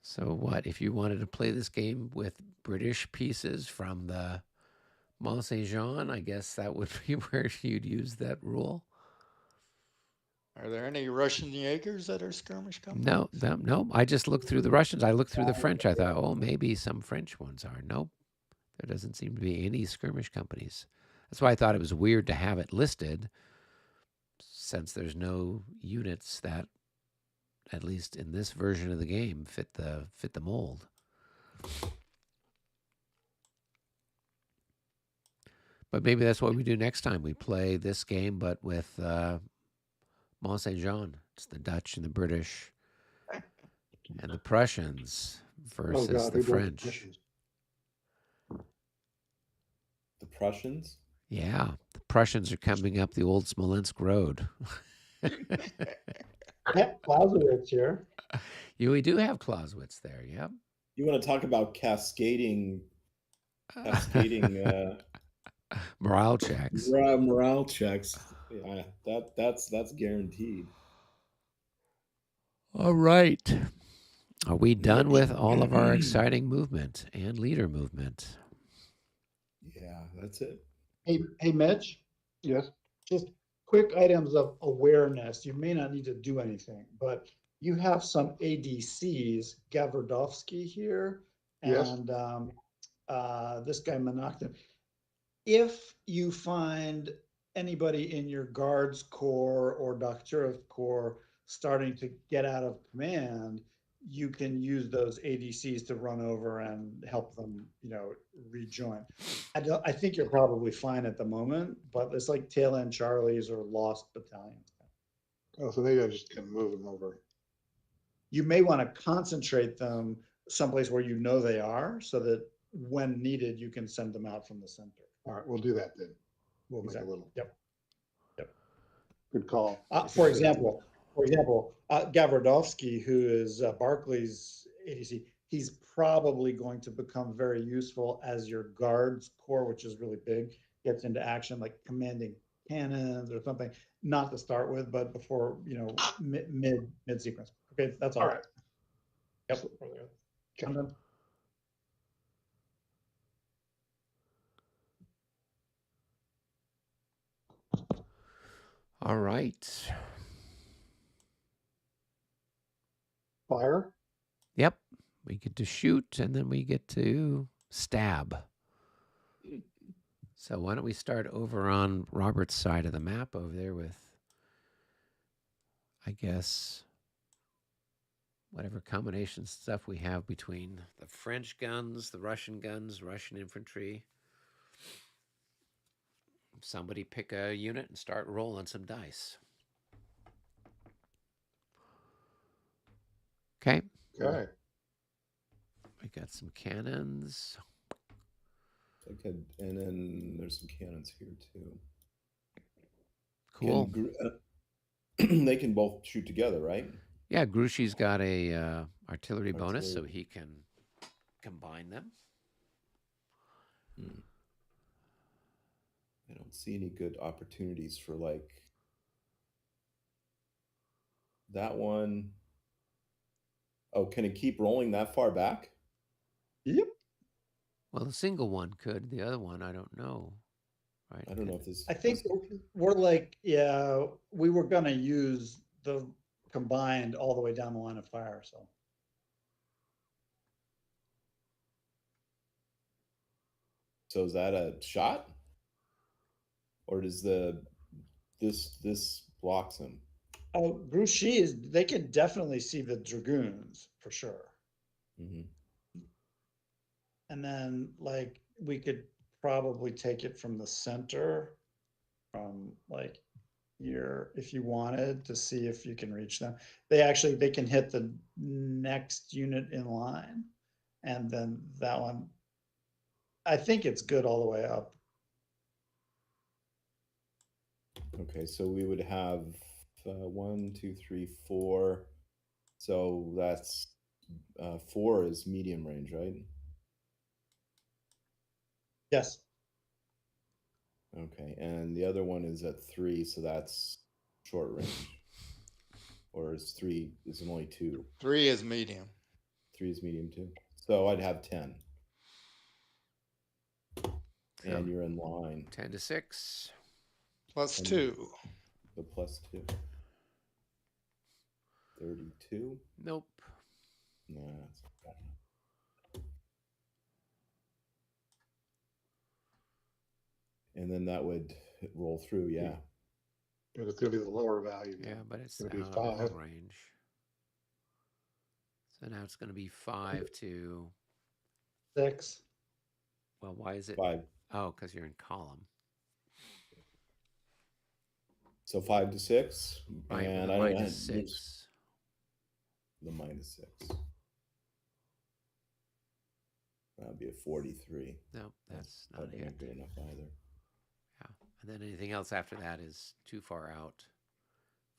So what, if you wanted to play this game with British pieces from the Mont Saint Jean, I guess that would be where you'd use that rule. Are there any Russian Jaegers that are skirmish companies? No. I just looked through the Russians. I looked through the French. I thought, oh, maybe some French ones are. Nope. There doesn't seem to be any skirmish companies. That's why I thought it was weird to have it listed, since there's no units that, at least in this version of the game, fit the mold. But maybe that's what we do next time. We play this game, but with Mont Saint Jean. It's the Dutch and the British and the Prussians versus God, the who does French. Prussians? The Prussians? Yeah, the Prussians are coming up the old Smolensk road. Yeah, Clausewitz here. We do have Clausewitz there, yep. You want to talk about cascading Morale checks. morale checks. Yeah, that's guaranteed. All right. Are we done with all of our exciting movement and leader movement? Yeah, that's it. Hey, Mitch, Yes. just quick items of awareness. You may not need to do anything, but you have some ADCs, Gavrodovsky here, Yes. and this guy Monachton. If you find anybody in your guards corps or Doctorov corps starting to get out of command, you can use those ADCs to run over and help them, rejoin. I think you're probably fine at the moment, but it's like tail end Charlies or lost battalions. Oh, so maybe I just can move them over. You may want to concentrate them someplace where you know they are, so that when needed, you can send them out from the center. All right, we'll do that then. We'll make Exactly. a little. Yep. Good call. For example, Gavrodovsky, who is Barclay's ADC, he's probably going to become very useful as your guards corps, which is really big, gets into action, like commanding cannons or something, not to start with, but before, mid sequence. Okay, that's all. All right. Yep. Okay. I'm done. All right. Fire. Yep. We get to shoot and then we get to stab. So why don't we start over on Robert's side of the map over there with, I guess, whatever combination stuff we have between the French guns, the Russian guns, Russian infantry. Somebody pick a unit and start rolling some dice. Okay. Okay. We got some cannons. Okay, and then there's some cannons here too. Cool. They can both shoot together, right? Yeah, Grouchy's got a artillery bonus, so he can combine them. I don't see any good opportunities for like that one. Oh, can it keep rolling that far back? Yep. Well, the single one could. The other one, I don't know. Right? I don't know if this. I think we're like, we were gonna use the combined all the way down the line of fire. So So is that a shot? Or does this blocks him? Oh, Grouchy is, they can definitely see the dragoons for sure. Mm-hmm. And then like we could probably take it from the center, from like here, if you wanted to see if you can reach them. They can hit the next unit in line. And then that one, I think it's good all the way up. Okay, so we would have 1, 2, 3, 4. So that's 4 is medium range, right? Yes. Okay, and the other one is at 3, so that's short range. Or is 3 is it only 2? 3 is medium. 3 is medium too. So I'd have 10. And you're in line. 10 to 6. Plus And 2. The plus 2. 32? Nope. No, that's okay. And then that would roll through, yeah. But it's going to be the lower value. Yeah, but it's It'll out be of 5. long range. So now it's going to be 5 to, 6. well, why is it? 5. Oh, because you're in column. So 5 to 6. Right, And with I a don't know. minus 6. The minus 6. That'd be a 43. No, that's not Probably it. not good enough either. Yeah. And then anything else after that is too far out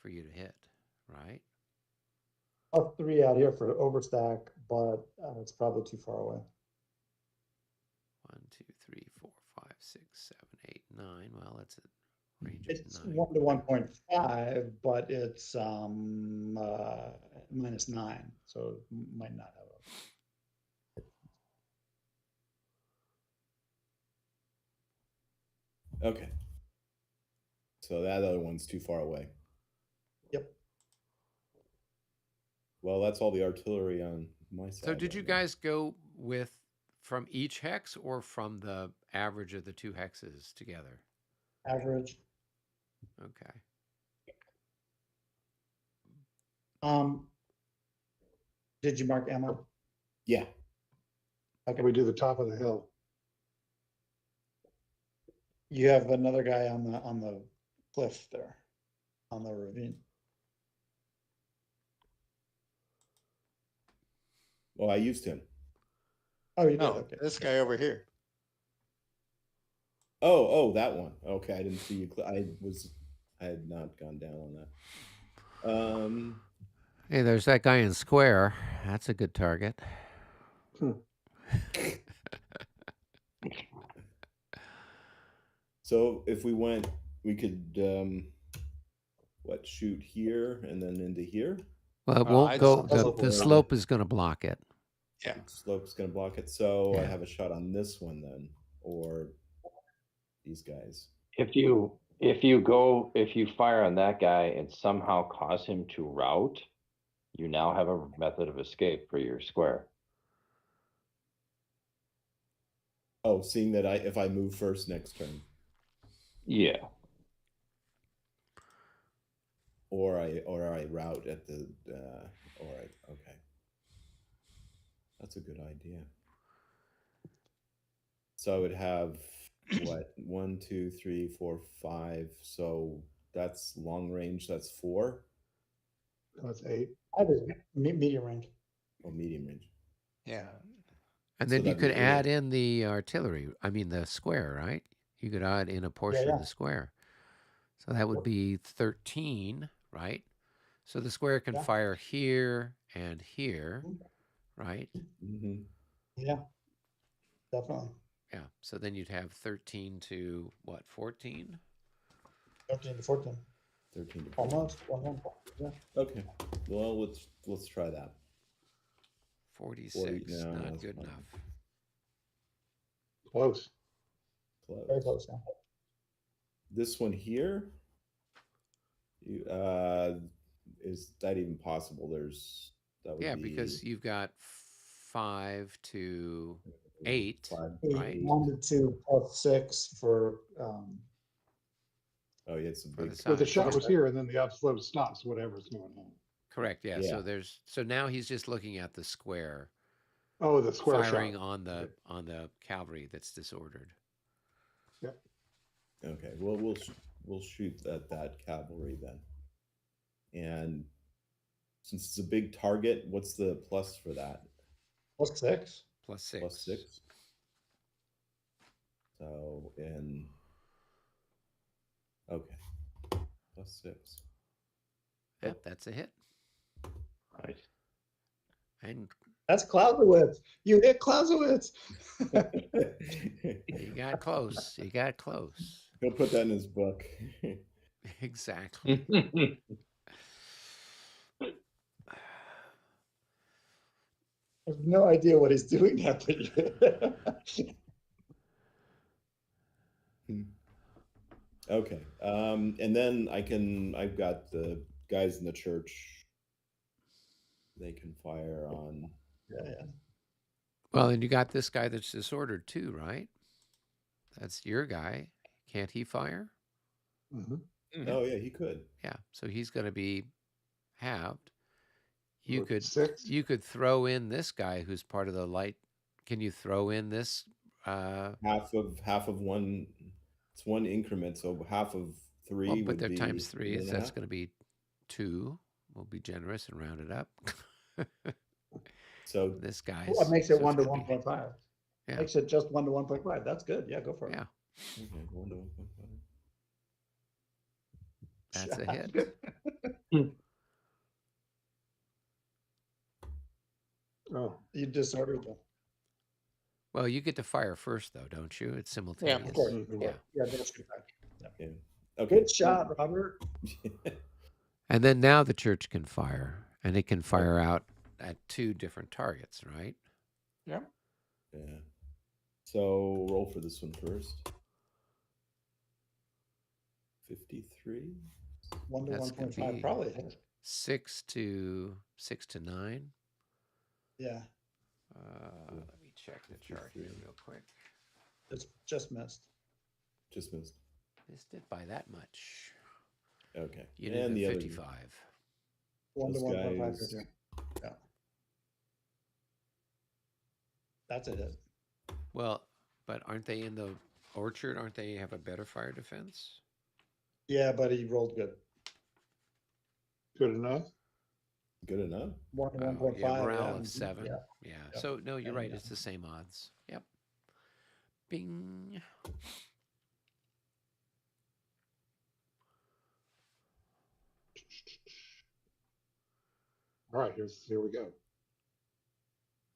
for you to hit, right? Plus 3 out here for overstack, but it's probably too far away. 1, 2, 3, 4, 5, 6, 7, 8, 9. Well, that's a range It's of 9. 1 to 1.5, but it's minus 9, so it might not have a. Okay. So that other one's too far away. Yep. Well, that's all the artillery on my side. So did you right now. guys go with from each hex or from the average of the 2 hexes together? Average. Okay. Did you mark ammo? Yeah. Okay. We do the top of the hill. You have another guy on the cliff there, on the ravine. Well, I used him. Oh, you did. No, Okay. this guy over here. Oh, that one. Okay, I didn't see you. I had not gone down on that. Hey, there's that guy in square. That's a good target. So if we went, we could shoot here and then into here. Well, it won't I'd go. slope The it. slope is going to block it. Yeah. The slope's going to block it. So I Yeah. have a shot on this one then, or these guys. If you fire on that guy and somehow cause him to rout, you now have a method of escape for your square. Oh, seeing that if I move first next turn, Yeah. or I route at the okay. That's a good idea. So I would have what 1, 2, 3, 4, 5. So that's long range. That's 4. That's 8. That is medium range. Or medium range. Yeah. And So then you that'd be could 8. add in the artillery. I mean, the square, right? You could add in a portion yeah. of the square. So that would be 13, right? So the square can Yeah. fire here and here, right? Mm-hmm. Yeah, definitely. Yeah. So then you'd have 13 to what, 14? 13 to 14. 13 to 14. Almost. Yeah. Okay. Well, let's try that. 46, no, not that's good fine. enough. Close. Very close now. This one here, is that even possible? That would Yeah, be, because you've got 5 to 8, 5, right? 1 to 2 plus 6 for, Oh, yeah, it's a For the big. But the size. shot was here, and then the upslope stops, whatever's going on. Correct. Yeah. Yeah. So now he's just looking at the square, Oh, the square firing shot. on the cavalry that's disordered. Okay, well, we'll shoot at that cavalry then. And since it's a big target, what's the plus for that? plus 6. Plus 6. Plus 6. So okay, plus 6. Yep, that's a hit. Nice. And That's Clausewitz. You hit Clausewitz. you got close. You got close. He'll put that in his book. Exactly. I have no idea what he's doing now, but Okay, and then I've got the guys in the church. They can fire on. yeah. Well, and you got this guy that's disordered too, right? That's your guy. Can't he fire? Mhm. Oh yeah, he could. Yeah. So he's going to be halved. You With could 6. you could throw in this guy who's part of the light. Can you throw in this? Half of one. It's one increment, so half of 3 Well, but would they're be times 3, 1.5. so that's going to be 2. We'll be generous and round it up. So This guy. Well, it makes it 1 to 1.5. Yeah. Makes it just 1 to 1.5. That's good. Yeah, go for it. Yeah, okay, 1 to 1.5. that's a hit. Oh, You disordered them. Well, you get to fire first, though, don't you? It's simultaneous. Of course. Mhm. Yeah, that's good. Yeah. Okay. Good shot, Robert. And then now the church can fire, and it can fire out at 2 different targets, right? Yeah. Yeah. So roll for this one first. 53. 1 to That's gonna 1.5 be- probably hit. 6 to 9. Yeah, Let me check the chart here real quick. it's just missed. Just missed. Missed it by that much. Okay. You did and the the other 55. 1 to This 1.5. guy's- Yeah. That's a hit. Well, but aren't they in the orchard? Aren't they have a better fire defense? Yeah, but he rolled good. good enough. good enough. 1 to Oh, 1.5. yeah, morale yeah. of 7. Yeah. Yeah. Yep. So no, you're And, right. It's the same odds. Yep. Bing. All right, here we go.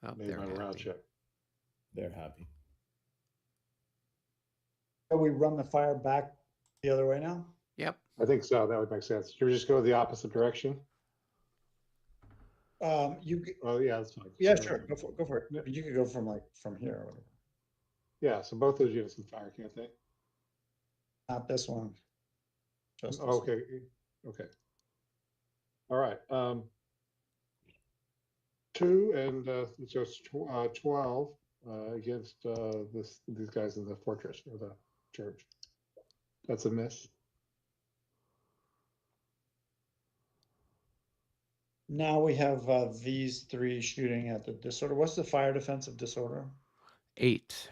Oh, Made they're my morale happy. check. They're happy. So we run the fire back the other way now? Yep. I think so. That would make sense. Should we just go the opposite direction? You, Oh, yeah, that's fine. yeah, sure, go for it. You could go from here or whatever. Yeah, so both those units can fire, can't they? Not this one. Just this Oh, one. okay, okay. All right. 2 and just 12 against these guys in the fortress or the church. That's a miss. Now we have these 3 shooting at the disorder. What's the fire defense of disorder? 8.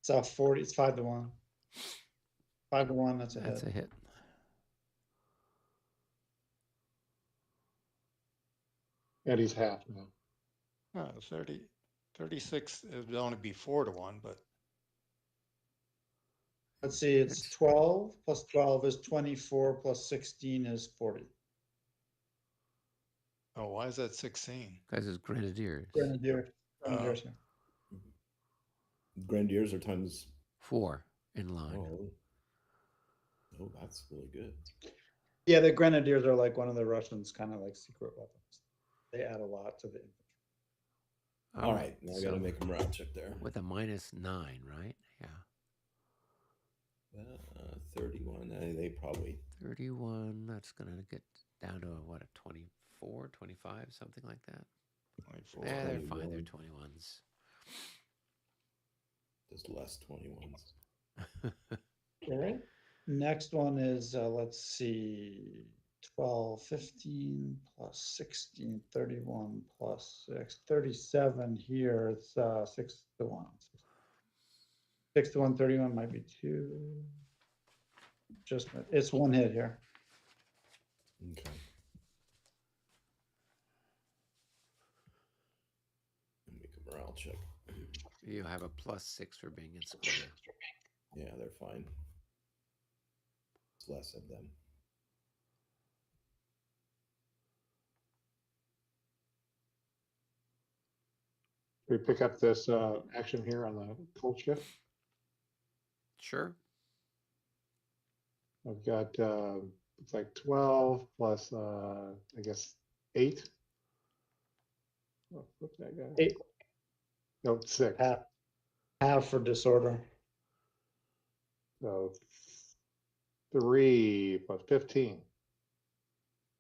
It's 40. It's 5 to 1. 5 to 1. That's a That's hit. a hit. And he's half now. 36, it would only be 4 to 1, but Let's see. It's It's- 12 plus 12 is 24 plus 16 is 40. oh, why is that 16? Guys, it's grenadiers. Grenadiers. Grenadiers. Grenadiers are times. 4 in line. Oh, that's really good. Yeah, the grenadiers are like one of the Russians' kind of like secret weapons. They add a lot to the infantry. All right, now I got to so make a morale check there. with a -9, right? Yeah. 31. They probably. 31. That's gonna get down to what, a 24, 25, something like that. 24. Yeah, they're fine. They're 21. 21s. There's less 21s. Okay. Next one is, let's see, 12, 15 plus 16, 31 plus 6, 37 here. It's 6 to 1. 6 to 1, 31 might be 2. Just, it's one hit here. Okay. And make a morale check. You have a +6 for being in square. Yeah, they're fine. It's less of them. We pick up this action here on the cold shift. Sure. I've got it's like 12 plus I guess 8. Oh, flip that guy. 8. No, 6. Half for disorder. So 3 plus 15.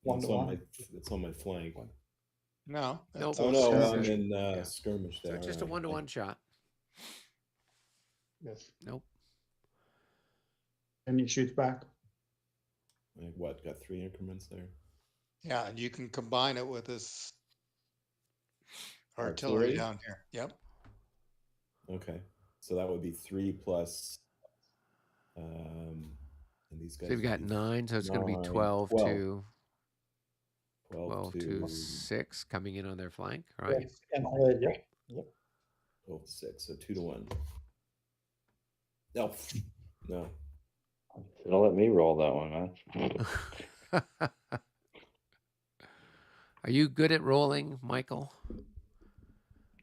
1 It's to on 1. it's on my flank. No. Nope. that's Oh a no, I'm skirmish. in Yeah. skirmish So there. it's just a alright. 1-to-1 shot. Yes. Nope. And he shoots back. Like what? Got 3 increments there. Yeah, and you can combine it with this Artillery? artillery down here. Yep. Okay, so that would be 3 plus. And these guys. So you've got would be 9, so it's going to be 9, 12 to 12 to to 6 coming in on their flank, right? Yes. And yep. 12 to 6, so 2 to 1. No, no. Should have let me roll that one, man. Are you good at rolling, Michael?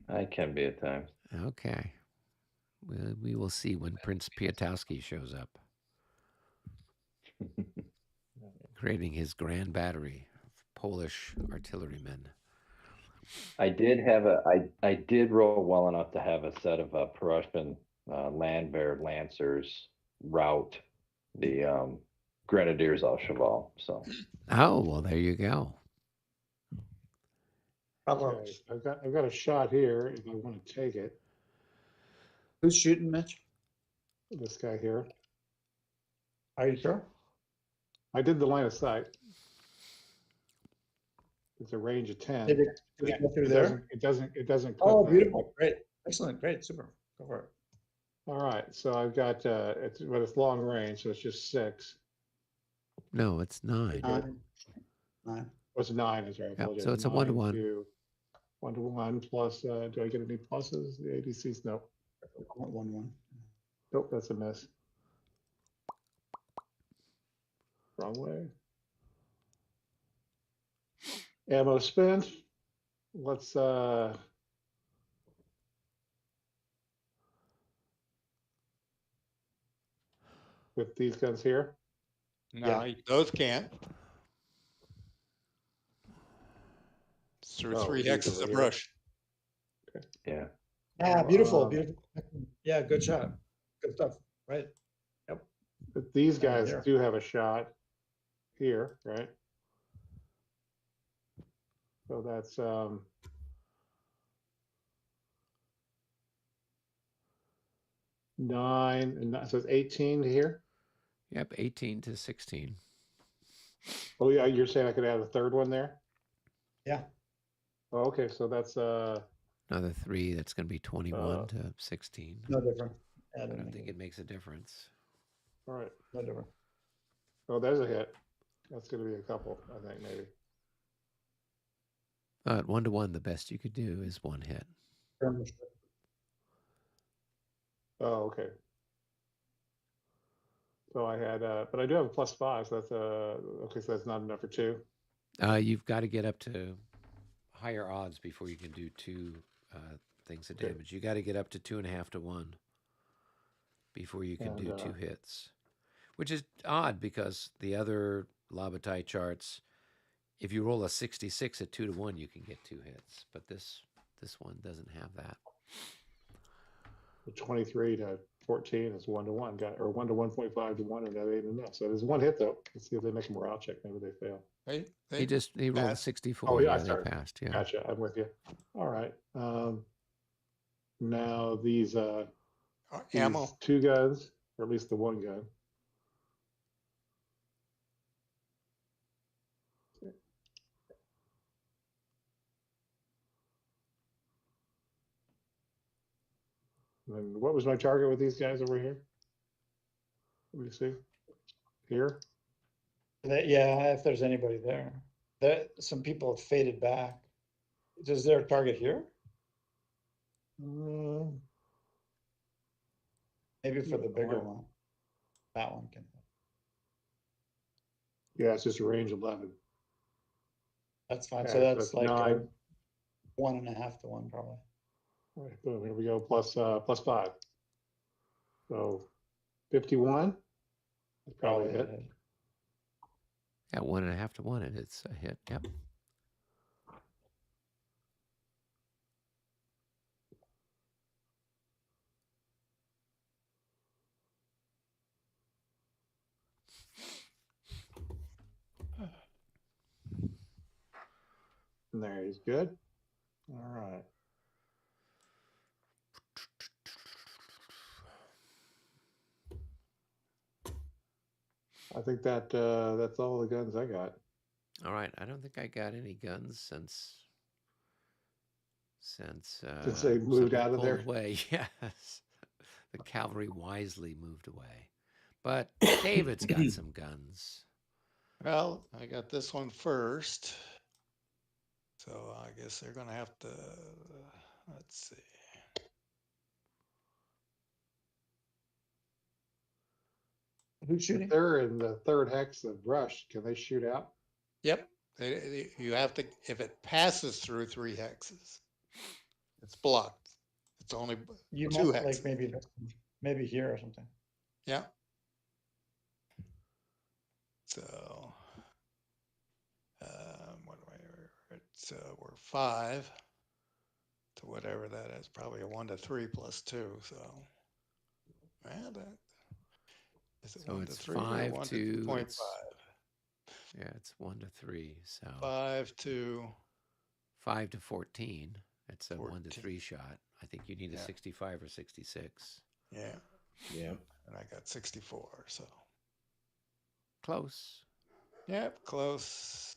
I can be at times. Okay. We will see when Prince Piatowski shows up, creating his grand battery of Polish artillerymen. I did roll well enough to have a set of Prussian Landwehr Lancers route the Grenadiers au Cheval. So Oh, well, there you go. Okay. I've got a shot here if I want to take it. Who's shooting, Mitch? This guy here. Are you sure? I did the line of sight. It's a range of 10. Did it go through there? It doesn't. Oh, clip that. beautiful. Great. Excellent. Great. Super. Go for it. All right. So I've got but it's long range, so it's just 6. No, it's 9. 9. What's 9 is right? I Yep, apologize. so it's a 1-to-1. 1-to-1 plus. Do I get any pluses? The ADCs? Nope. 1-1. Nope. That's a miss. Wrong way. Ammo spent. Let's with these guns here. No, those can't. It's through Oh, 3 these hexes over of here. brush. yeah. Yeah, beautiful. Um, Beautiful. Yeah, good shot. Good stuff. Right. But these guys there. do have a shot here, right? So that's 9 and 9, so it's 18 to here. Yep, 18 to 16. Oh yeah, you're saying I could add a third one there? Yeah. Oh, okay, so that's Another 3, that's going to be 21 to 16. No different. I don't think it makes a difference. all right. No different. Oh, there's a hit. That's going to be a couple, I think, maybe. At 1-to-1, the best you could do is 1 hit. Oh, okay. So I had, but I do have a +5, so that's okay. So that's not enough for 2. You've got to get up to higher odds before you can do 2 things of Okay. damage. You got to get up to 2.5 to 1 before you can do 2 hits, which is odd because the other La Bataille charts, if you roll a 66 at 2 to 1, you can get 2 hits, but this one doesn't have that. The 23 to 14 is 1-to-1, or 1 to 1.5 to 1, and that ain't enough. So there's 1 hit though. Let's see if they make a morale check. Maybe they fail. He rolled a passed. 64. Oh, yeah, Yeah, they sorry. passed. Yeah. Gotcha. I'm with you. All right. Now these Ammo. two guns, or at least the one gun. And what was my target with these guys over here? Let me see. Here. Yeah, if there's anybody there. Some people have faded back. Is there a target here? Maybe for the bigger one. That one can. Yeah, it's just a range 11. That's fine. Okay, So that's like 9. 1.5 to 1 probably. All right, boom. Here we go. Plus 5. So 51. That's probably a hit. Yeah, 1.5 to 1, and it's a hit. Yep. And there, he's good. All right. I think that that's all the guns I got. All right. I don't think I got any guns since they moved somebody out of pulled there. away. Yes, the cavalry wisely moved away. But David's got some guns. Well, I got this one first. So I guess they're going to have to, let's see. Who's If shooting? they're in the third hex of brush, can they shoot out? Yep. You have to, if it passes through 3 hexes, it's blocked. It's only You 2 must hexes. like maybe here or something. Yeah. So, what do we're 5 to whatever that is, probably a 1 to 3 plus 2. So, yeah, that is it. So 1 to it's 3 or 5 1 to to 2.5? Yeah, it's 1 to 3. So 5 to 5 to 14. It's a 1 to 14. 3 shot. I think you need a 65 or 66. Yeah. Yeah. And I got 64. So Close. yep, close.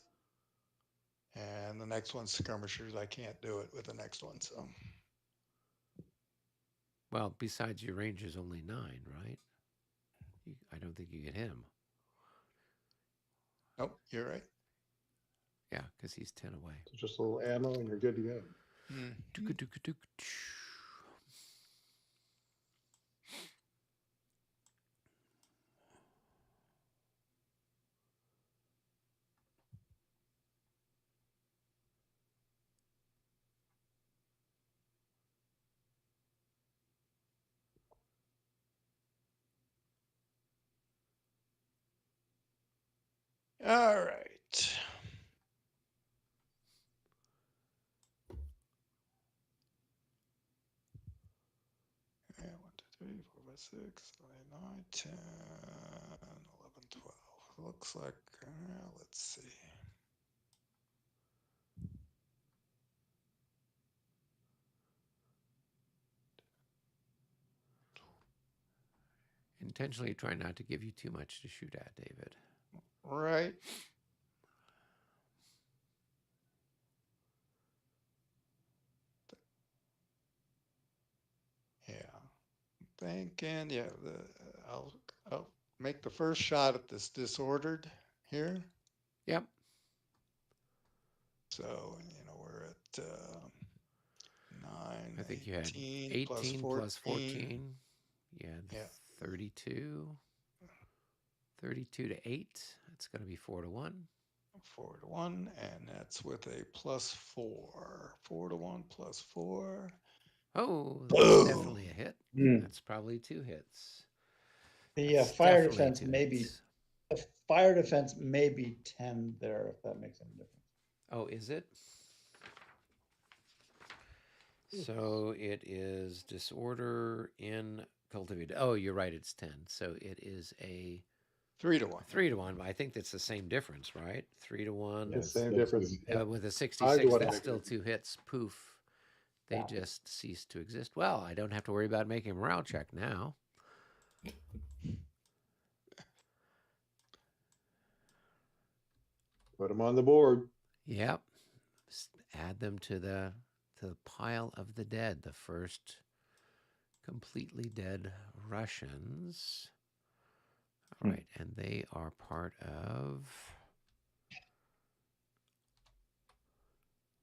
And the next one's skirmishers. I can't do it with the next one. So Well, besides your range is only 9, right? I don't think you get him. nope, you're right. Yeah, because he's 10 away. So just a little ammo and you're good to go. All right. Yeah, 1, 2, 3, 4, 5, 6, 7, 8, 9, 10, 11, 12. Looks like, let's see. Intentionally try not to give you too much to shoot at, David. Right. Yeah. Thinking, yeah, I'll make the first shot at this disordered here. Yep. So, we're at 9, I think you had 18 plus 14. Yeah, 32. 32 to 8. It's going to be 4 to 1. 4 to 1, and that's with a plus 4. 4 to 1 plus 4. Oh, that's definitely a hit. That's probably 2 hits. The fire defense may be 10 there, if that makes any difference. Oh, is it? So it is disorder in cultivated. Oh, you're right. It's 10. So it is a 3 to 1. 3 to 1. I think that's the same difference, right? 3 to 1. The Yes, same that's difference. good. With a 5 66, to 1 that's makes still it. 2 hits. Poof. They just cease to exist. Well, I don't have to worry about making a morale check now. Put them on the board. Yep. Add them to the pile of the dead. The first completely dead Russians. All right, and they are part of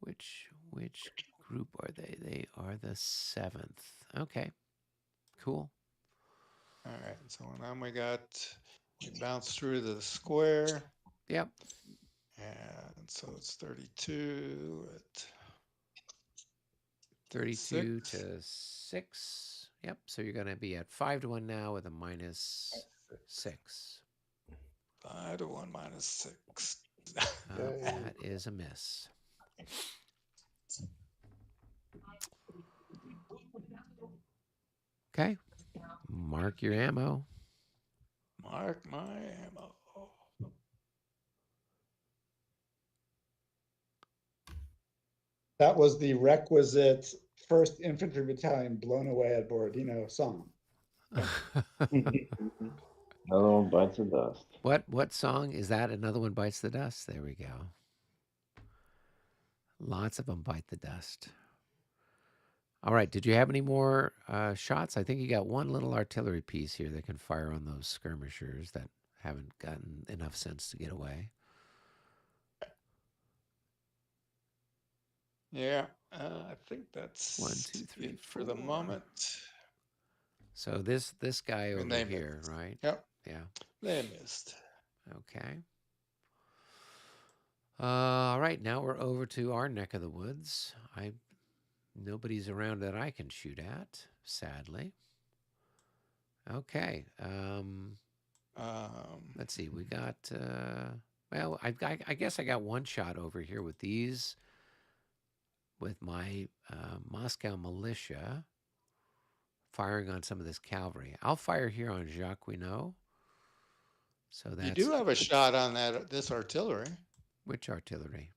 which group are they? They are the 7th. Okay. Cool. All right. So now we bounce through the square. Yep. And so it's 32 at 32 6. to 6. Yep. So you're going to be at 5 to 1 now with a minus 6. 5 to 1 minus 6. That is a miss. Okay. Mark your ammo. Mark my ammo. That was the requisite 1st Infantry Battalion blown away at Borodino song. Another one bites the dust. What song is that? Another one bites the dust. There we go. Lots of them bite the dust. All right. Did you have any more shots? I think you got one little artillery piece here that can fire on those skirmishers that haven't gotten enough sense to get away. Yeah, I think that's 1, 2, 3, it for the 4. moment. So this guy And over they here, missed. right? Yep, Yeah. they missed. Okay. All right. Now we're over to our neck of the woods. Nobody's around that I can shoot at, sadly. Okay. Let's see. We got. Well, I guess I got one shot over here with these. With my Moscow militia firing on some of this cavalry. I'll fire here on Jacquinot. So that's... You do have a shot on this artillery. Which artillery?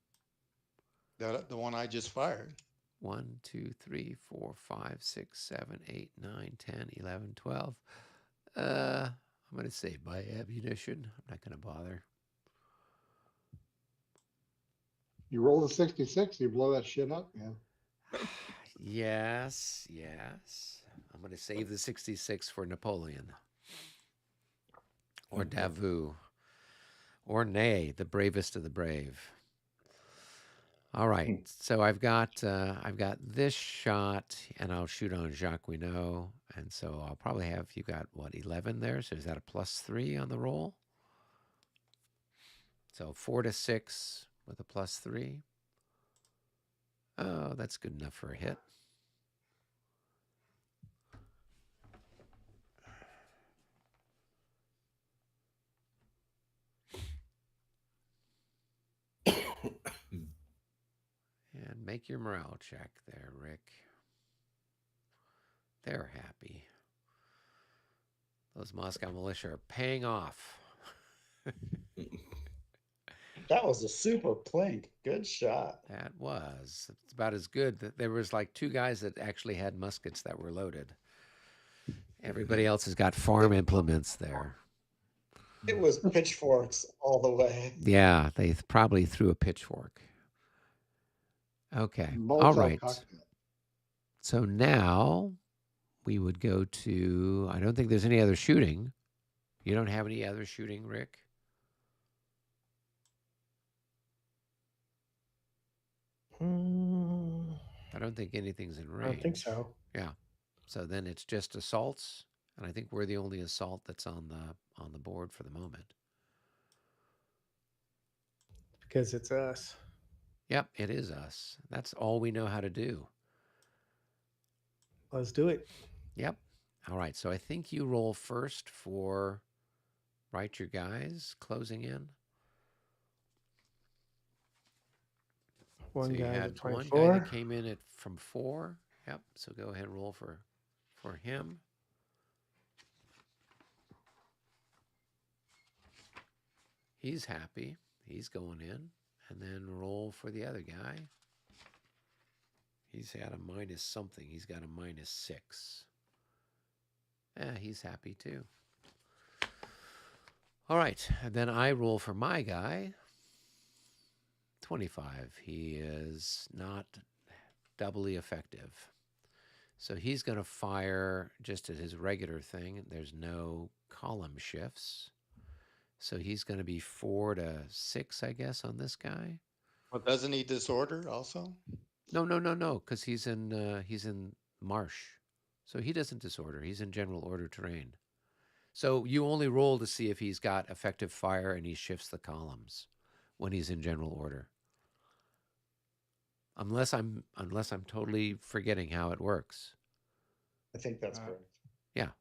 The one I just fired. 1, 2, 3, 4, 5, 6, 7, 8, 9, 10, 11, 12. I'm going to save my ammunition. I'm not going to bother. You roll the 66, you blow that shit up, man. Yes. I'm going to save the 66 for Napoleon. Or Davout. Or Ney, the bravest of the brave. All right. So I've got this shot, and I'll shoot on Jacquinot. And so I'll probably have, you got, what, 11 there? So is that a +3 on the roll? So 4 to 6 with a +3. Oh, that's good enough for a hit. And make your morale check there, Rick. They're happy. Those Moscow militia are paying off. That was a super plink. Good shot. That was. It's about as good. There was like 2 guys that actually had muskets that were loaded. Everybody else has got farm implements there. It was pitchforks all the way. Yeah, they probably threw a pitchfork. Okay. All right. Cocktail. So now we would go to, I don't think there's any other shooting. You don't have any other shooting, Rick? I don't think anything's in range. I don't think so. Yeah. So then it's just assaults, and I think we're the only assault that's on the board for the moment. Because it's us. Yep, it is us. That's all we know how to do. Let's do it. Yep. All right. So I think you roll first for right your guys closing in. One So you guy had at one 24. guy that came in from 4. Yep. So go ahead and roll for him. He's happy. He's going in. And then roll for the other guy. He's had a minus something. He's got a -6. He's happy too. All right. And then I roll for my guy. 25. He is not doubly effective. So he's going to fire just at his regular thing. There's no column shifts. So he's going to be 4 to 6, I guess, on this guy. Well, doesn't he disorder also? No, because he's in marsh. So he doesn't disorder. He's in general order terrain. So you only roll to see if he's got effective fire and he shifts the columns when he's in general order. Unless I'm totally forgetting how it works. I think that's correct. Yeah,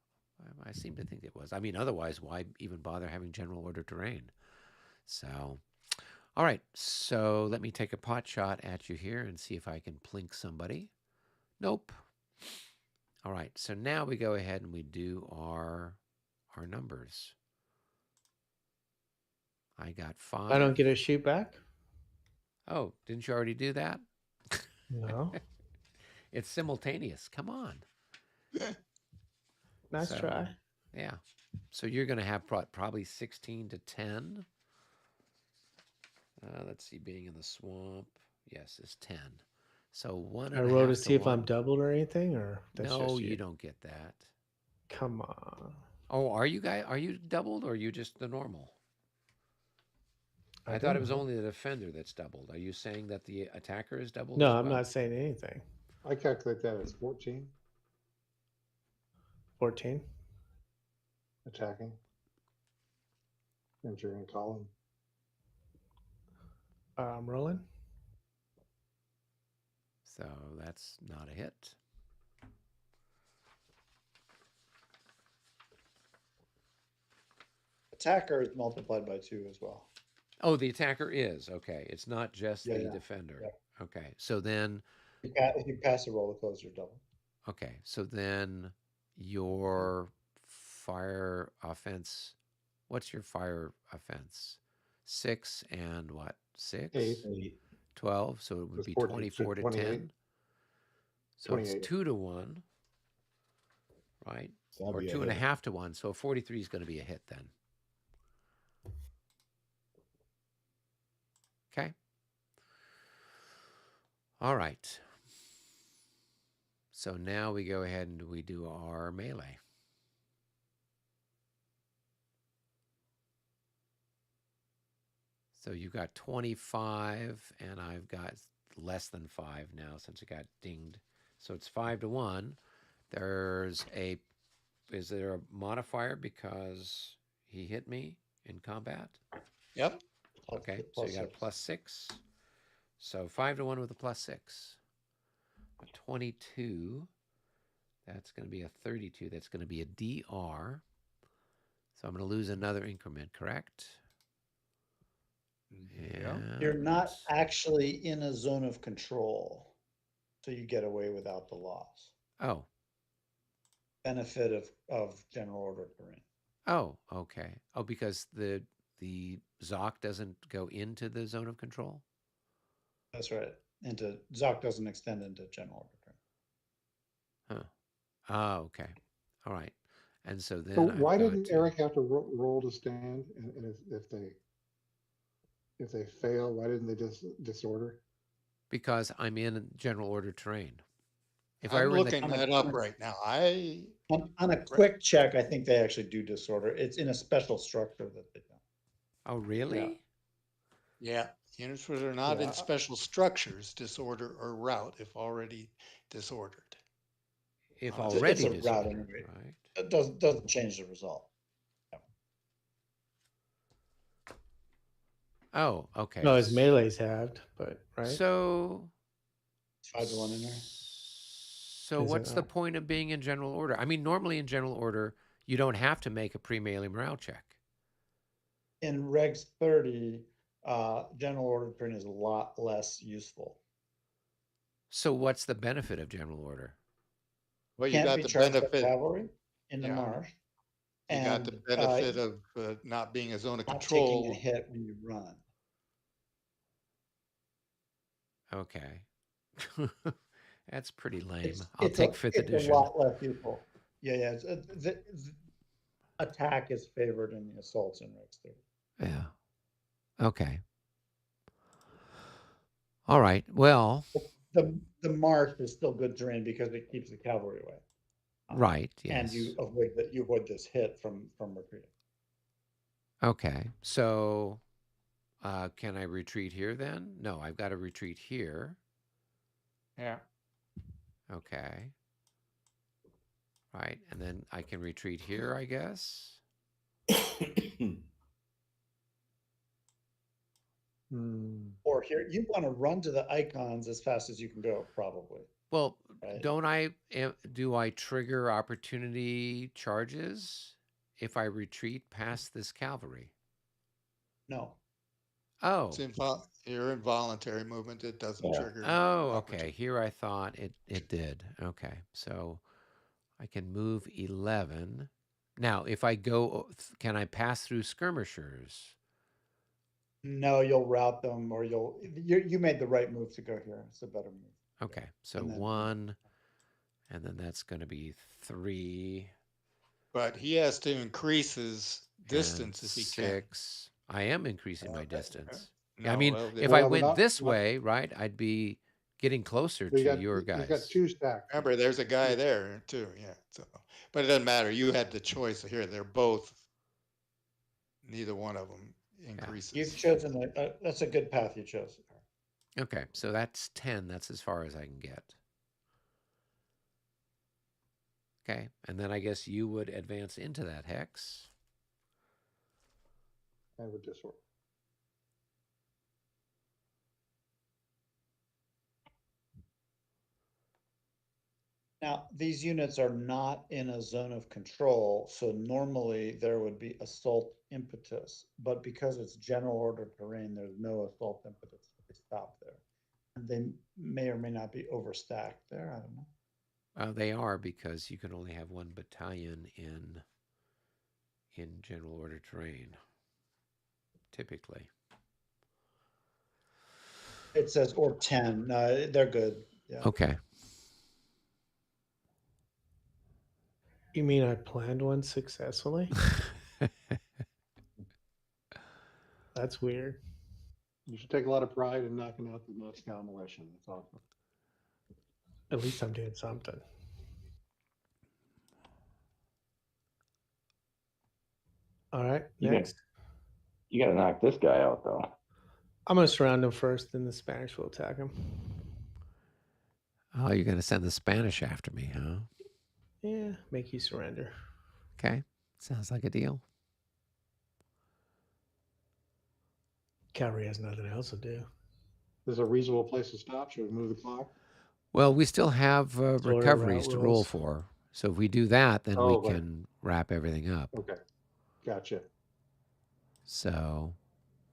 I seem to think it was. I mean, otherwise, why even bother having general order terrain? So, all right. So let me take a pot shot at you here and see if I can plink somebody. Nope. All right. So now we go ahead and we do our numbers. I got 5. I don't get a shoot back? Oh, didn't you already do that? No. It's simultaneous. Come on. Nice So, try. Yeah. So you're going to have probably 16 to 10. Let's see, being in the swamp. Yes, it's 10. So 1 I and a roll half to see if I'm 1. doubled or anything, or that's No, just you don't get that. Come on. Oh, are you doubled or are you just the normal? I thought don't it was know. only the defender that's doubled. Are you saying that the attacker is doubled? No, as I'm well? not saying anything. I calculate that as 14 14. attacking. Entering column. I'm rolling. So that's not a hit. Attacker is multiplied by 2 as well. Oh, the attacker is. Okay. It's not just Yeah, the yeah, defender. yeah. Okay. So then, If you pass a roll, the closer double. okay. So then your fire offense, what's your fire offense? 6 and what? 6? 8. 12. So it would It's be 14, 24 to 28. 10. So 28. it's 2 to 1, right? So that'd Or be a 2.5 hit. to 1. So 43 is going to be a hit then. Okay. All right. So now we go ahead and we do our melee. So you've got 25, and I've got less than 5 now since it got dinged. So it's 5 to 1. Is there a modifier because he hit me in combat? Yep. Okay, so Plus you got a 6. +6. So 5 to 1 with a +6. A 22. That's going to be a 32. That's going to be a DR. So I'm going to lose another increment, correct? Yeah. You're not And- actually in a zone of control, so you get away without the loss. Oh, Benefit of general order terrain. oh, okay. Oh, because the Zoc doesn't go into the zone of control? That's right. Zoc doesn't extend into general order terrain. Huh. Oh, okay. All right. And so then So I've why got didn't to- Eric have to roll to stand? And if they fail, why didn't they just disorder? Because I'm in general order terrain. If I'm were in the- looking that up right now. On a quick check, I think they actually do disorder. It's in a special structure that they don't. Oh, really? Yeah, units that are not Yeah. in special structures disorder or route if already disordered. If It's already a route disordered, anyway. right? It doesn't change the result. Oh, okay. No, his melee's halved, but right. So, It's 5 to 1 in there. so Is it what's the not? point of being in general order? I mean, normally in general order, you don't have to make a pre-melee morale check. In Regs 30, general order terrain is a lot less useful. So what's the benefit of general order? Well, you Can't got be the charged by benefit. cavalry in the Yeah. marsh. You got the and benefit of not being a zone of not taking a control. hit when you run. Okay. That's pretty lame. It's I'll it's take a fifth it's a edition. lot less useful. Yeah, the attack is favored in the assaults in Regs 30. Yeah. Okay. All right. Well, The march is still good terrain because it keeps the cavalry away. right. And Yes. you avoid this hit from retreating. Okay. So, can I retreat here then? No, I've got to retreat here. Yeah. Okay. Right. And then I can retreat here, I guess. Or here, you want to run to the icons as fast as you can go, probably. Well, Right. do I trigger opportunity charges if I retreat past this cavalry? No. Oh. It's your involuntary movement. It doesn't Yeah. trigger. Oh, okay. opportunity. Here I thought it did. Okay. So I can move 11. Now, if I go, can I pass through skirmishers? No, you'll route them, or you made the right move to go here. It's a better move. Okay. So And then- 1, and then that's going to be 3. But he has to increase his and distance if he can. 6. I am increasing my Okay. distance. No, I mean, well, if Well, I but went not- this not- way, right, I'd be getting closer to your guys. He's got 2 stacks. remember, there's a guy there too. Yeah. So, but it doesn't matter. You had the choice here. They're both. Neither one of them increases. You've chosen that's a good path you chose. Okay, so that's 10. That's as far as I can get. Okay, and then I guess you would advance into that hex. And with disorder. Now, these units are not in a zone of control, so normally there would be assault impetus, but because it's general order terrain, there's no assault impetus. They stop there. And they may or may not be overstacked there. I don't know. They are, because you can only have 1 battalion in general order terrain, typically. It says or 10. No, they're good. Yeah. Okay. You mean I planned one successfully? That's weird. You should take a lot of pride in knocking out the Moscow militia. That's awesome. At least I'm doing something. All right, You next. You got to knock this guy out, though. I'm going to surround him first, then the Spanish will attack him. Oh, you're going to send the Spanish after me, huh? Yeah, make you surrender. Okay, sounds like a deal. Cavalry has nothing else to do. This is a reasonable place to stop. Should we move the clock? Well, we still have recoveries route to roll rules. for. So if we do that, then Oh, we right. can wrap everything up. Okay. Gotcha. So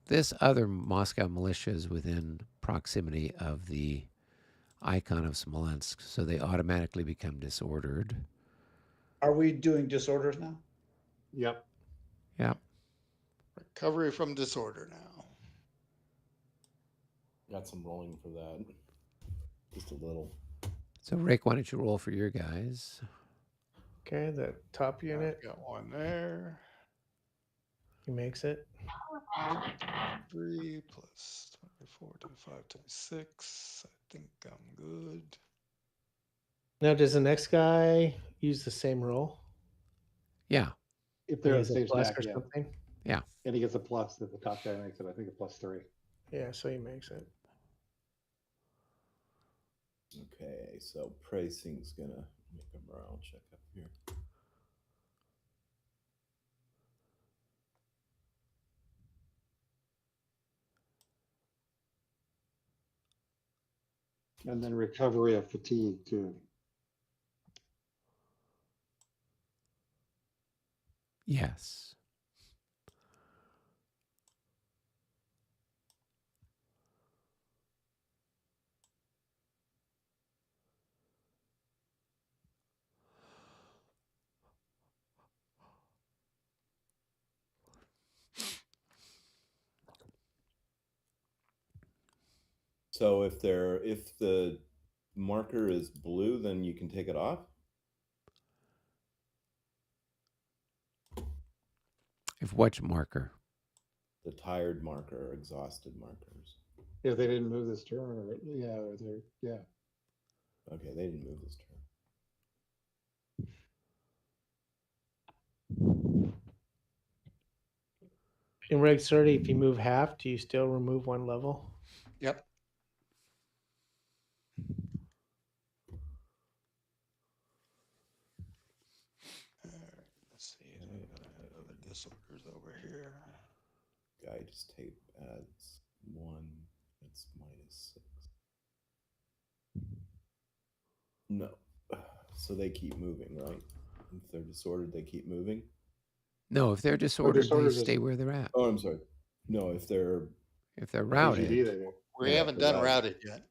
this other Moscow militia is within proximity of the icon of Smolensk, so they automatically become disordered. Are we doing disorders now? Yep. Yep. Recovery from disorder now. Got some rolling for that. Just a little. So Rick, why don't you roll for your guys? Okay, the top unit, Got one there. he makes it. 3 plus 24, 25, 26. I think I'm good. Now, does the next guy use the same roll? Yeah. If He they're in has the a same plus stack, or yeah. something? And he gets a plus if the top guy makes it. I think a +3. Yeah, so he makes it. Okay, so pricing's gonna make a morale check up here. And then recovery of fatigue too. Yes. So if the marker is blue, then you can take it off? If which marker? The tired marker or exhausted markers. If they didn't move this turn, or yeah. Okay, they didn't move this turn. In Regs 30, if you move half, do you still remove one level? Yep. All right, let's see. I'm gonna add other disorders over here. Guy just tape adds 1. It's -6. No. So they keep moving, right? If they're disordered, they keep moving? No, if they're disordered, disordered they is- stay where they're at. Oh, I'm sorry. No, if they're If they're AGD, routed, they do. We Yeah, haven't they're done routed. routed yet.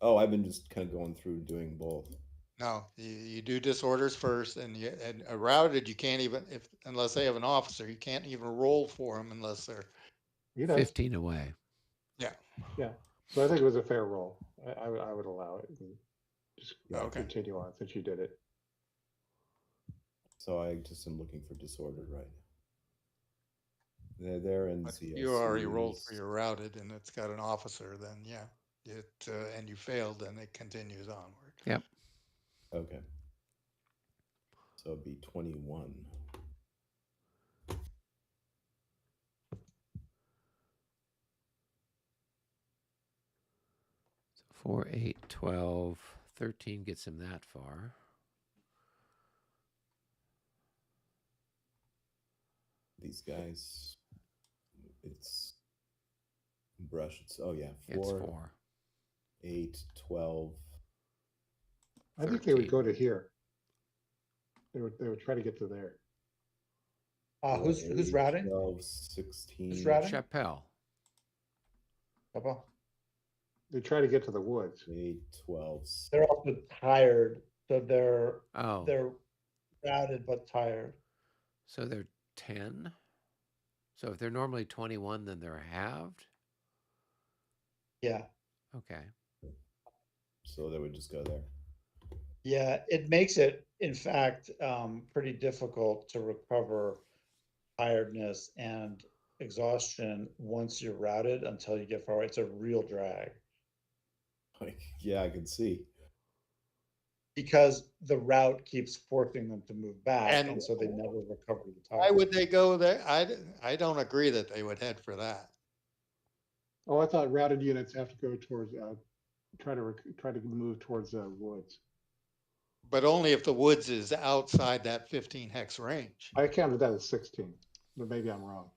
Oh, I've been just kind of going through doing both. No, you do disorders first, and a routed, you can't even, unless they have an officer, you can't even roll for them unless they're, He does. 15 away. yeah. Yeah. So I think it was a fair roll. I would allow it. And just Okay. continue on since you did it. So I just am looking for disordered right now. They're in But you already rolled CSCs. for your routed and it's got an officer, then yeah, and you failed, then it continues onward. Yep. Okay. So it'd be 21. So 4, 8, 12, 13 gets him that far. These guys, it's brush. It's, oh yeah, It's 4, 4. 8, 12. I think they would 13. go to here. They would try to get to there. Who's 8, routing? 12, 16. Who's routing? Chappelle. Papa? They try to get to the woods. 8, 12. They're also tired, so they're Oh, routed but tired. so they're 10. So if they're normally 21, then they're halved. Yeah. Okay. So they would just go there. Yeah, it makes it, in fact, pretty difficult to recover tiredness and exhaustion once you're routed until you get far away. It's a real drag Like, yeah, I can see. because the route keeps forcing them to move back, And- and so they never recover the Why tire. would they go there? I don't agree that they would head for that. Oh, I thought routed units have to go towards try to move towards woods. But only if the woods is outside that 15 hex range. I counted that as 16, but maybe I'm wrong.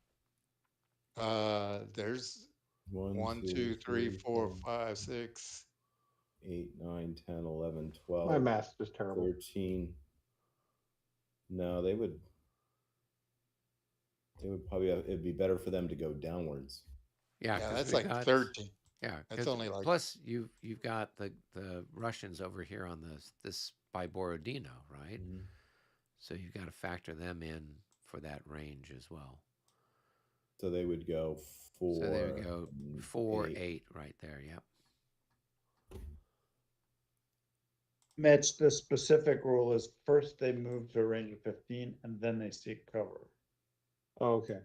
There's 1, 1, 2, 3, 4, 5, 6. 8, 9, 10, 11, 12. My math's just terrible. 13. No, they would probably, it'd be better for them to go downwards. Yeah, Yeah, 'cause that's we like got- 13. Yeah, That's 'cause only like- plus you've got the Russians over here on this by Borodino, right? Mm-hmm. So you've got to factor them in for that range as well. So they would go 4. So there we go, and 4, 8. 8 right there. Yep. Mitch, the specific rule is first they move to a range of 15 and then they seek cover. Oh, okay.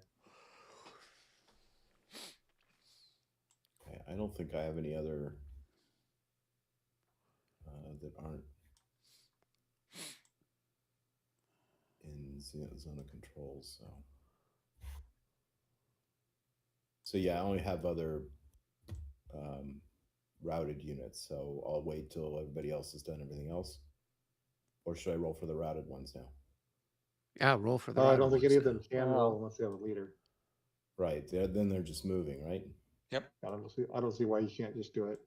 Okay, I don't think I have any other that aren't in zone of control. So yeah, I only have other routed units. So I'll wait till everybody else has done everything else, or should I roll for the routed ones now? Yeah, roll for the. I routed don't think any of ones them can roll unless they have a leader. Right. Then they're just moving, right? Yep. I don't see why you can't just do it.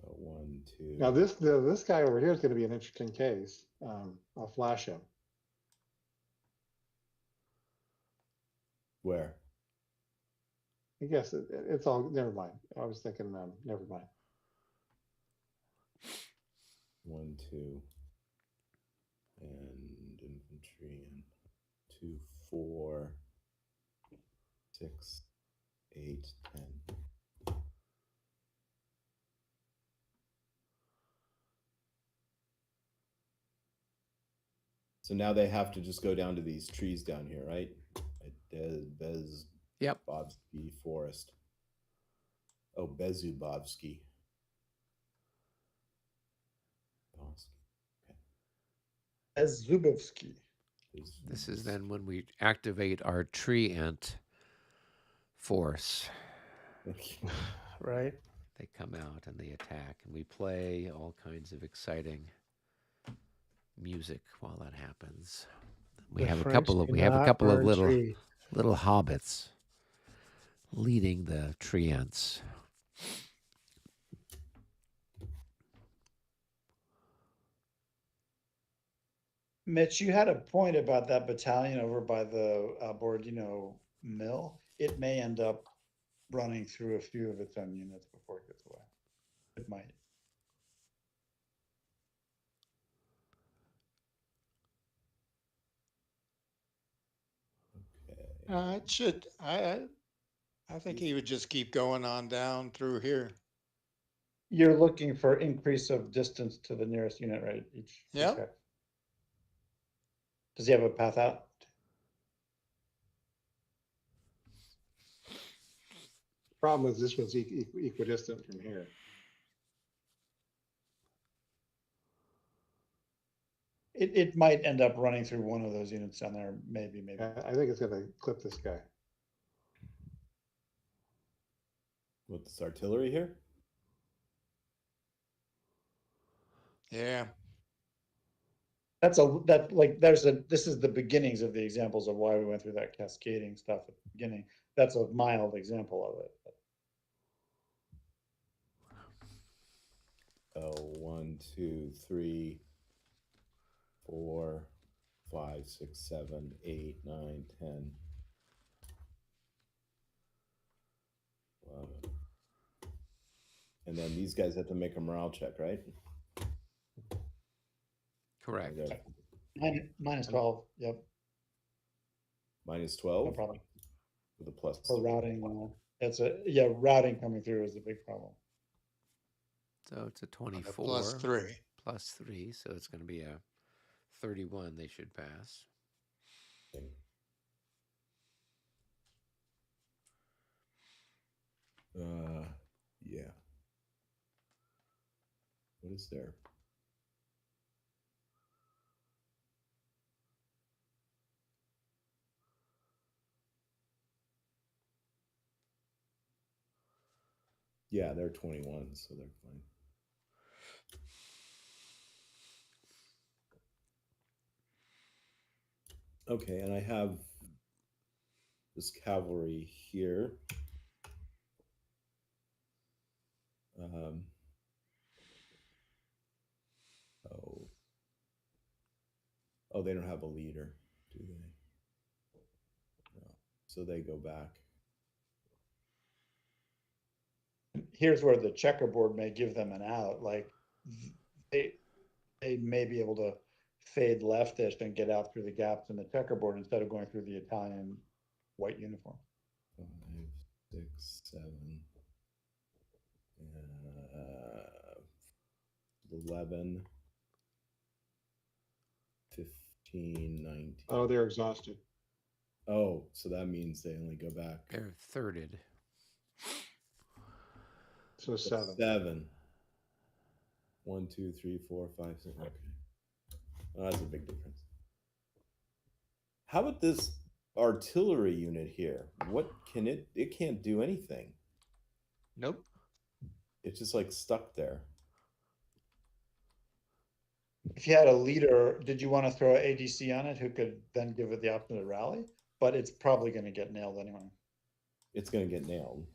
So 1, 2. Now this guy over here is going to be an interesting case. I'll flash him. Where? I guess it's all. Never mind. I was thinking. Never mind. 1, 2, and infantry, and 2, 4, 6, 8, 10. So now they have to just go down to these trees down here, right? Bez Yep. Bobsky Forest. Oh, Bezubovsky. As Zubovsky. This is then when we activate our tree ant force. Right. They come out and they attack, and we play all kinds of exciting music while that happens. We The have a French couple of do we have a not couple of burn little trees. hobbits leading the tree ants. Mitch, you had a point about that battalion over by the Borodino mill. It may end up running through a few of its own units before it gets away. It might. It should, I think he would just keep going on down through here. You're looking for increase of distance to the nearest unit, right? Each Yep. hex. Does he have a path out? Problem is this one's equidistant from here. It might end up running through one of those units down there, maybe. I think it's gonna clip this guy. With this artillery here? Yeah. This is the beginnings of the examples of why we went through that cascading stuff at the beginning. That's a mild example of it. Oh, 1, 2, 3, 4, 5, 6, 7, 8, 9, 10. 11. And then these guys have to make a morale check, right? Correct. Minus 12. Yep. Minus 12? No problem. With a plus. For routing, routing coming through is a big problem. So it's a 24 +3. plus 3, so it's going to be a 31 they should pass. Yeah. What is there? Yeah, they're 21, so they're fine. Okay, and I have this cavalry here. Oh, they don't have a leader, do they? No. So they go back. Here's where the checkerboard may give them an out. Like they may be able to fade leftish and get out through the gaps in the checkerboard instead of going through the Italian white uniform. 5, 6, 7, 11, 15, 19. Oh, they're exhausted. Oh, so that means they only go back. They're thirded. So 7. 7. 1, 2, 3, 4, 5, 6. Okay. Well, that's a big difference. How about this artillery unit here? What can it? It can't do anything. Nope. It's just like stuck there. If you had a leader, did you want to throw an ADC on it who could then give it the option to rally? But it's probably going to get nailed anyway. It's going to get nailed.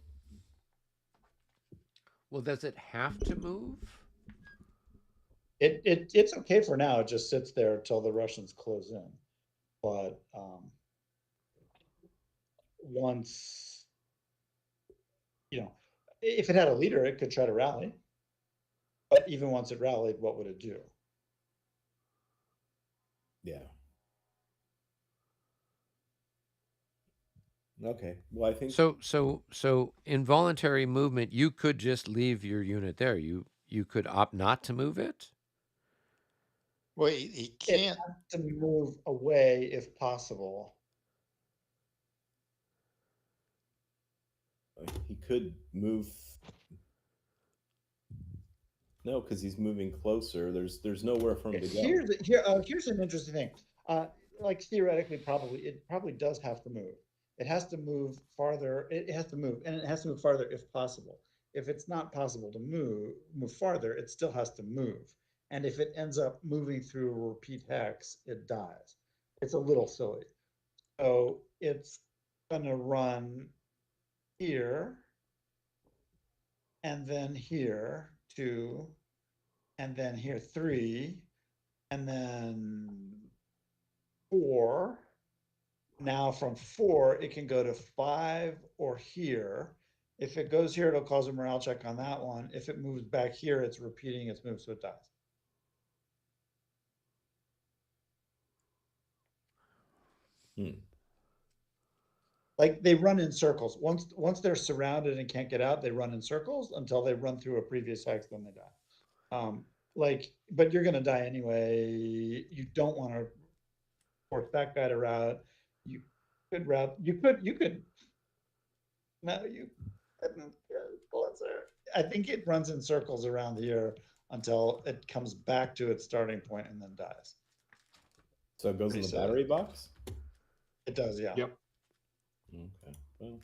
Well, does it have to move? It's okay for now. It just sits there until the Russians close in. But once, if it had a leader, it could try to rally. But even once it rallied, what would it do? Yeah. Okay. Well, I think So involuntary movement, you could just leave your unit there. You could opt not to move it. Well, he It can't. has to move away if possible. he could move. No, because he's moving closer. There's nowhere for him to go. Here's an interesting thing. Like theoretically, it probably does have to move. It has to move farther. It has to move, and it has to move farther if possible. If it's not possible to move farther, it still has to move. And if it ends up moving through a repeat hex, it dies. It's a little silly. So it's gonna run here, and then here 2, and then here 3, and then 4. Now from 4, it can go to 5 or here. If it goes here, it'll cause a morale check on that one. If it moves back here, it's repeating its move, so it dies. Like they run in circles. Once they're surrounded and can't get out, they run in circles until they run through a previous hex, then they die. But you're gonna die anyway. You don't want to force that guy to route. You could route. You could. No, you couldn't. I think it runs in circles around here until it comes back to its starting point and then dies. So it goes Pretty in the silly. battery box? It does, yeah. Yep. Okay. Well,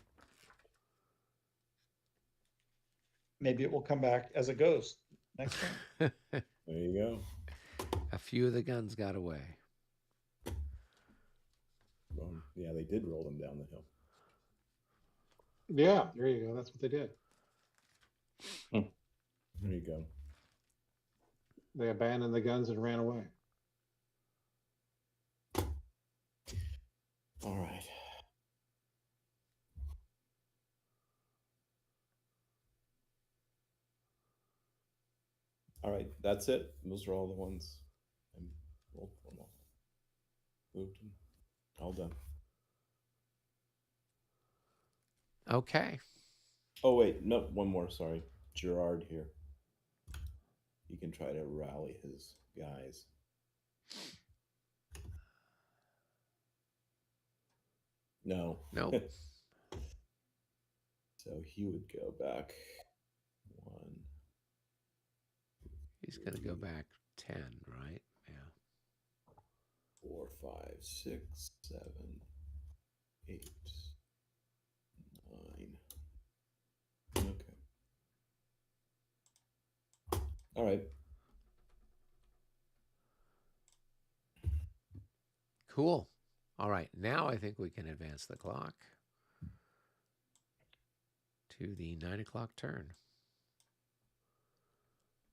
Maybe it will come back as a ghost next time. there you go. A few of the guns got away. Well, yeah, they did roll them down the hill. Yeah, there you go. That's what they did. There you go. They abandoned the guns and ran away. All right. All right, that's it. Those are all the ones. I rolled for them all. Moved them. All done. Okay. Oh wait, no, one more. Sorry, Gerard here. He can try to rally his guys. No. No. So he would go back 1. He's going to go back 10, right? Yeah. 4, 5, 6, 7, 8, 9. Okay. All right. Cool. All right. Now I think we can advance the clock to the 9 o'clock turn.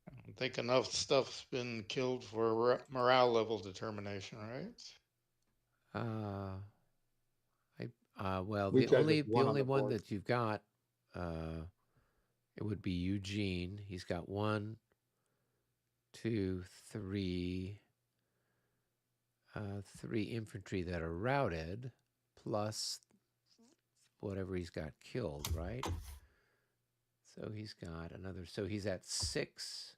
I think enough stuff's been killed for morale level determination, right? Well, We the tried only with one on the one board. that you've got, it would be Eugene. He's got 1, 2, 3, 3 infantry that are routed, plus whatever he's got killed, right? So he's got another. So he's at 6,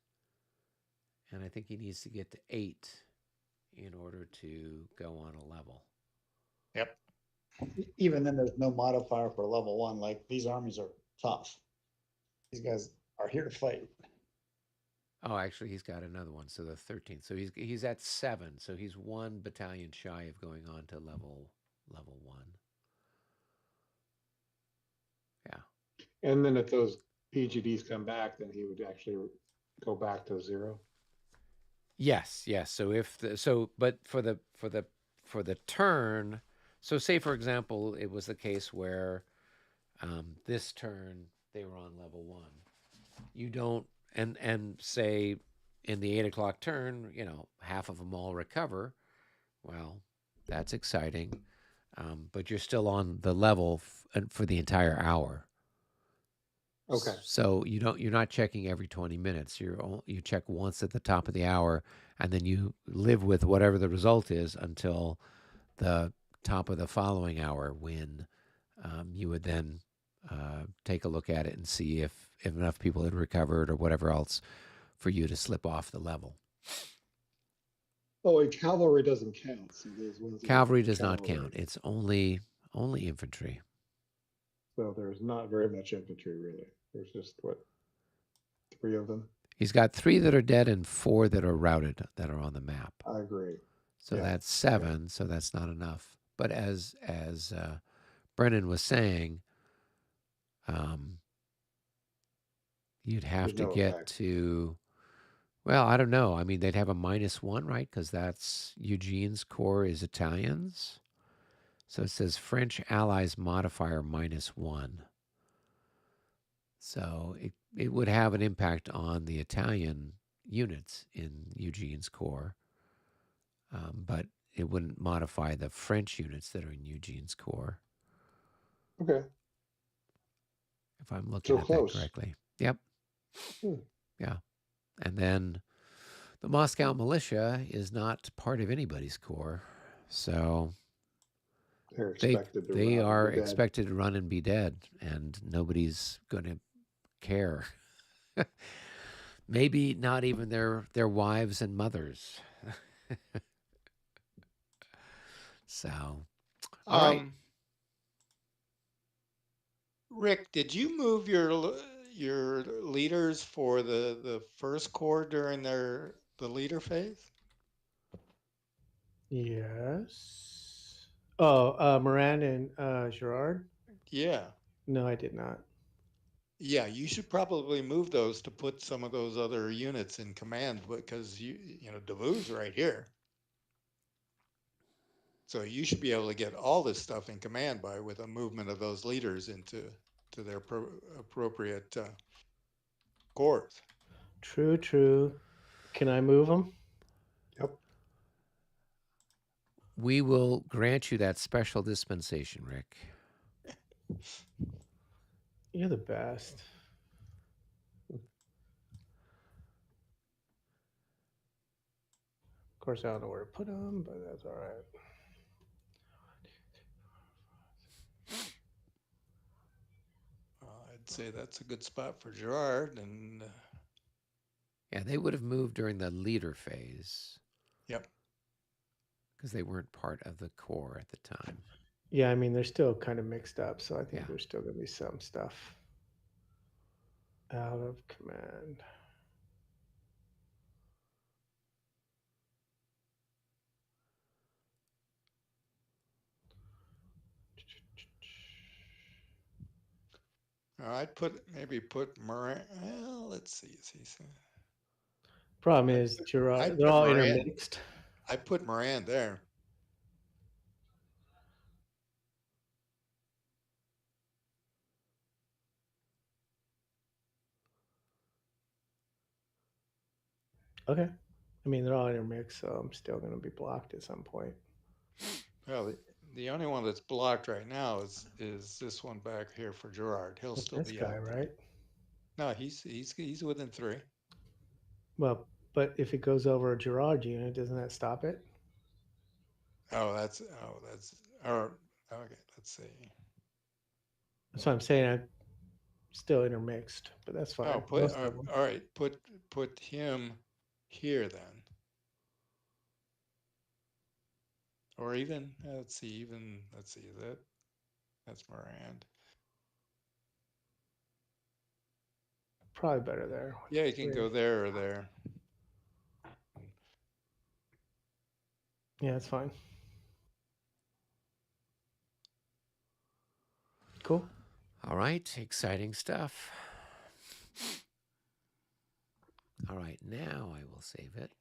and I think he needs to get to 8 in order to go on a level. Yep. Even then, there's no modifier for level 1. Like these armies are tough. These guys are here to fight. Oh, actually, he's got another one. So the 13th. So he's at 7. So he's 1 battalion shy of going on to level 1. Yeah. And then if those PGDs come back, then he would actually go back to 0. Yes. So but for the turn, so say for example, it was the case where this turn they were on level 1. You don't and say in the 8 o'clock turn, half of them all recover. Well, that's exciting, but you're still on the level for the entire hour. Okay. So you're not checking every 20 minutes. You check once at the top of the hour, and then you live with whatever the result is until the top of the following hour when you would then take a look at it and see if enough people had recovered or whatever else for you to slip off the level. Oh, and cavalry doesn't count. So those ones that are Cavalry does not cavalry. count. It's only infantry. So there's not very much infantry really. There's just what, 3 of them. He's got 3 that are dead and 4 that are routed that are on the map. I agree. So Yeah. that's 7. So that's not enough. But as Brennan was saying, you'd have There's to no get effect. to, well, I don't know. I mean, they'd have a -1, right? Because that's Eugene's corps is Italians. So it says French allies modifier -1. So it would have an impact on the Italian units in Eugene's corps, but it wouldn't modify the French units that are in Eugene's corps. Okay. If I'm looking So at close. that correctly. Yep. Hmm. Yeah. And then the Moscow militia is not part of anybody's corps. So They're expected to they run and are be dead. expected to run and be dead, and nobody's going to care. Maybe not even their wives and mothers. So, all right. Rick, did you move your leaders for the first corps during the leader phase? Yes. Oh, Moran and Gerard? Yeah. No, I did not. Yeah, you should probably move those to put some of those other units in command because you know Davu's right here. So you should be able to get all this stuff in command with a movement of those leaders into their appropriate corps. True, true. Can I move them? Yep. We will grant you that special dispensation, Rick. You're the best. Of course, I don't know where to put them, but that's all right. I'd say that's a good spot for Gerard, and Yeah, they would have moved during the leader phase. Yep. Because they weren't part of the corps at the time. Yeah, I mean, they're still kind of mixed up, so I think Yeah. there's still going to be some stuff out of command. I'd maybe put Moran. Well, let's see. Problem is, Gerard, they're all intermixed. I put Moran there. Okay. I mean, they're all intermixed, so I'm still going to be blocked at some point. Well, the only one that's blocked right now is this one back here for Gerard. He'll still This be guy, out. right? No, he's within 3. Well, but if it goes over a Gerard unit, doesn't that stop it? Okay. Let's see. That's what I'm saying. I'm still intermixed, but that's fine. Oh, all right. Put him here then. Or even let's see that's Moran. Probably better there. Yeah, you can go there or there. Yeah, that's fine. Cool. All right, exciting stuff. All right, now I will save it.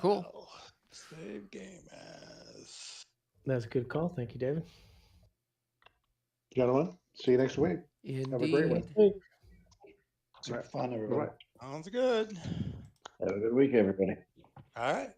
Cool. Save game as. That's a good call. Thank you, David. Gentlemen, see you next week. Indeed. Have a great one. Super fun, everybody. Sounds good. Have a good week, everybody. All right.